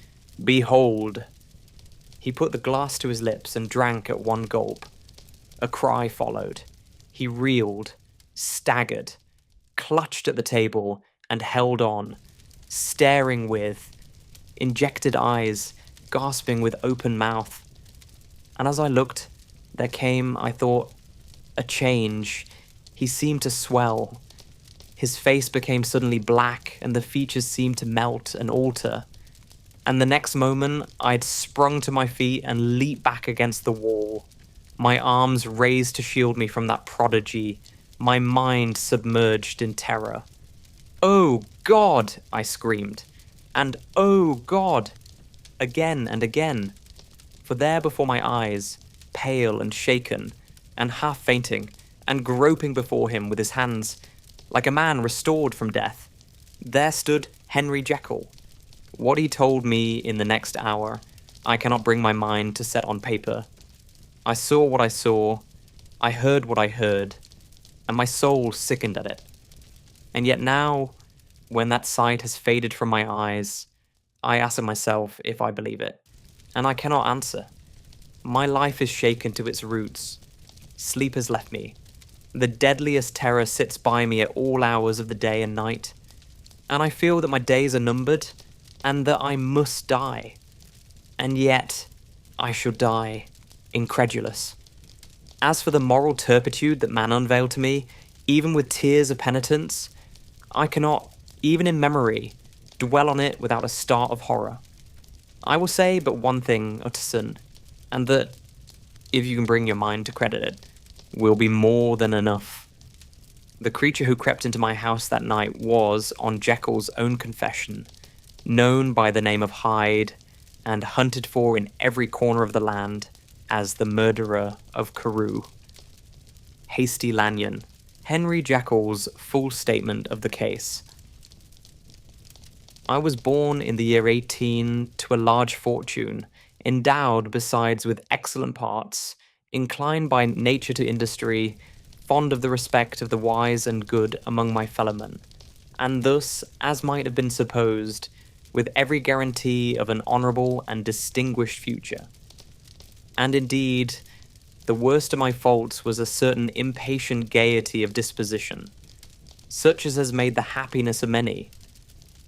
behold. He put the glass to his lips and drank at one gulp. A cry followed. He reeled, staggered, clutched at the table, and held on, staring with injected eyes, gasping with open mouth. And as I looked, there came, I thought, a change. He seemed to swell. His face became suddenly black, and the features seemed to melt and alter. And the next moment, I'd sprung to my feet and leaped back against the wall, my arms raised to shield me from that prodigy, my mind submerged in terror. "Oh, God!" I screamed. And "Oh, God!" again and again. For there before my eyes, pale and shaken, and half fainting, and groping before him with his hands, like a man restored from death, there stood Henry Jekyll. What he told me in the next hour, I cannot bring my mind to set on paper. I saw what I saw, I heard what I heard, and my soul sickened at it. And yet now, when that sight has faded from my eyes, I ask myself if I believe it, and I cannot answer. My life is shaken to its roots. Sleep has left me. The deadliest terror sits by me at all hours of the day and night, and I feel that my days are numbered, and that I must die. And yet, I shall die, incredulous. As for the moral turpitude that man unveiled to me, even with tears of penitence, I cannot, even in memory, dwell on it without a start of horror. I will say but one thing, Utterson, and that, if you can bring your mind to credit it, will be more than enough. The creature who crept into my house that night was, on Jekyll's own confession, known by the name of Hyde, and hunted for in every corner of the land as the murderer of Carew. Hasty Lanyon. Henry Jekyll's full statement of the case. I was born in the year 18 to a large fortune, endowed besides with excellent parts, inclined by nature to industry, fond of the respect of the wise and good among my fellowmen, and thus, as might have been supposed, with every guarantee of an honourable and distinguished future. And indeed, the worst of my faults was a certain impatient gaiety of disposition, such as has made the happiness of many,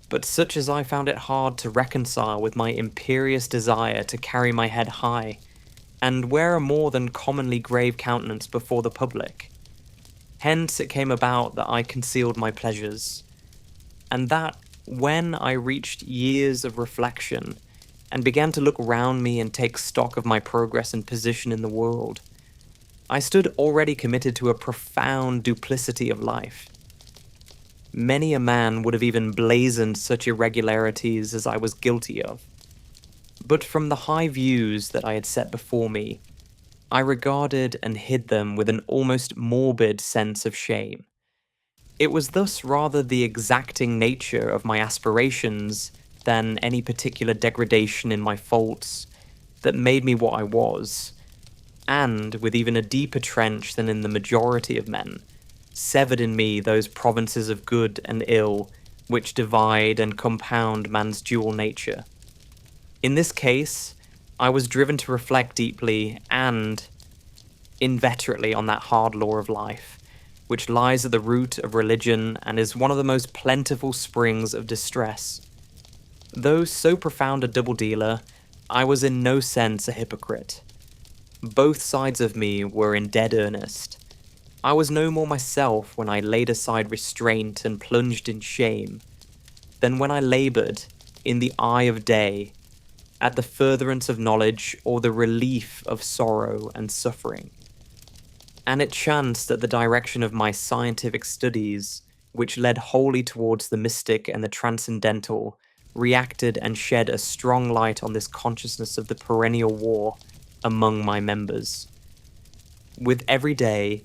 but such as I found it hard to reconcile with my imperious desire to carry my head high, and wear a more than commonly grave countenance before the public. Hence it came about that I concealed my pleasures, and that when I reached years of reflection, and began to look round me and take stock of my progress and position in the world, I stood already committed to a profound duplicity of life. Many a man would have even blazoned such irregularities as I was guilty of. But from the high views that I had set before me, I regarded and hid them with an almost morbid sense of shame. It was thus rather the exacting nature of my aspirations than any particular degradation in my faults that made me what I was, and, with even a deeper trench than in the majority of men, severed in me those provinces of good and ill which divide and compound man's dual nature. In this case, I was driven to reflect deeply and inveterately on that hard law of life, which lies at the root of religion and is one of the most plentiful springs of distress. Though so profound a double-dealer, I was in no sense a hypocrite. Both sides of me were in dead earnest. I was no more myself when I laid aside restraint and plunged in shame, than when I laboured, in the eye of day, at the furtherance of knowledge or the relief of sorrow and suffering. And it chanced that the direction of my scientific studies, which led wholly towards the mystic and the transcendental, reacted and shed a strong light on this consciousness of the perennial war among my members. With every day,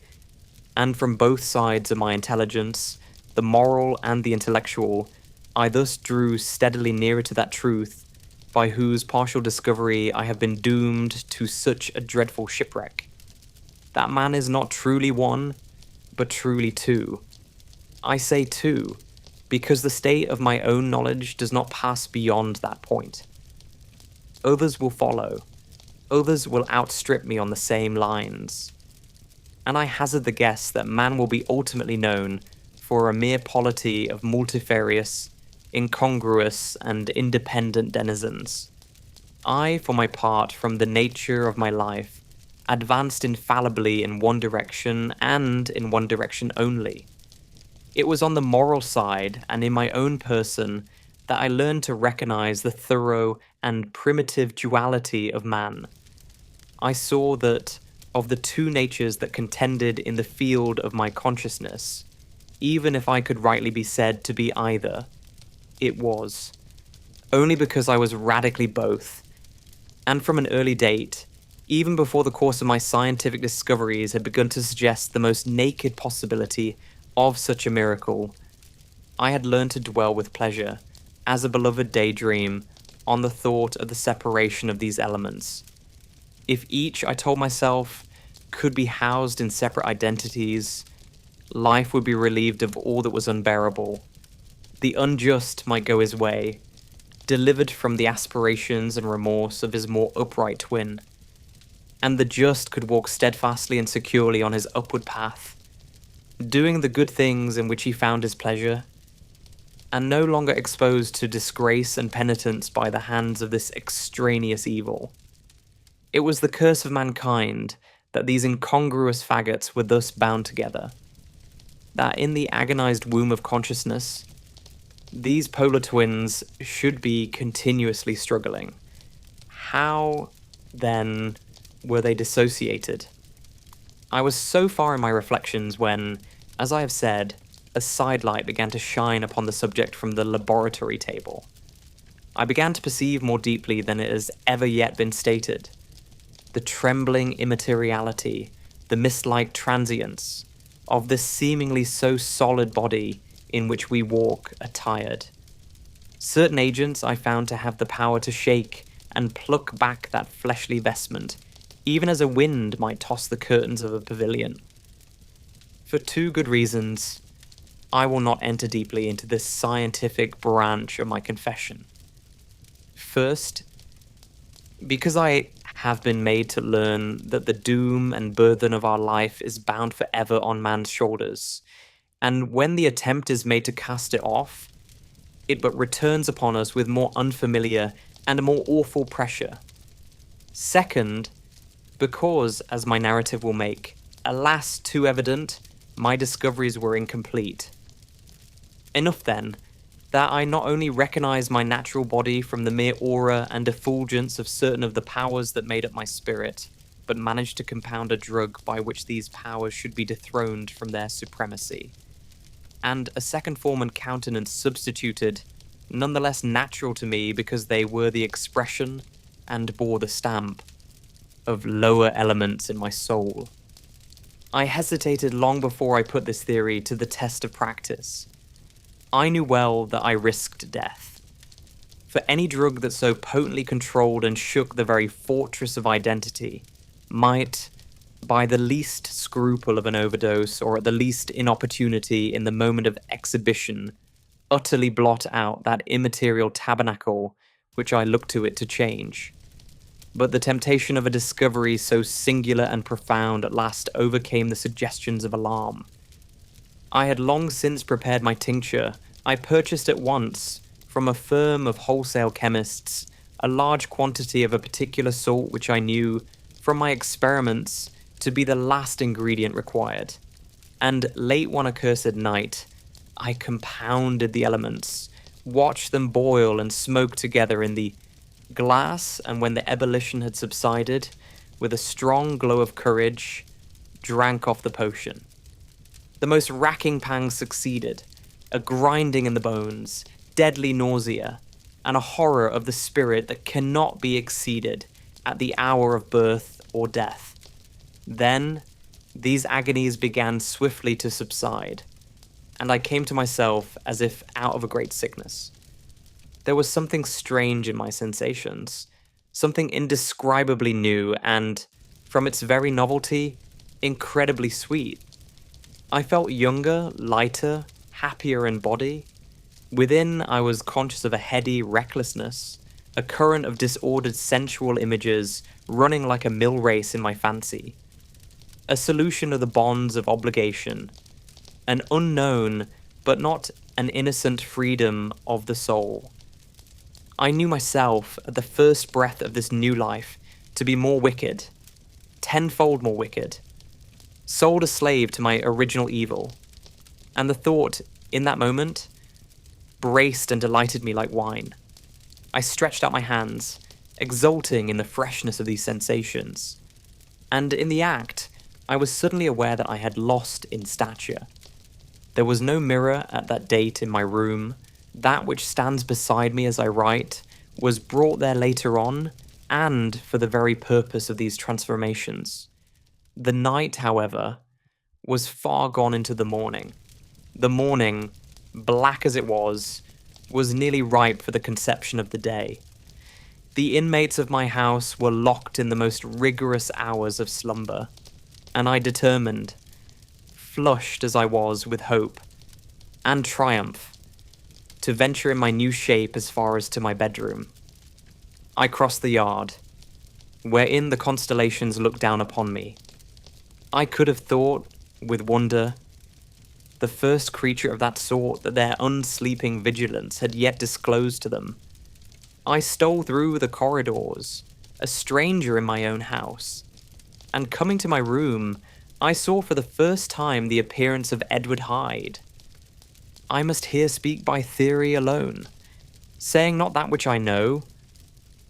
and from both sides of my intelligence, the moral and the intellectual, I thus drew steadily nearer to that truth, by whose partial discovery I have been doomed to such a dreadful shipwreck. That man is not truly one, but truly two. I say two, because the state of my own knowledge does not pass beyond that point. Others will follow. Others will outstrip me on the same lines. And I hazard the guess that man will be ultimately known for a mere polity of multifarious, incongruous, and independent denizens. I, for my part, from the nature of my life, advanced infallibly in one direction, and in one direction only. It was on the moral side, and in my own person, that I learned to recognize the thorough and primitive duality of man. I saw that, of the two natures that contended in the field of my consciousness, even if I could rightly be said to be either, it was. Only because I was radically both. And from an early date, even before the course of my scientific discoveries had begun to suggest the most naked possibility of such a miracle, I had learned to dwell with pleasure, as a beloved daydream, on the thought of the separation of these elements. If each, I told myself, could be housed in separate identities, life would be relieved of all that was unbearable. The unjust might go his way, delivered from the aspirations and remorse of his more upright twin, and the just could walk steadfastly and securely on his upward path, doing the good things in which he found his pleasure, and no longer exposed to disgrace and penitence by the hands of this extraneous evil. It was the curse of mankind that these incongruous faggots were thus bound together, that in the agonized womb of consciousness, these polar twins should be continuously struggling. How, then, were they dissociated? I was so far in my reflections when, as I have said, a sidelight began to shine upon the subject from the laboratory table. I began to perceive more deeply than it has ever yet been stated the trembling immateriality, the mist-like transience of this seemingly so solid body in which we walk attired. Certain agents I found to have the power to shake and pluck back that fleshly vestment, even as a wind might toss the curtains of a pavilion. For two good reasons, I will not enter deeply into this scientific branch of my confession. First, because I have been made to learn that the doom and burden of our life is bound forever on man's shoulders, and when the attempt is made to cast it off, it but returns upon us with more unfamiliar and more awful pressure. Second, because, as my narrative will make, alas, too evident, my discoveries were incomplete. Enough, then, that I not only recognize my natural body from the mere aura and effulgence of certain of the powers that made up my spirit, but managed to compound a drug by which these powers should be dethroned from their supremacy, and a second form and countenance substituted, nonetheless natural to me because they were the expression and bore the stamp of lower elements in my soul. I hesitated long before I put this theory to the test of practice. I knew well that I risked death. For any drug that so potently controlled and shook the very fortress of identity might, by the least scruple of an overdose or at the least inopportunity in the moment of exhibition, utterly blot out that immaterial tabernacle which I looked to it to change. But the temptation of a discovery so singular and profound at last overcame the suggestions of alarm. I had long since prepared my tincture. I purchased at once, from a firm of wholesale chemists, a large quantity of a particular salt which I knew, from my experiments, to be the last ingredient required. And late one accursed night, I compounded the elements, watched them boil and smoke together in the glass, and when the ebullition had subsided, with a strong glow of courage, drank off the potion. The most racking pangs succeeded, a grinding in the bones, deadly nausea, and a horror of the spirit that cannot be exceeded at the hour of birth or death. Then, these agonies began swiftly to subside, and I came to myself as if out of a great sickness. There was something strange in my sensations, something indescribably new and, from its very novelty, incredibly sweet. I felt younger, lighter, happier in body. Within, I was conscious of a heady recklessness, a current of disordered sensual images running like a mill race in my fancy. A solution of the bonds of obligation, an unknown but not an innocent freedom of the soul. I knew myself, at the first breath of this new life, to be more wicked, tenfold more wicked, sold a slave to my original evil, and the thought, in that moment, braced and delighted me like wine. I stretched out my hands, exulting in the freshness of these sensations, and in the act, I was suddenly aware that I had lost in stature. There was no mirror at that date in my room. That which stands beside me as I write was brought there later on, and for the very purpose of these transformations. The night, however, was far gone into the morning. The morning, black as it was nearly ripe for the conception of the day. The inmates of my house were locked in the most rigorous hours of slumber, and I determined, flushed as I was with hope and triumph, to venture in my new shape as far as to my bedroom. I crossed the yard, wherein the constellations looked down upon me. I could have thought, with wonder, the first creature of that sort that their unsleeping vigilance had yet disclosed to them. I stole through the corridors, a stranger in my own house, and coming to my room, I saw for the first time the appearance of Edward Hyde. I must here speak by theory alone, saying not that which I know,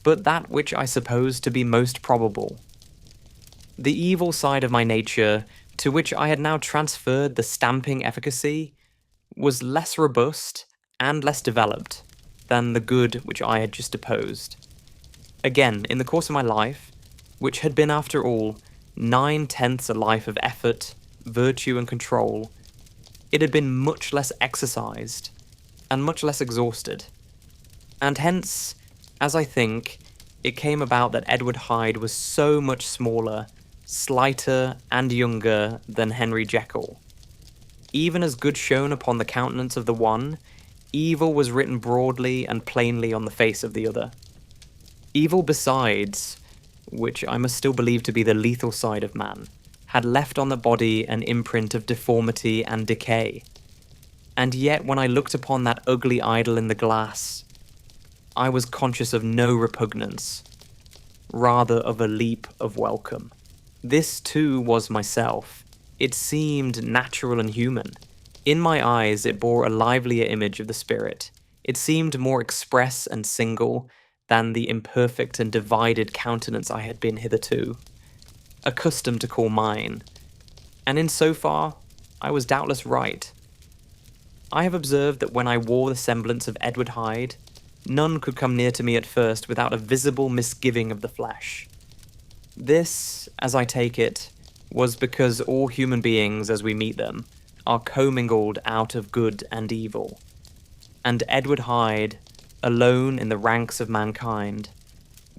but that which I suppose to be most probable. The evil side of my nature, to which I had now transferred the stamping efficacy, was less robust and less developed than the good which I had just opposed. Again, in the course of my life, which had been after all 9/10 a life of effort, virtue and control, it had been much less exercised and much less exhausted. And hence, as I think, it came about that Edward Hyde was so much smaller, slighter and younger than Henry Jekyll. Even as good shone upon the countenance of the one, evil was written broadly and plainly on the face of the other. Evil besides, which I must still believe to be the lethal side of man, had left on the body an imprint of deformity and decay. And yet when I looked upon that ugly idol in the glass, I was conscious of no repugnance, rather of a leap of welcome. This too was myself. It seemed natural and human. In my eyes it bore a livelier image of the spirit. It seemed more express and single than the imperfect and divided countenance I had been hitherto accustomed to call mine, and in so far I was doubtless right. I have observed that when I wore the semblance of Edward Hyde, none could come near to me at first without a visible misgiving of the flesh. This, as I take it, was because all human beings as we meet them are commingled out of good and evil, and Edward Hyde, alone in the ranks of mankind,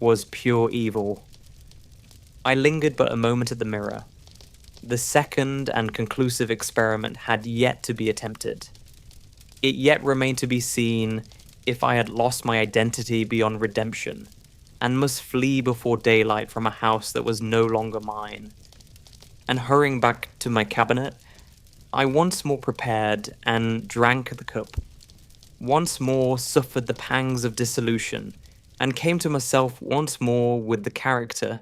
was pure evil. I lingered but a moment at the mirror. The second and conclusive experiment had yet to be attempted. It yet remained to be seen if I had lost my identity beyond redemption, and must flee before daylight from a house that was no longer mine. And hurrying back to my cabinet, I once more prepared and drank the cup. Once more suffered the pangs of dissolution, and came to myself once more with the character,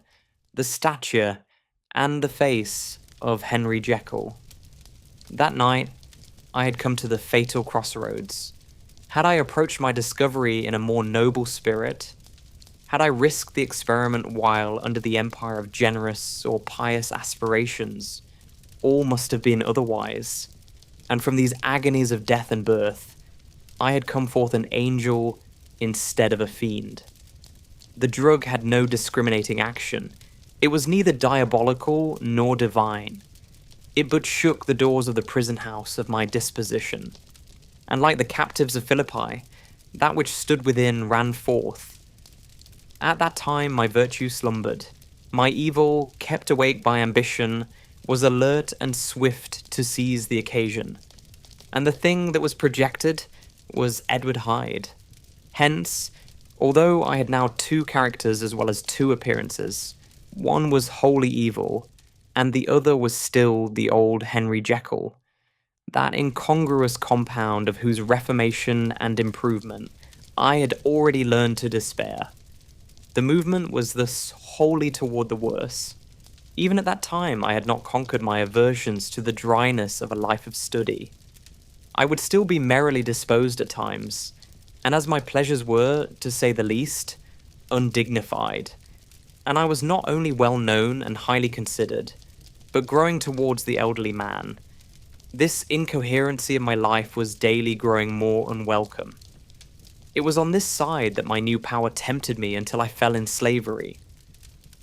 the stature, and the face of Henry Jekyll. That night, I had come to the fatal crossroads. Had I approached my discovery in a more noble spirit? Had I risked the experiment while under the empire of generous or pious aspirations? All must have been otherwise, and from these agonies of death and birth, I had come forth an angel instead of a fiend. The drug had no discriminating action. It was neither diabolical nor divine. It but shook the doors of the prison house of my disposition. And like the captives of Philippi, That which stood within ran forth. At that time my virtue slumbered. My evil, kept awake by ambition, was alert and swift to seize the occasion. And the thing that was projected was Edward Hyde. Hence, although I had now two characters as well as two appearances, one was wholly evil, and the other was still the old Henry Jekyll, that incongruous compound of whose reformation and improvement I had already learned to despair. The movement was thus wholly toward the worse. Even at that time I had not conquered my aversions to the dryness of a life of study. I would still be merrily disposed at times, and as my pleasures were, to say the least, undignified, and I was not only well known and highly considered, but growing towards the elderly man, this incoherency of my life was daily growing more unwelcome. It was on this side that my new power tempted me until I fell in slavery.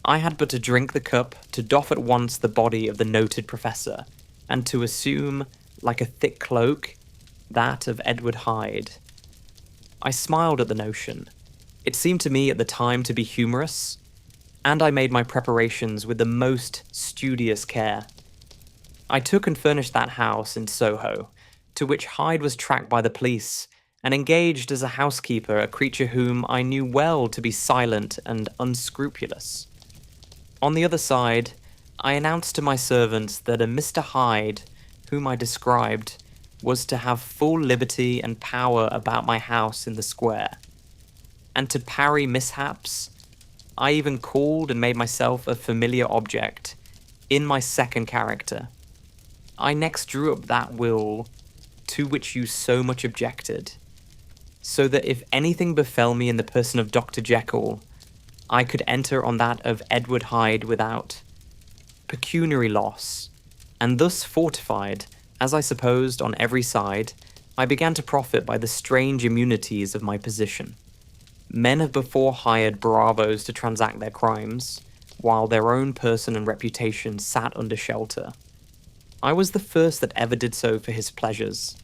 I had but to drink the cup, to doff at once the body of the noted professor, and to assume, like a thick cloak, that of Edward Hyde. I smiled at the notion. It seemed to me at the time to be humorous, and I made my preparations with the most studious care. I took and furnished that house in Soho, to which Hyde was tracked by the police, and engaged as a housekeeper a creature whom I knew well to be silent and unscrupulous. On the other side, I announced to my servants that a Mr. Hyde, whom I described, was to have full liberty and power about my house in the square. And to parry mishaps, I even called and made myself a familiar object, in my second character. I next drew up that will to which you so much objected, so that if anything befell me in the person of Dr. Jekyll, I could enter on that of Edward Hyde without pecuniary loss, and thus fortified, as I supposed, on every side, I began to profit by the strange immunities of my position. Men have before hired bravos to transact their crimes, while their own person and reputation sat under shelter. I was the first that ever did so for his pleasures.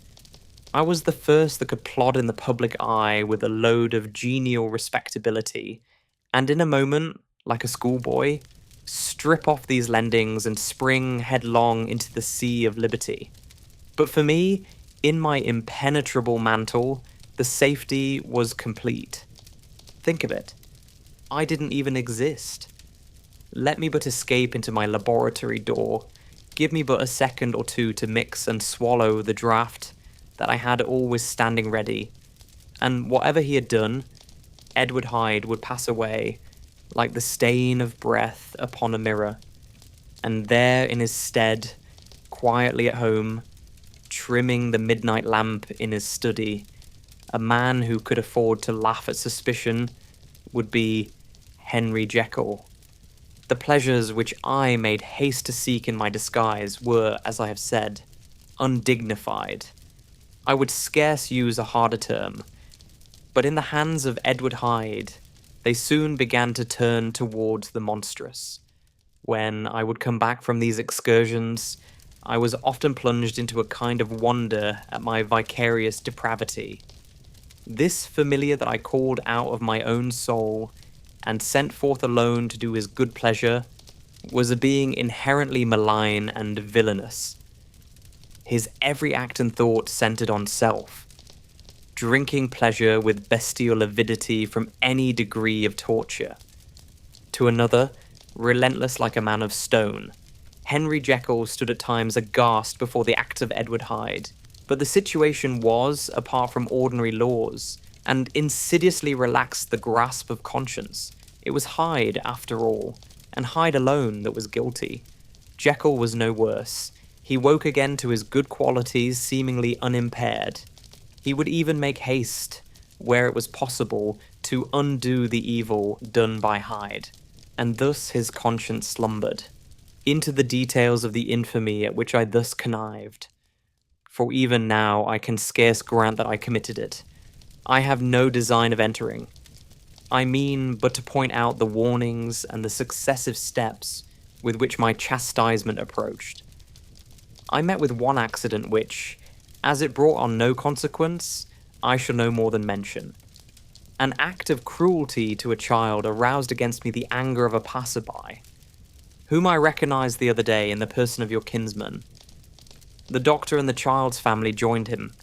I was the first that could plod in the public eye with a load of genial respectability, and in a moment, like a schoolboy, strip off these lendings and spring headlong into the sea of liberty. But for me, in my impenetrable mantle, the safety was complete. Think of it. I didn't even exist. Let me but escape into my laboratory door, give me but a second or two to mix and swallow the draught that I had always standing ready, and whatever he had done, Edward Hyde would pass away like the stain of breath upon a mirror, and there in his stead, quietly at home, trimming the midnight lamp in his study, a man who could afford to laugh at suspicion would be Henry Jekyll. The pleasures which I made haste to seek in my disguise were, as I have said, undignified. I would scarce use a harder term, but in the hands of Edward Hyde, they soon began to turn towards the monstrous. When I would come back from these excursions, I was often plunged into a kind of wonder at my vicarious depravity. This familiar that I called out of my own soul and sent forth alone to do his good pleasure was a being inherently malign and villainous. His every act and thought centered on self, drinking pleasure with bestial avidity from any degree of torture. To another, relentless like a man of stone, Henry Jekyll stood at times aghast before the acts of Edward Hyde, but the situation was, apart from ordinary laws, and insidiously relaxed the grasp of conscience. It was Hyde, after all, and Hyde alone that was guilty. Jekyll was no worse. He woke again to his good qualities seemingly unimpaired. He would even make haste, where it was possible, to undo the evil done by Hyde, and thus his conscience slumbered. Into the details of the infamy at which I thus connived, for even now I can scarce grant that I committed it, I have no design of entering. I mean but to point out the warnings and the successive steps with which my chastisement approached. I met with one accident which, as it brought on no consequence, I shall no more than mention. An act of cruelty to a child aroused against me the anger of a passerby, whom I recognized the other day in the person of your kinsman. The doctor and the child's family joined him.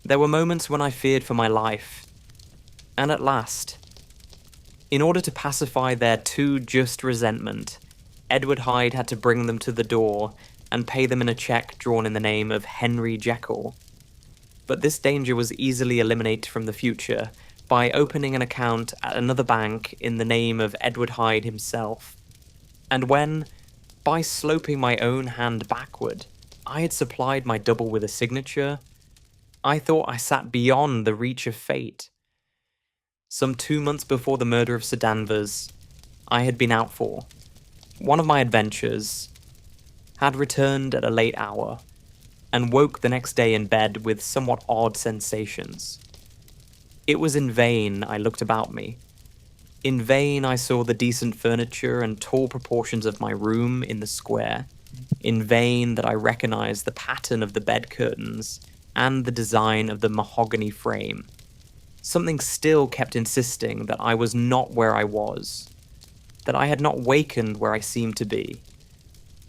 There were moments when I feared for my life, and at last, in order to pacify their too just resentment, Edward Hyde had to bring them to the door and pay them in a cheque drawn in the name of Henry Jekyll. But this danger was easily eliminated from the future by opening an account at another bank in the name of Edward Hyde himself. And when, by sloping my own hand backward, I had supplied my double with a signature, I thought I sat beyond the reach of fate. Some 2 months before the murder of Sir Danvers, I had been out for one of my adventures, had returned at a late hour, and woke the next day in bed with somewhat odd sensations. It was in vain I looked about me. In vain I saw the decent furniture and tall proportions of my room in the square. In vain that I recognized the pattern of the bed curtains and the design of the mahogany frame. Something still kept insisting that I was not where I was, that I had not wakened where I seemed to be.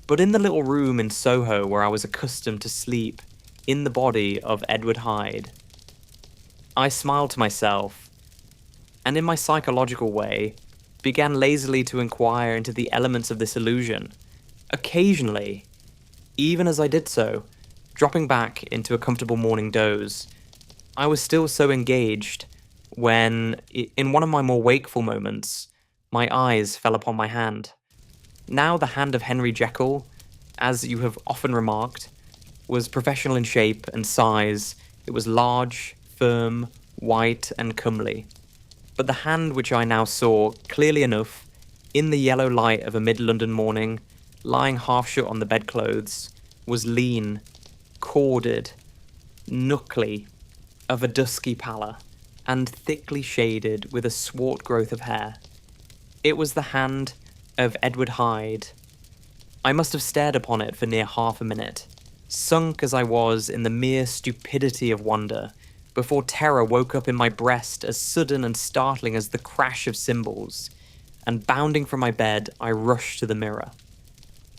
But in the little room in Soho where I was accustomed to sleep, in the body of Edward Hyde, I smiled to myself, and in my psychological way, began lazily to inquire into the elements of this illusion. Occasionally, even as I did so, dropping back into a comfortable morning doze, I was still so engaged when, in one of my more wakeful moments, my eyes fell upon my hand. Now the hand of Henry Jekyll, as you have often remarked, was professional in shape and size. It was large, firm, white, and comely. But the hand which I now saw, clearly enough, in the yellow light of a mid-London morning, lying half shut on the bedclothes, was lean, corded, knuckly, of a dusky pallor, and thickly shaded with a swart growth of hair. It was the hand of Edward Hyde. I must have stared upon it for near half a minute, sunk as I was in the mere stupidity of wonder, before terror woke up in my breast as sudden and startling as the crash of cymbals, and bounding from my bed, I rushed to the mirror.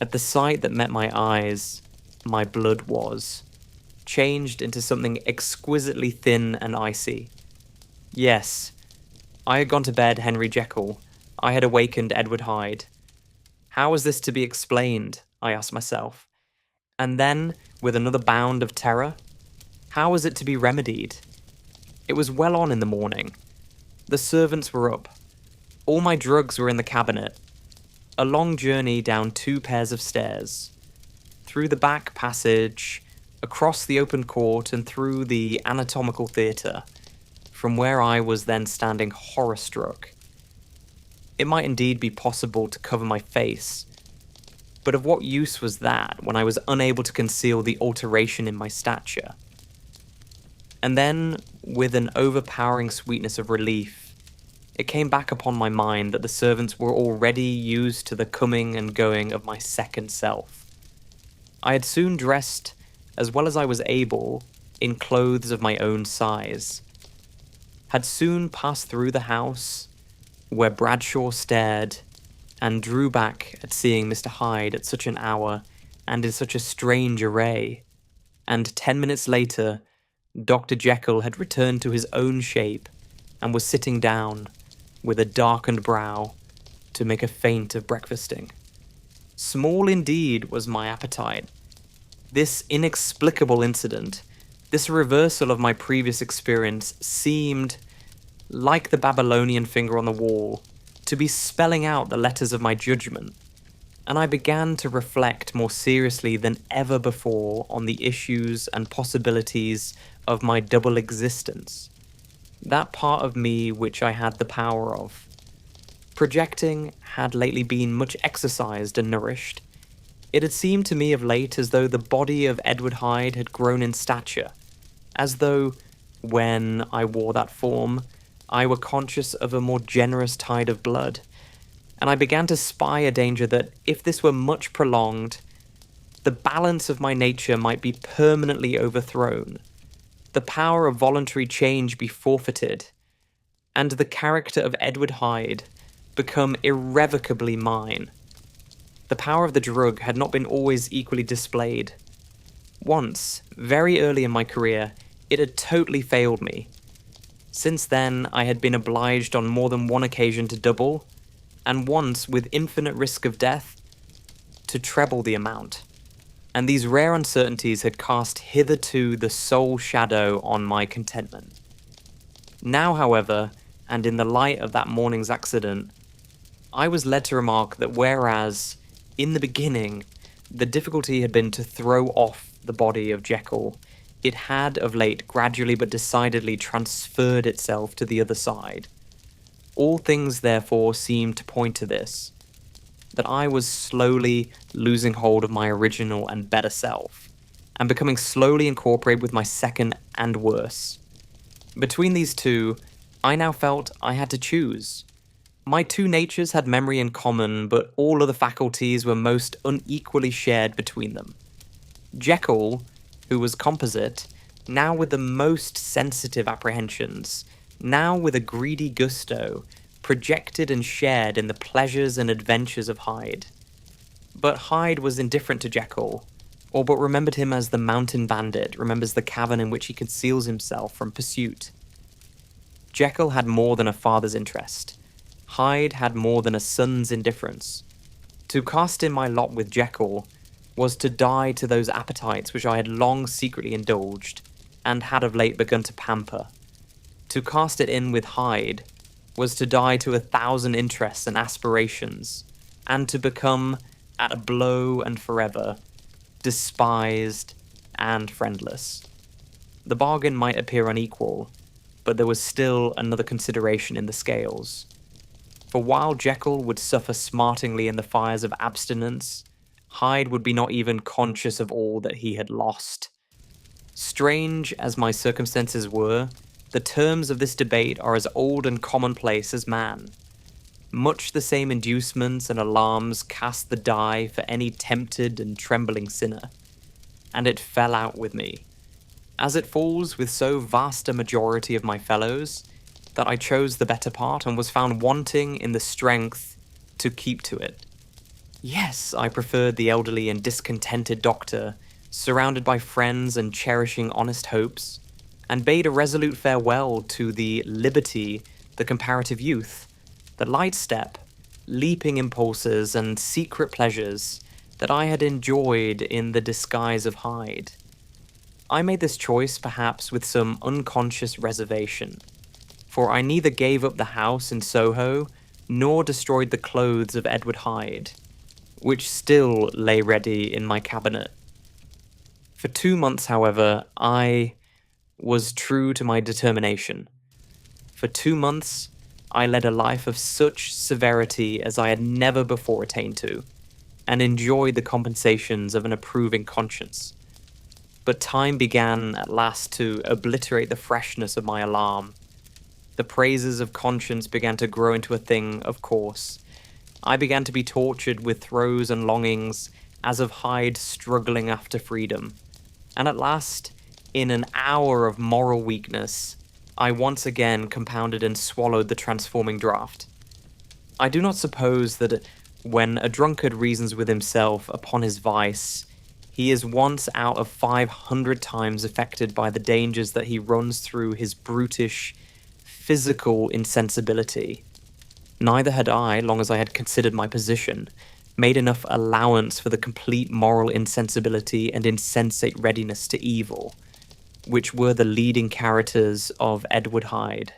At the sight that met my eyes, my blood was changed into something exquisitely thin and icy. Yes, I had gone to bed Henry Jekyll. I had awakened Edward Hyde. How was this to be explained? I asked myself. And then, with another bound of terror, how was it to be remedied? It was well on in the morning. The servants were up. All my drugs were in the cabinet. A long journey down 2 pairs of stairs, through the back passage, across the open court, and through the anatomical theatre, from where I was then standing horror-struck. It might indeed be possible to cover my face, but of what use was that when I was unable to conceal the alteration in my stature? And then, with an overpowering sweetness of relief, it came back upon my mind that the servants were already used to the coming and going of my second self. I had soon dressed, as well as I was able, in clothes of my own size, had soon passed through the house, where Bradshaw stared, and drew back at seeing Mr. Hyde at such an hour, and in such a strange array, and 10 minutes later, Dr. Jekyll had returned to his own shape, and was sitting down, with a darkened brow, to make a feint of breakfasting. Small indeed was my appetite. This inexplicable incident, this reversal of my previous experience, seemed, like the Babylonian finger on the wall, to be spelling out the letters of my judgment, and I began to reflect more seriously than ever before on the issues and possibilities of my double existence. That part of me which I had the power of. Projecting had lately been much exercised and nourished. It had seemed to me of late as though the body of Edward Hyde had grown in stature, as though, when I wore that form, I were conscious of a more generous tide of blood, and I began to spy a danger that, if this were much prolonged, the balance of my nature might be permanently overthrown. the power of voluntary change be forfeited, and the character of Edward Hyde become irrevocably mine. The power of the drug had not been always equally displayed. Once, very early in my career, it had totally failed me. Since then, I had been obliged on more than one occasion to double, and once, with infinite risk of death, to treble the amount. And these rare uncertainties had cast hitherto the sole shadow on my contentment. Now, however, and in the light of that morning's accident, I was led to remark that whereas, in the beginning, the difficulty had been to throw off the body of Jekyll, it had of late gradually but decidedly transferred itself to the other side. All things therefore seemed to point to this, that I was slowly losing hold of my original and better self, and becoming slowly incorporated with my second and worse. Between these two, I now felt I had to choose. My two natures had memory in common, but all other faculties were most unequally shared between them. Jekyll, who was composite, now with the most sensitive apprehensions, now with a greedy gusto, projected and shared in the pleasures and adventures of Hyde. But Hyde was indifferent to Jekyll, or but remembered him as the mountain bandit remembers the cavern in which he conceals himself from pursuit. Jekyll had more than a father's interest. Hyde had more than a son's indifference. To cast in my lot with Jekyll was to die to those appetites which I had long secretly indulged, and had of late begun to pamper. To cast it in with Hyde was to die to 1,000 interests and aspirations, and to become, at a blow and forever, despised and friendless. The bargain might appear unequal, but there was still another consideration in the scales. For while Jekyll would suffer smartingly in the fires of abstinence, Hyde would be not even conscious of all that he had lost. Strange as my circumstances were, the terms of this debate are as old and commonplace as man. Much the same inducements and alarms cast the die for any tempted and trembling sinner, and it fell out with me, as it falls with so vast a majority of my fellows, that I chose the better part and was found wanting in the strength to keep to it. Yes, I preferred the elderly and discontented doctor, surrounded by friends and cherishing honest hopes, and bade a resolute farewell to the liberty, the comparative youth, the light step, leaping impulses, and secret pleasures that I had enjoyed in the disguise of Hyde. I made this choice perhaps with some unconscious reservation, for I neither gave up the house in Soho nor destroyed the clothes of Edward Hyde, which still lay ready in my cabinet. For 2 months, however, I was true to my determination. For 2 months, I led a life of such severity as I had never before attained to, and enjoyed the compensations of an approving conscience. But time began at last to obliterate the freshness of my alarm. The praises of conscience began to grow into a thing of course. I began to be tortured with throes and longings as of Hyde struggling after freedom. And at last, in an hour of moral weakness, I once again compounded and swallowed the transforming draught. I do not suppose that when a drunkard reasons with himself upon his vice, he is once out of 500 times affected by the dangers that he runs through his brutish, physical insensibility. Neither had I, long as I had considered my position, made enough allowance for the complete moral insensibility and insensate readiness to evil, which were the leading characters of Edward Hyde.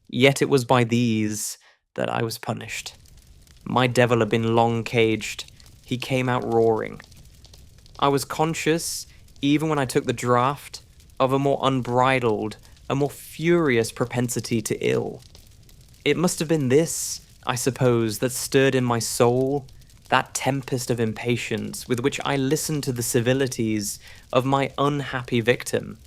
Yet it was by these that I was punished. My devil had been long caged. He came out roaring. I was conscious, even when I took the draught, of a more unbridled, a more furious propensity to ill. It must have been this, I suppose, that stirred in my soul that tempest of impatience with which I listened to the civilities of my unhappy victim.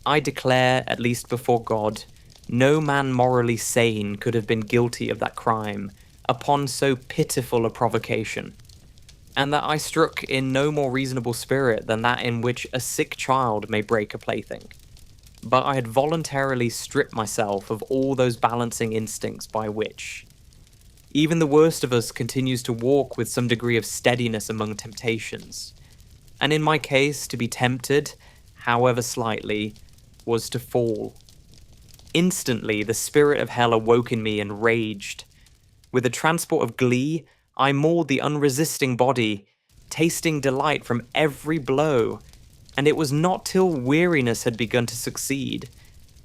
I declare, at least before God, no man morally sane could have been guilty of that crime upon so pitiful a provocation. and that I struck in no more reasonable spirit than that in which a sick child may break a plaything. But I had voluntarily stripped myself of all those balancing instincts by which even the worst of us continues to walk with some degree of steadiness among temptations. And in my case, to be tempted, however slightly, was to fall. Instantly, the spirit of hell awoke in me and raged. With a transport of glee, I mauled the unresisting body, tasting delight from every blow, and it was not till weariness had begun to succeed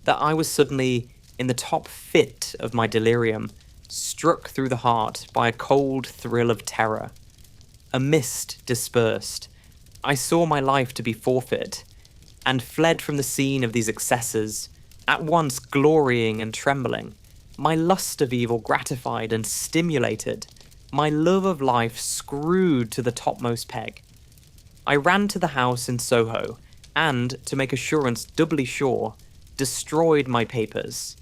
that I was suddenly, in the top fit of my delirium, struck through the heart by a cold thrill of terror. A mist dispersed. I saw my life to be forfeit, and fled from the scene of these excesses, at once glorying and trembling, my lust of evil gratified and stimulated, my love of life screwed to the topmost peg. I ran to the house in Soho, and, to make assurance doubly sure, destroyed my papers.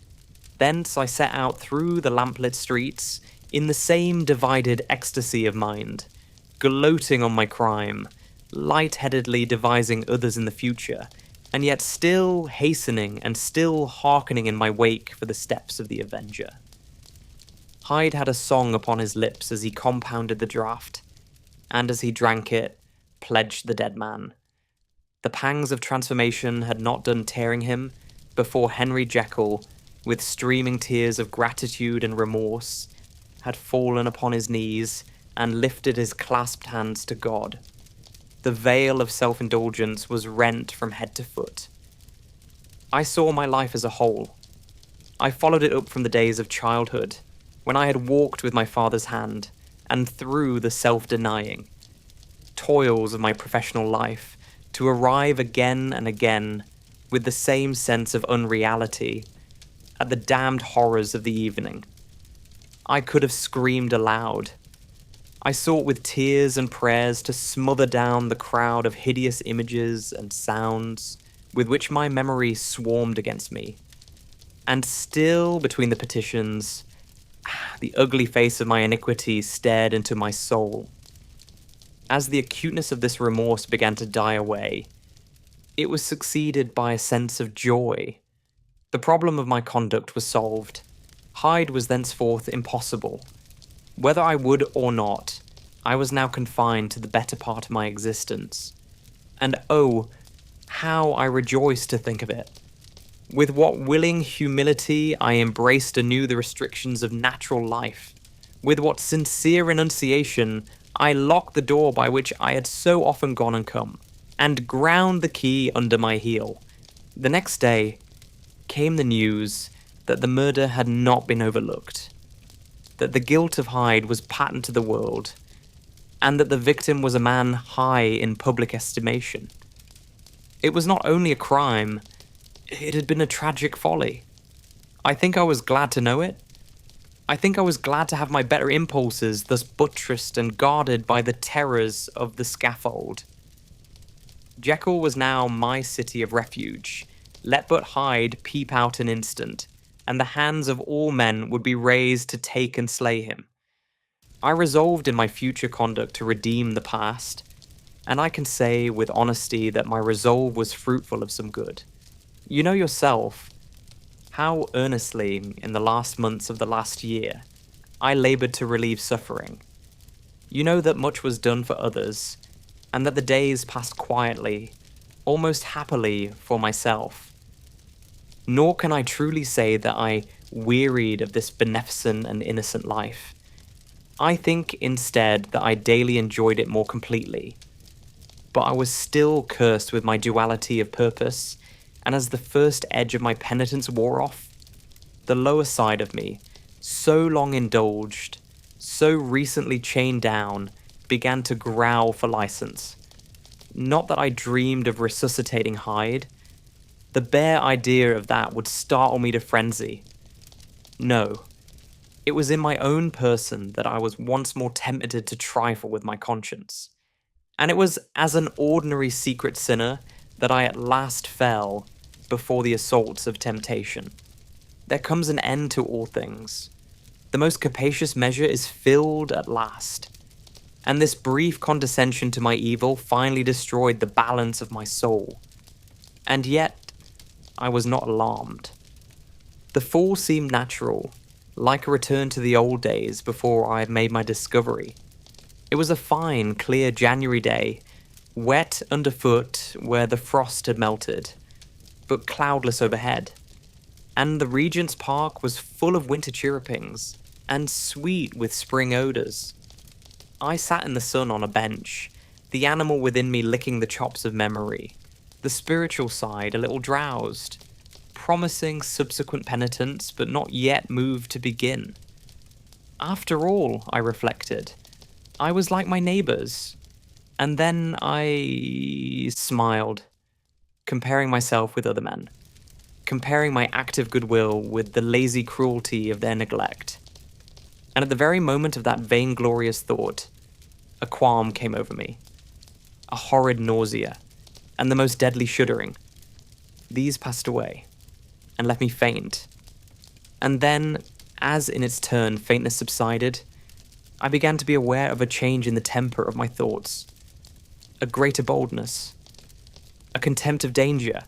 Thence I set out through the lamplit streets, in the same divided ecstasy of mind, gloating on my crime, light-headedly devising others in the future, and yet still hastening and still hearkening in my wake for the steps of the avenger. Hyde had a song upon his lips as he compounded the draught, and as he drank it, pledged the dead man. The pangs of transformation had not done tearing him before Henry Jekyll, with streaming tears of gratitude and remorse, had fallen upon his knees and lifted his clasped hands to God. The veil of self-indulgence was rent from head to foot. I saw my life as a whole. I followed it up from the days of childhood, when I had walked with my father's hand, and through the self-denying toils of my professional life, to arrive again and again, with the same sense of unreality, at the damned horrors of the evening. I could have screamed aloud. I sought with tears and prayers to smother down the crowd of hideous images and sounds with which my memory swarmed against me. And still, between the petitions, the ugly face of my iniquity stared into my soul. As the acuteness of this remorse began to die away, it was succeeded by a sense of joy. The problem of my conduct was solved. Hyde was thenceforth impossible. Whether I would or not, I was now confined to the better part of my existence. And oh, how I rejoiced to think of it. With what willing humility I embraced anew the restrictions of natural life. With what sincere renunciation I locked the door by which I had so often gone and come, and ground the key under my heel. The next day came the news that the murder had not been overlooked, that the guilt of Hyde was patent to the world, and that the victim was a man high in public estimation. It was not only a crime, it had been a tragic folly. I think I was glad to know it. I think I was glad to have my better impulses thus buttressed and guarded by the terrors of the scaffold. Jekyll was now my city of refuge. Let but Hyde peep out an instant, and the hands of all men would be raised to take and slay him. I resolved in my future conduct to redeem the past, and I can say with honesty that my resolve was fruitful of some good. You know yourself how earnestly, in the last months of the last year, I laboured to relieve suffering. You know that much was done for others, and that the days passed quietly, almost happily for myself. Nor can I truly say that I wearied of this beneficent and innocent life. I think instead that I daily enjoyed it more completely. But I was still cursed with my duality of purpose, and as the first edge of my penitence wore off, the lower side of me, so long indulged, so recently chained down, began to growl for license. Not that I dreamed of resuscitating Hyde. The bare idea of that would startle me to frenzy. No, it was in my own person that I was once more tempted to trifle with my conscience. And it was as an ordinary secret sinner that I at last fell before the assaults of temptation. There comes an end to all things. The most capacious measure is filled at last. and this brief condescension to my evil finally destroyed the balance of my soul. And yet, I was not alarmed. The fall seemed natural, like a return to the old days before I had made my discovery. It was a fine, clear January day, wet underfoot where the frost had melted, but cloudless overhead. And the Regent's Park was full of winter chirrupings, and sweet with spring odours. I sat in the sun on a bench, the animal within me licking the chops of memory, the spiritual side a little drowsed, promising subsequent penitence but not yet moved to begin. After all, I reflected, I was like my neighbours. And then I smiled, comparing myself with other men, comparing my active goodwill with the lazy cruelty of their neglect. And at the very moment of that vainglorious thought, a qualm came over me, a horrid nausea, and the most deadly shuddering. These passed away, and left me faint. And then, as in its turn faintness subsided, I began to be aware of a change in the temper of my thoughts, a greater boldness, a contempt of danger,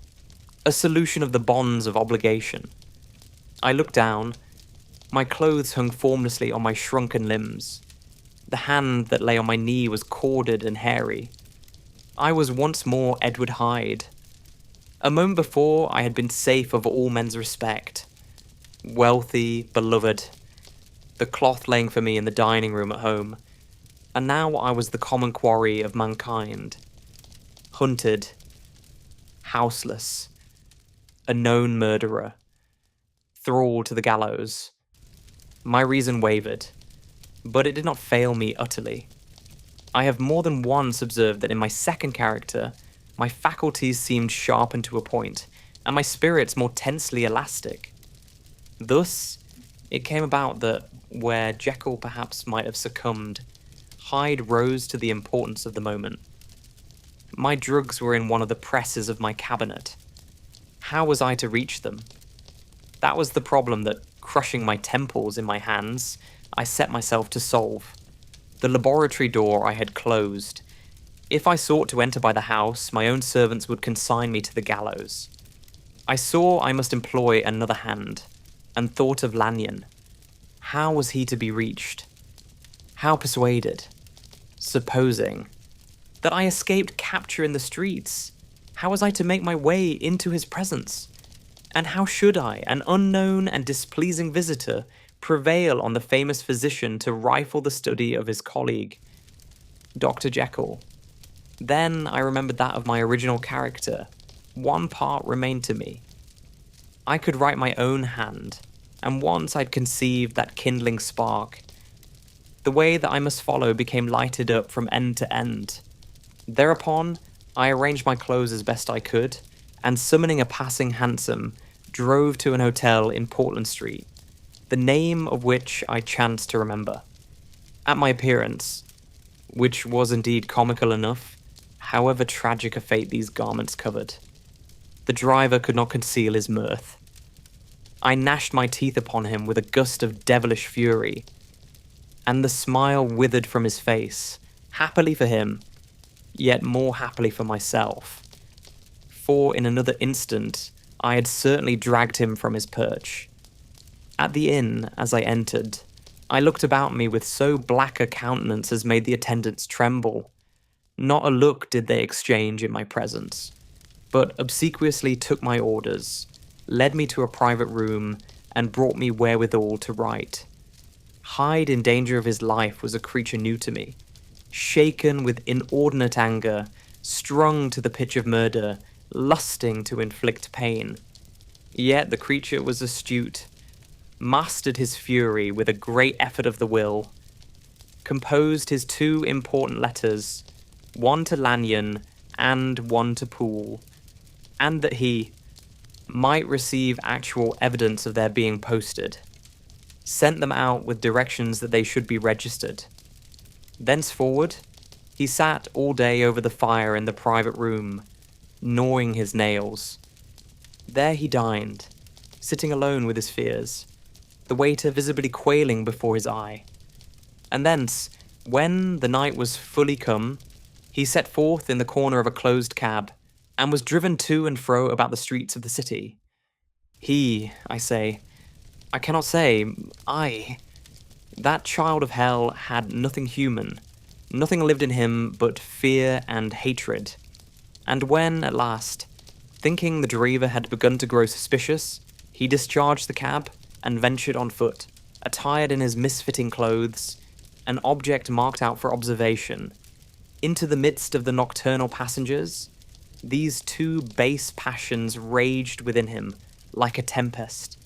a solution of the bonds of obligation. I looked down. My clothes hung formlessly on my shrunken limbs. The hand that lay on my knee was corded and hairy. I was once more Edward Hyde. A moment before, I had been safe of all men's respect, wealthy, beloved, the cloth laying for me in the dining room at home, and now I was the common quarry of mankind, hunted, houseless, a known murderer, thrall to the gallows. My reason wavered, but it did not fail me utterly. I have more than once observed that in my second character, my faculties seemed sharpened to a point, and my spirits more tensely elastic. Thus, it came about that, where Jekyll perhaps might have succumbed, Hyde rose to the importance of the moment. My drugs were in one of the presses of my cabinet. How was I to reach them? That was the problem that, crushing my temples in my hands, I set myself to solve. The laboratory door I had closed. If I sought to enter by the house, my own servants would consign me to the gallows. I saw I must employ another hand, and thought of Lanyon. How was he to be reached? How persuaded? Supposing that I escaped capture in the streets, how was I to make my way into his presence? And how should I, an unknown and displeasing visitor, prevail on the famous physician to rifle the study of his colleague, Dr. Jekyll? Then I remembered that of my original character. One part remained to me. I could write my own hand, and once I'd conceived that kindling spark, the way that I must follow became lighted up from end to end. Thereupon, I arranged my clothes as best I could, and summoning a passing hansom, drove to an hotel in Portland Street, the name of which I chanced to remember. At my appearance, which was indeed comical enough, however tragic a fate these garments covered, the driver could not conceal his mirth. I gnashed my teeth upon him with a gust of devilish fury, and the smile withered from his face, happily for him, yet more happily for myself. For in another instant, I had certainly dragged him from his perch. At the inn, as I entered, I looked about me with so black a countenance as made the attendants tremble. Not a look did they exchange in my presence, but obsequiously took my orders, led me to a private room, and brought me wherewithal to write. Hyde in danger of his life was a creature new to me, shaken with inordinate anger, strung to the pitch of murder, lusting to inflict pain. Yet the creature was astute, mastered his fury with a great effort of the will, composed his two important letters, one to Lanyon and one to Poole, and that he might receive actual evidence of their being posted, sent them out with directions that they should be registered. Thenceforward, he sat all day over the fire in the private room, gnawing his nails. There he dined, sitting alone with his fears, the waiter visibly quailing before his eye. And thence, When the night was fully come, he set forth in the corner of a closed cab, and was driven to and fro about the streets of the city. He, I say, I cannot say, that child of hell had nothing human, nothing lived in him but fear and hatred. And when, at last, thinking the driver had begun to grow suspicious, he discharged the cab and ventured on foot, attired in his misfitting clothes, an object marked out for observation, into the midst of the nocturnal passengers, these two base passions raged within him like a tempest.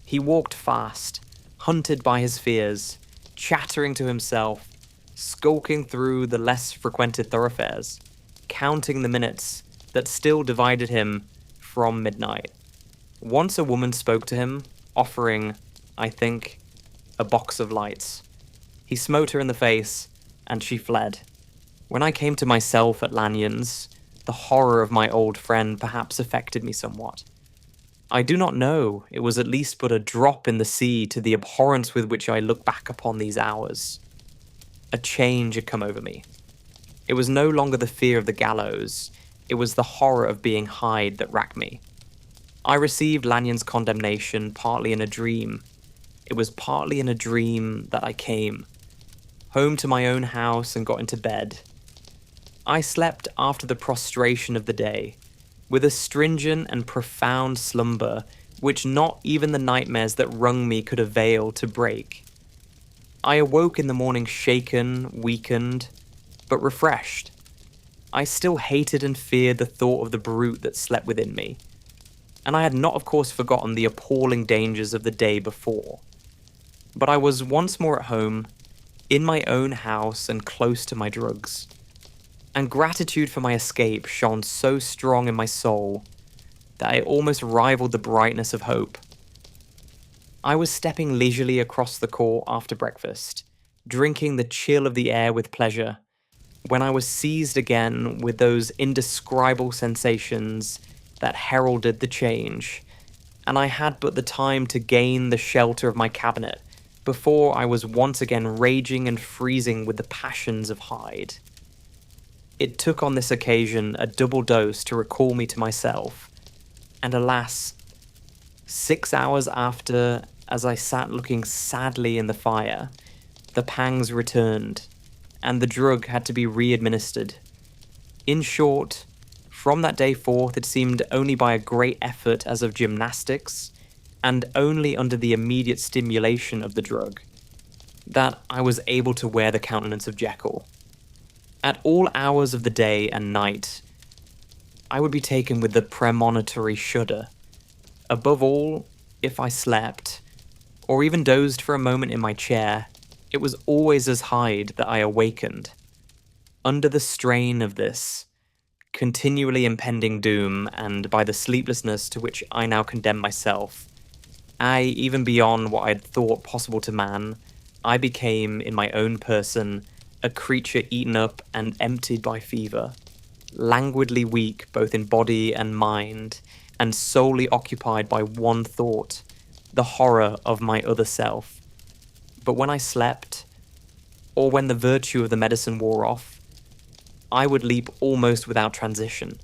He walked fast, hunted by his fears, chattering to himself, skulking through the less frequented thoroughfares, counting the minutes that still divided him from midnight. Once a woman spoke to him, offering, I think, a box of lights. He smote her in the face, and she fled. When I came to myself at Lanyon's, the horror of my old friend perhaps affected me somewhat. I do not know, it was at least but a drop in the sea to the abhorrence with which I look back upon these hours. A change had come over me. It was no longer the fear of the gallows, it was the horror of being Hyde that racked me. I received Lanyon's condemnation partly in a dream. It was partly in a dream that I came, home to my own house and got into bed. I slept after the prostration of the day, with a stringent and profound slumber which not even the nightmares that wrung me could avail to break. I awoke in the morning shaken, weakened, but refreshed. I still hated and feared the thought of the brute that slept within me, and I had not of course forgotten the appalling dangers of the day before. But I was once more at home, in my own house and close to my drugs. And gratitude for my escape shone so strong in my soul that it almost rivaled the brightness of hope. I was stepping leisurely across the court after breakfast, drinking the chill of the air with pleasure, when I was seized again with those indescribable sensations that heralded the change, and I had but the time to gain the shelter of my cabinet before I was once again raging and freezing with the passions of Hyde. It took on this occasion a double dose to recall me to myself, and alas, 6 hours after, as I sat looking sadly in the fire, the pangs returned, and the drug had to be re-administered. In short, from that day forth it seemed only by a great effort as of gymnastics, and only under the immediate stimulation of the drug, that I was able to wear the countenance of Jekyll. At all hours of the day and night, I would be taken with the premonitory shudder. Above all, if I slept, or even dozed for a moment in my chair, it was always as Hyde that I awakened. Under the strain of this continually impending doom, and by the sleeplessness to which I now condemned myself, even beyond what I had thought possible to man, I became, in my own person, a creature eaten up and emptied by fever, languidly weak both in body and mind, and solely occupied by one thought, the horror of my other self. But when I slept, or when the virtue of the medicine wore off, I would leap almost without transition,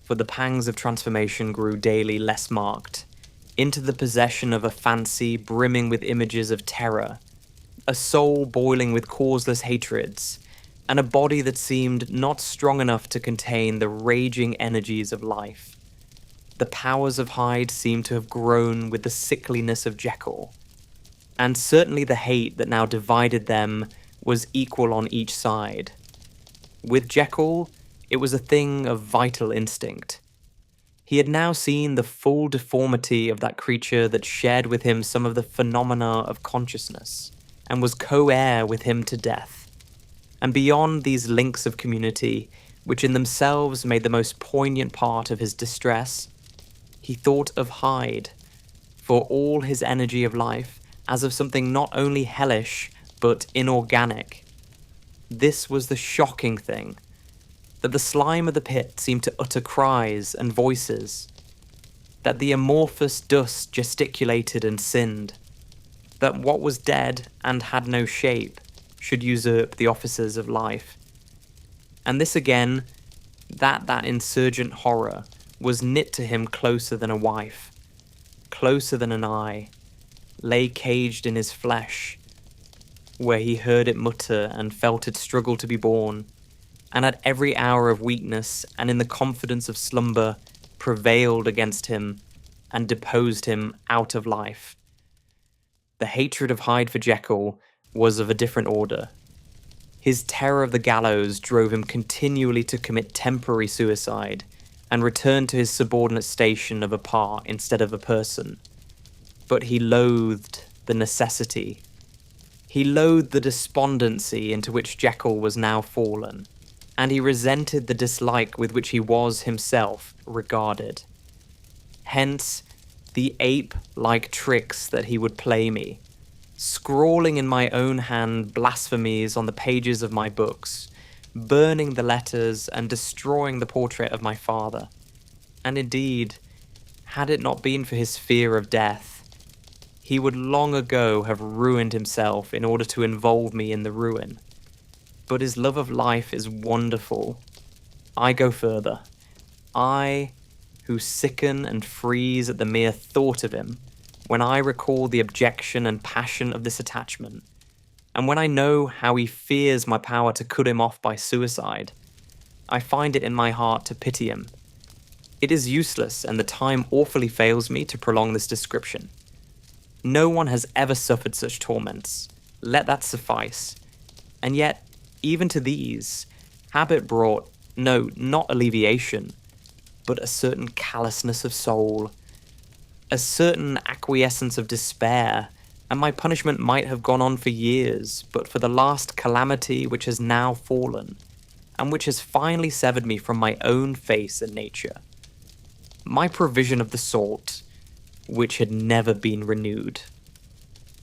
for the pangs of transformation grew daily less marked, into the possession of a fancy brimming with images of terror, a soul boiling with causeless hatreds, and a body that seemed not strong enough to contain the raging energies of life. The powers of Hyde seemed to have grown with the sickliness of Jekyll, and certainly the hate that now divided them was equal on each side. With Jekyll, it was a thing of vital instinct. He had now seen the full deformity of that creature that shared with him some of the phenomena of consciousness, and was co-heir with him to death. And beyond these links of community, which in themselves made the most poignant part of his distress, he thought of Hyde, for all his energy of life, as of something not only hellish, but inorganic. This was the shocking thing, that the slime of the pit seemed to utter cries and voices, that the amorphous dust gesticulated and sinned, that what was dead and had no shape should usurp the offices of life. And this again, that insurgent horror was knit to him closer than a wife, closer than an eye, lay caged in his flesh, where he heard it mutter and felt it struggle to be born, and at every hour of weakness and in the confidence of slumber prevailed against him and deposed him out of life. The hatred of Hyde for Jekyll was of a different order. His terror of the gallows drove him continually to commit temporary suicide and return to his subordinate station of a part instead of a person. But he loathed the necessity. He loathed the despondency into which Jekyll was now fallen, and he resented the dislike with which he was himself regarded. Hence, the ape-like tricks that he would play me, scrawling in my own hand blasphemies on the pages of my books, burning the letters and destroying the portrait of my father. And indeed, had it not been for his fear of death, he would long ago have ruined himself in order to involve me in the ruin. But his love of life is wonderful. I go further. I, who sicken and freeze at the mere thought of him, when I recall the objection and passion of this attachment, and when I know how he fears my power to cut him off by suicide, I find it in my heart to pity him. It is useless, and the time awfully fails me to prolong this description. No one has ever suffered such torments. Let that suffice. And yet, even to these, habit brought, no, not alleviation, but a certain callousness of soul, a certain acquiescence of despair, and my punishment might have gone on for years, but for the last calamity which has now fallen, and which has finally severed me from my own face and nature. My provision of the salt, which had never been renewed,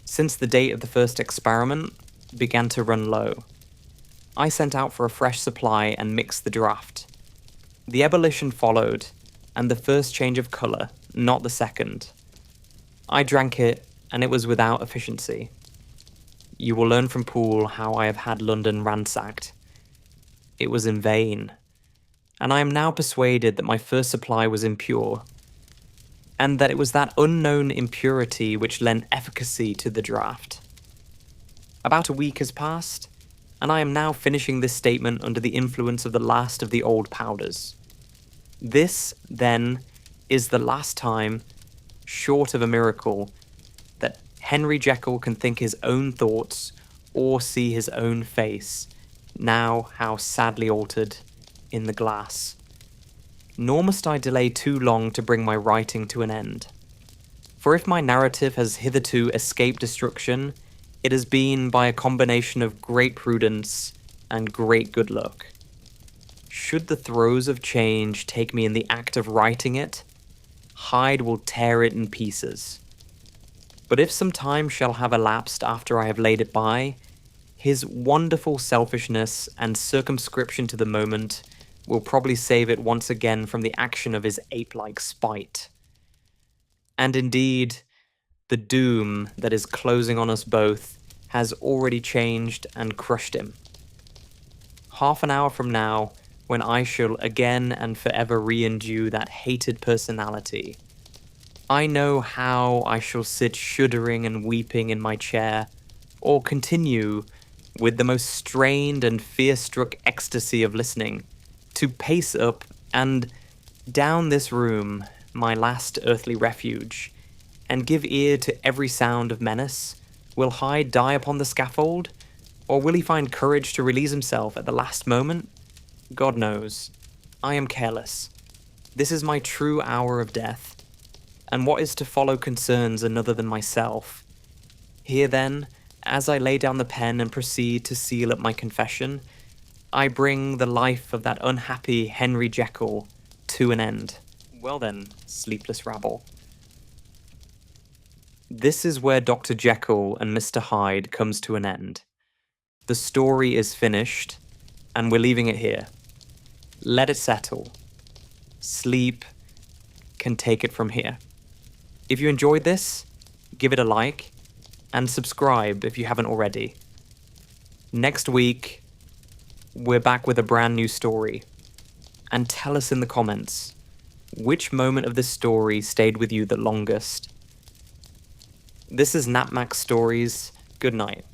since the date of the first experiment, began to run low. I sent out for a fresh supply and mixed the draught. The ebullition followed, and the first change of colour, not the second. I drank it, and it was without efficiency. You will learn from Poole how I have had London ransacked. It was in vain, and I am now persuaded that my first supply was impure, and that it was that unknown impurity which lent efficacy to the draught. About a week has passed, and I am now finishing this statement under the influence of the last of the old powders. This, then, is the last time, short of a miracle, that Henry Jekyll can think his own thoughts or see his own face, now how sadly altered, in the glass. Nor must I delay too long to bring my writing to an end. For if my narrative has hitherto escaped destruction, it has been by a combination of great prudence and great good luck. Should the throes of change take me in the act of writing it, Hyde will tear it in pieces. But if some time shall have elapsed after I have laid it by, his wonderful selfishness and circumscription to the moment will probably save it once again from the action of his ape-like spite. And indeed, the doom that is closing on us both has already changed and crushed him. Half an hour from now, when I shall again and forever re-endue that hated personality, I know how I shall sit shuddering and weeping in my chair, or continue, with the most strained and fear-struck ecstasy of listening, to pace up and down this room, my last earthly refuge, and give ear to every sound of menace. Will Hyde die upon the scaffold, or will he find courage to release himself at the last moment? God knows. I am careless. This is my true hour of death, and what is to follow concerns another than myself. Here then, as I lay down the pen and proceed to seal up my confession, I bring the life of that unhappy Henry Jekyll to an end. Well then, sleepless rabble. This is where Dr. Jekyll and Mr. Hyde comes to an end. The story is finished, and we're leaving it here. Let it settle. Sleep can take it from here. If you enjoyed this, give it a like, and subscribe if you haven't already. Next week, we're back with a brand new story. And tell us in the comments, which moment of this story stayed with you the longest? This is Napmax Stories. Good night.